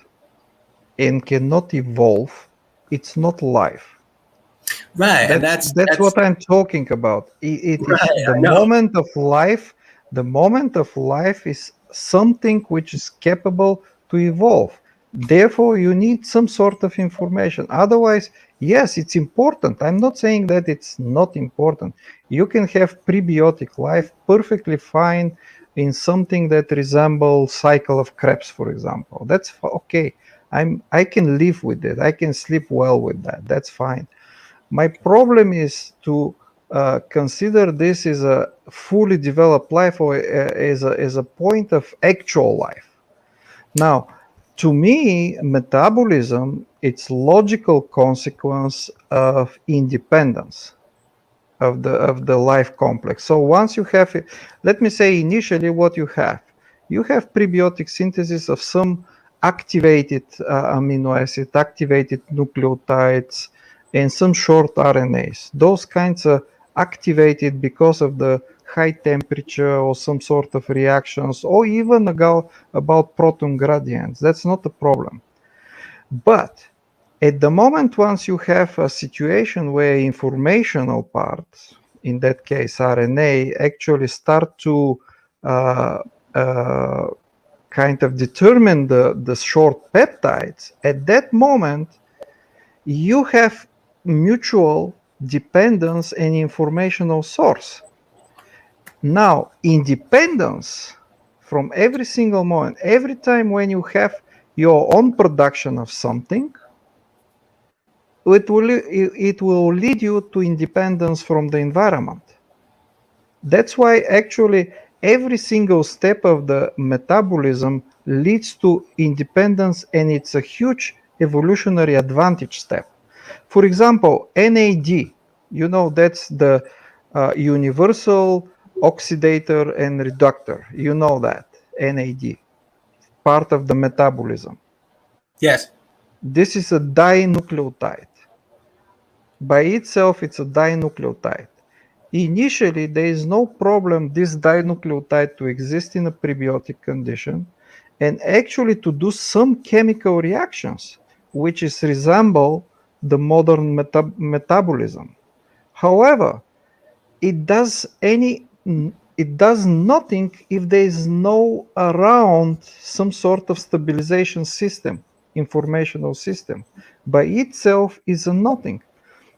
and cannot evolve, it's not life. Right. That's what I'm talking about. It is right, the moment of life. The moment of life is something which is capable to evolve. Therefore, you need some sort of information. Otherwise, yes, it's important. I'm not saying that it's not important. You can have prebiotic life perfectly fine in something that resembles cycle of Krebs, for example. That's okay. I can live with it. I can sleep well with that. That's fine. My problem is to consider this as a fully developed life or as a point of actual life. Now, to me, metabolism, it's logical consequence of independence of the life complex. So once you have it, let me say initially what you have prebiotic synthesis of some activated amino acid, activated nucleotides, and some short RNAs. Those kinds are activated because of the high temperature or some sort of reactions, or even about proton gradients. That's not a problem. But at the moment, once you have a situation where informational parts, in that case RNA, actually start to kind of determine the short peptides, at that moment, you have mutual dependence and informational source. Now, independence from every single moment, every time when you have your own production of something, it will lead you to independence from the environment. That's why actually every single step of the metabolism leads to independence, and it's a huge evolutionary advantage step. For example, NAD, that's the universal oxidator and reductor. You know that, NAD, part of the metabolism. Yes. This is a dinucleotide. By itself, it's a dinucleotide. Initially, there is no problem this dinucleotide to exist in a prebiotic condition and actually to do some chemical reactions, which resemble the modern metabolism. However, it does nothing if there is no around some sort of stabilization system, informational system. By itself is a nothing.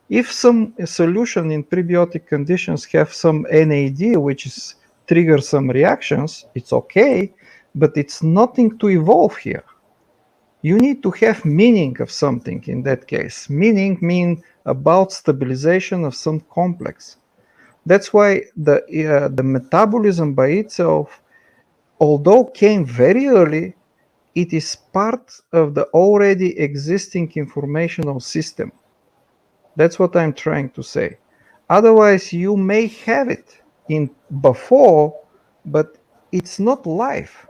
If some solution in prebiotic conditions have some NAD, which is trigger some reactions, it's okay, but it's nothing to evolve here. You need to have meaning of something in that case. Meaning mean about stabilization of some complex. That's why the metabolism by itself, although came very early, it is part of the already existing informational system. That's what I'm trying to say. Otherwise, you may have it in before, but it's not life.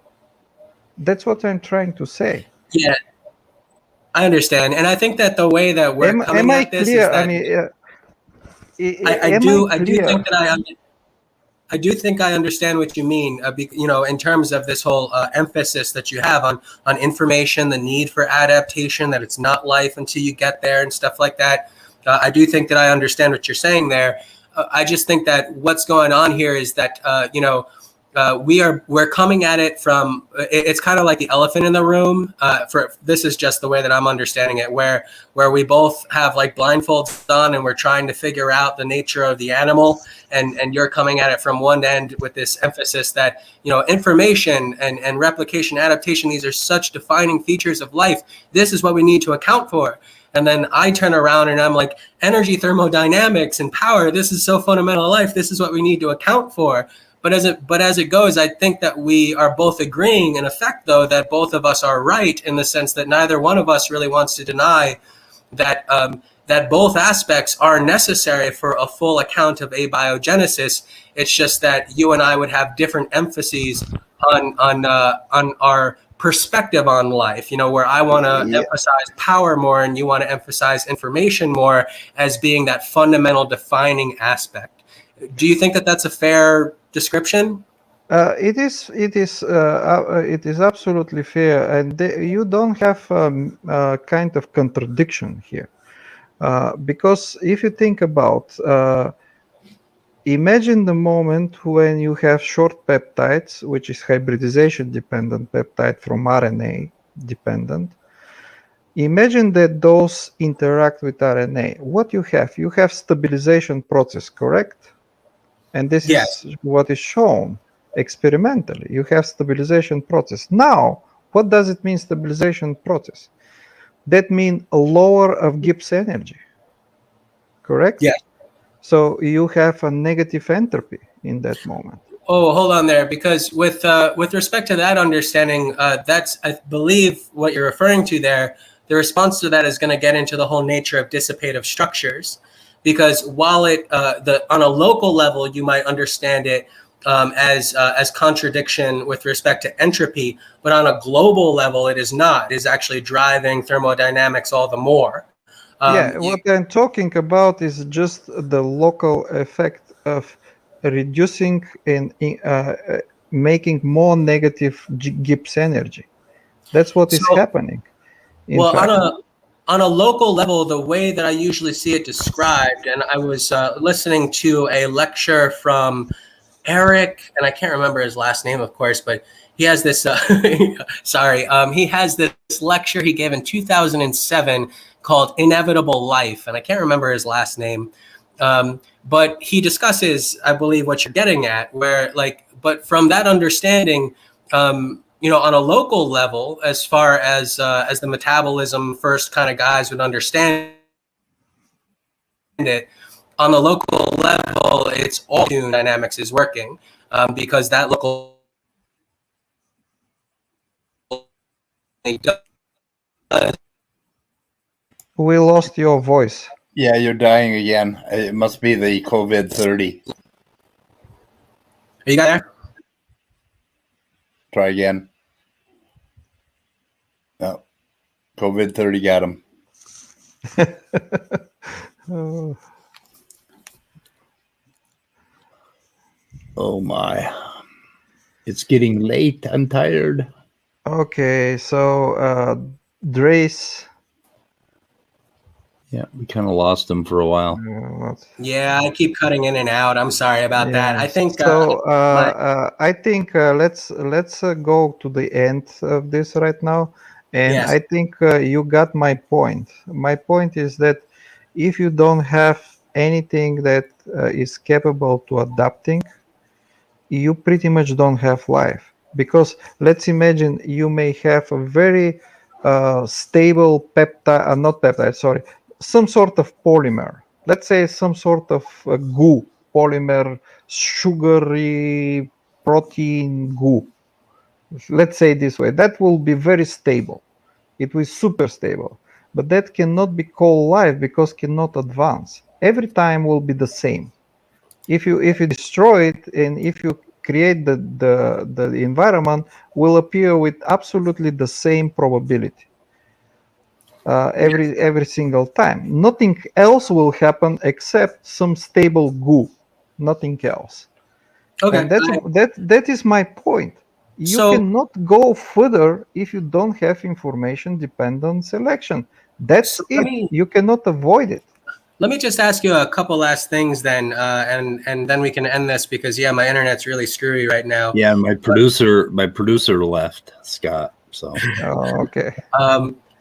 That's what I'm trying to say. Yeah, I understand, and I think that the way that we're coming Am I at this clear? is that I mean, I do think that I do think I understand what you mean. In terms of this whole emphasis that you have on information, the need for adaptation, that it's not life until you get there, and stuff like that. I do think that I understand what you're saying there. I just think that what's going on here is that we're coming at it from. It's kind of like the elephant in the room. This is just the way that I'm understanding it, where we both have like blindfolds on and we're trying to figure out the nature of the animal, and you're coming at it from one end with this emphasis that information and replication, adaptation, these are such defining features of life. This is what we need to account for. And then I turn around and I'm like, energy, thermodynamics, and power. This is so fundamental to life. This is what we need to account for. But as it goes, I think that we are both agreeing, in effect, though, that both of us are right in the sense that neither one of us really wants to deny that that both aspects are necessary for a full account of abiogenesis. It's just that you and I would have different emphases on our perspective on life, where I want to emphasize power more and you want to emphasize information more as being that fundamental defining aspect. Do you think that that's a fair description? It is absolutely fair, and you don't have a kind of contradiction here, because if you think about, imagine the moment when you have short peptides, which is hybridization dependent peptide from RNA dependent. Imagine that those interact with RNA. What you have stabilization process, correct? And this is what is shown experimentally. You have stabilization process. Now, what does it mean, stabilization process? That means a lower of Gibbs energy, correct? Yeah. So you have a negative entropy in that moment. Oh, hold on there, because with respect to that understanding, that's, I believe, what you're referring to there. The response to that is going to get into the whole nature of dissipative structures, because while it on a local level you might understand it as contradiction with respect to entropy, but on a global level it is not. It is actually driving thermodynamics all the more. What I'm talking about is just the local effect of reducing and making more negative Gibbs energy. That's what is happening. On a local level, the way that I usually see it described, and I was listening to a lecture from Eric, and I can't remember his last name, of course, but he has this, he has this lecture he gave in 2007 called Inevitable Life, and I can't remember his last name. But he discusses, I believe, what you're getting at, but from that understanding, on a local level, as far as the metabolism first kind of guys would understand it, on the local level, it's all dynamics is working because that local. We lost your voice. Yeah, you're dying again. It must be the COVID 30. Are you there? Try again. No. COVID 30 got him. Oh my. It's getting late. I'm tired. Okay, so Drace. Yeah, we kind of lost him for a while. Yeah, I keep cutting in and out. I'm sorry about that. I think so. I think let's go to the end of this right now, and Yes. I think you got my point. My point is that if you don't have anything that is capable to adapting, you pretty much don't have life. Because let's imagine you may have a very stable peptide, not peptide, sorry, some sort of polymer. Let's say some sort of goo, polymer, sugary protein goo. Let's say this way. That will be very stable. It will be super stable. But that cannot be called life because cannot advance. Every time will be the same. If you destroy it and if you create the environment, will appear with absolutely the same probability every single time. Nothing else will happen except some stable goo. Nothing else. Okay. And that is my point. You So- cannot go further if you don't have information dependent selection. That's So it. You cannot avoid it. Let me just ask you a couple last things then, and then we can end this because yeah, my internet's really screwy right now. Yeah, my producer left, Scott. So okay.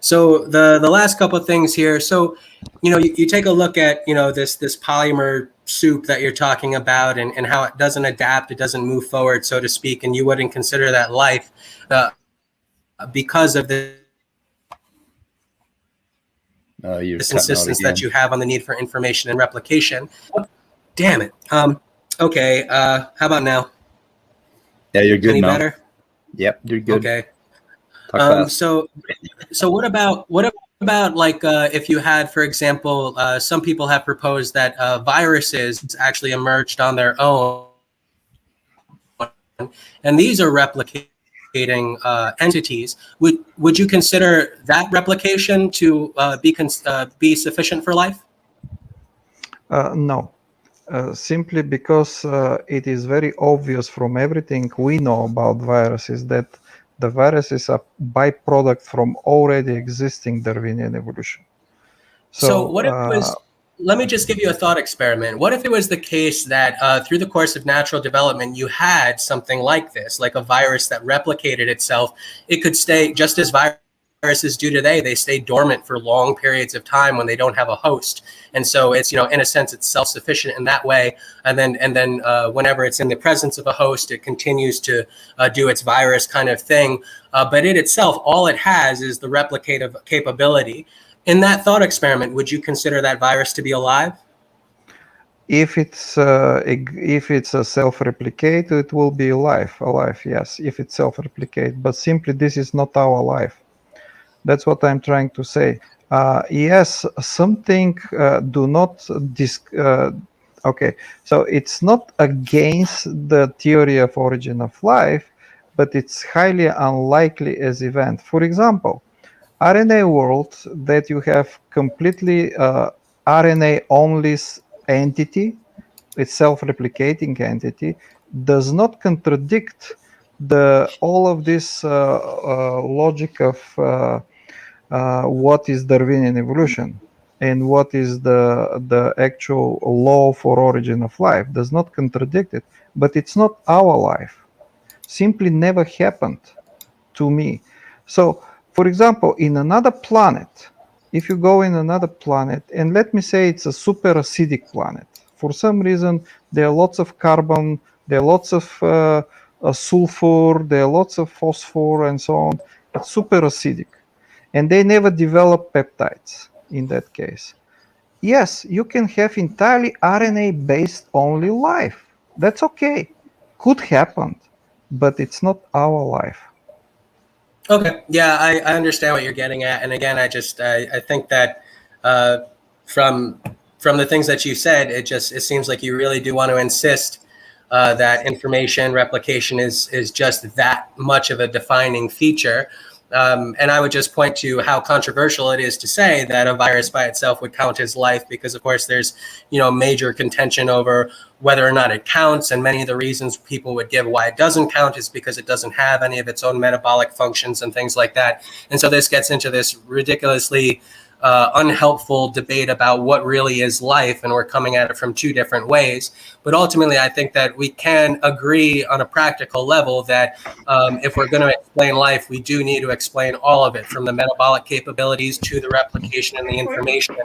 So the last couple of things here. So, you take a look at this polymer soup that you're talking about, and how it doesn't adapt, it doesn't move forward, so to speak, and you wouldn't consider that life because of this insistence that you have on the need for information and replication. Damn it. Okay. How about now? Yeah, you're good Any now. better? Yep, you're good. Okay. Talk fast. So what about like if you had, for example, some people have proposed that viruses actually emerged on their own, and these are replicating entities. Would you consider that replication to be sufficient for life? No. Simply because it is very obvious from everything we know about viruses that the virus is a byproduct from already existing Darwinian evolution. So what if it was, let me just give you a thought experiment. What if it was the case that through the course of natural development, you had something like this, like a virus that replicated itself? It could stay, just as viruses do today, they stay dormant for long periods of time when they don't have a host. And so it's, in a sense, it's self-sufficient in that way. And then whenever it's in the presence of a host, it continues to do its virus kind of thing. But it itself, all it has is the replicative capability. In that thought experiment, would you consider that virus to be alive? If it's a self-replicate, it will be alive. Yes, if it's self-replicate. But simply, this is not our life. That's what I'm trying to say. Yes, something do not okay. So it's not against the theory of origin of life, but it's highly unlikely as event. For example, RNA world that you have completely RNA only entity, it's self-replicating entity, does not contradict all of this logic of what is Darwinian evolution and what is the actual law for origin of life. Does not contradict it, but it's not our life. Simply never happened to me. So, for example, in another planet, if you go in another planet, and let me say it's a super acidic planet, for some reason there are lots of carbon, there are lots of sulfur, there are lots of phosphor, and so on. It's super acidic, and they never develop peptides in that case. Yes, you can have entirely RNA-based only life. That's okay. Could happen, but it's not our life. Okay. Yeah, I understand what you're getting at. And again, I think that from the things that you said, it seems like you really do want to insist that information replication is just that much of a defining feature. And I would just point to how controversial it is to say that a virus by itself would count as life, because of course there's, major contention over whether or not it counts. And many of the reasons people would give why it doesn't count is because it doesn't have any of its own metabolic functions and things like that. And so this gets into this ridiculously unhelpful debate about what really is life, and we're coming at it from two different ways. But ultimately, I think that we can agree on a practical level that if we're going to explain life, we do need to explain all of it, from the metabolic capabilities to the replication and the information.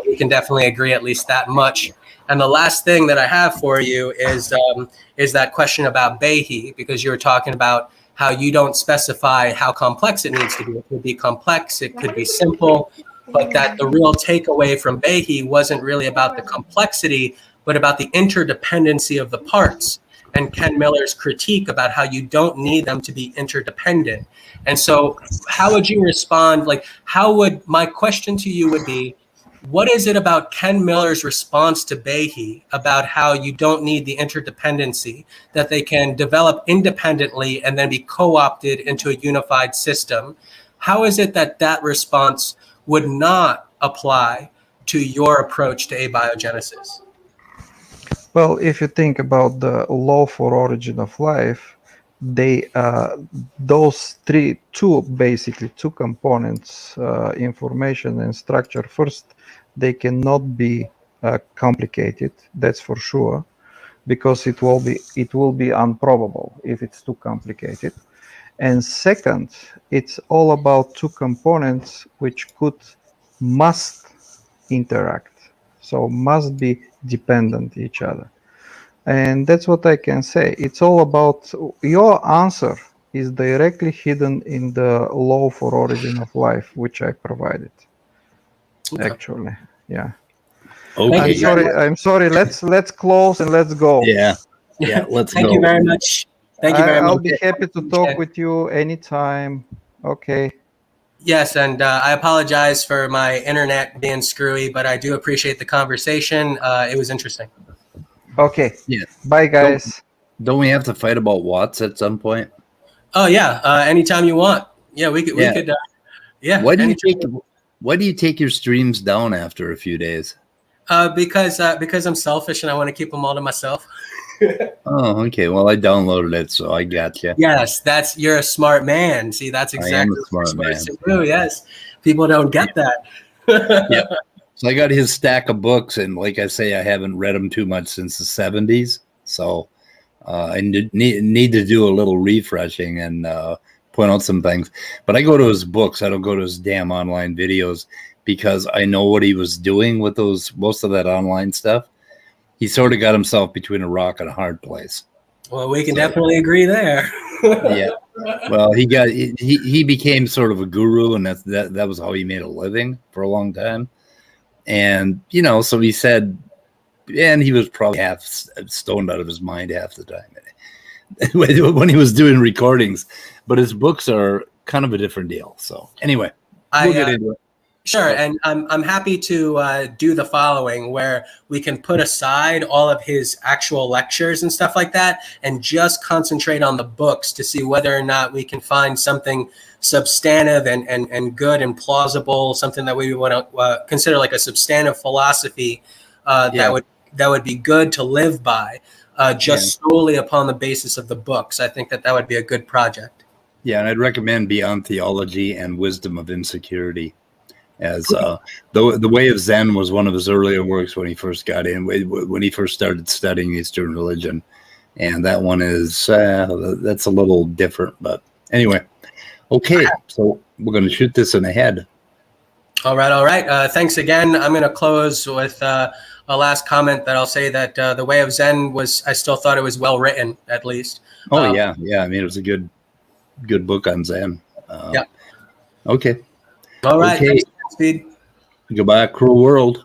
We can definitely agree at least that much. And the last thing that I have for you is that question about Behe, because you were talking about how you don't specify how complex it needs to be. It could be complex, it could be simple, but that the real takeaway from Behe wasn't really about the complexity, but about the interdependency of the parts, and Ken Miller's critique about how you don't need them to be interdependent. And so how would you respond? Like, my question to you would be, what is it about Ken Miller's response to Behe about how you don't need the interdependency, that they can develop independently and then be co-opted into a unified system? How is it that that response would not apply to your approach to abiogenesis? Well, if you think about the law for origin of life, those two components, information and structure. First, they cannot be complicated. That's for sure, because it will be improbable if it's too complicated. And second, it's all about two components which must interact, so must be dependent each other. And that's what I can say. It's all about, your answer is directly hidden in the law for origin of life, which I provided. Okay. Actually, yeah. Okay. I'm sorry. Let's close and let's go. Yeah. Let's Thank go. you very much. Thank you very much. I'll be happy to talk with you anytime. Okay. Yes, and I apologize for my internet being screwy, but I do appreciate the conversation. It was interesting. Okay. Yeah. Bye, guys. Don't we have to fight about watts at some point? Oh yeah. Anytime you want. Yeah, we could. Yeah. Why do you take your streams down after a few days? Because I'm selfish and I want to keep them all to myself. Oh, okay. Well, I downloaded it, so I got you. Yes, you're a smart man. See, that's exactly what I'm supposed to do. Yes, people don't get that. Yeah. So I got his stack of books, and like I say, I haven't read them too much since the 70s. So I need to do a little refreshing and point out some things. But I go to his books. I don't go to his damn online videos, because I know what he was doing with most of that online stuff. He sort of got himself between a rock and a hard place. Well, we can definitely agree there. Yeah. Well, he became sort of a guru, and that was how he made a living for a long time. And so he said, and he was probably half stoned out of his mind half the time when he was doing recordings. But his books are kind of a different deal. So anyway, we'll get into it. Sure, and I'm happy to do the following, where we can put aside all of his actual lectures and stuff like that, and just concentrate on the books to see whether or not we can find something substantive and good and plausible, something that we want to consider like a substantive philosophy that would be good to live by, solely upon the basis of the books. I think that would be a good project. Yeah, and I'd recommend Beyond Theology and Wisdom of Insecurity. As the Way of Zen was one of his earlier works when he first got in, when he first started studying Eastern religion, and that one is that's a little different. But anyway, okay, so we're going to shoot this in the head. All right. Thanks again. I'm going to close with a last comment that I'll say that The Way of Zen I still thought it was well written, at least. Oh yeah. I mean, it was a good book on Zen. Yeah. Okay. All right. Okay. Speed. Goodbye, cruel world.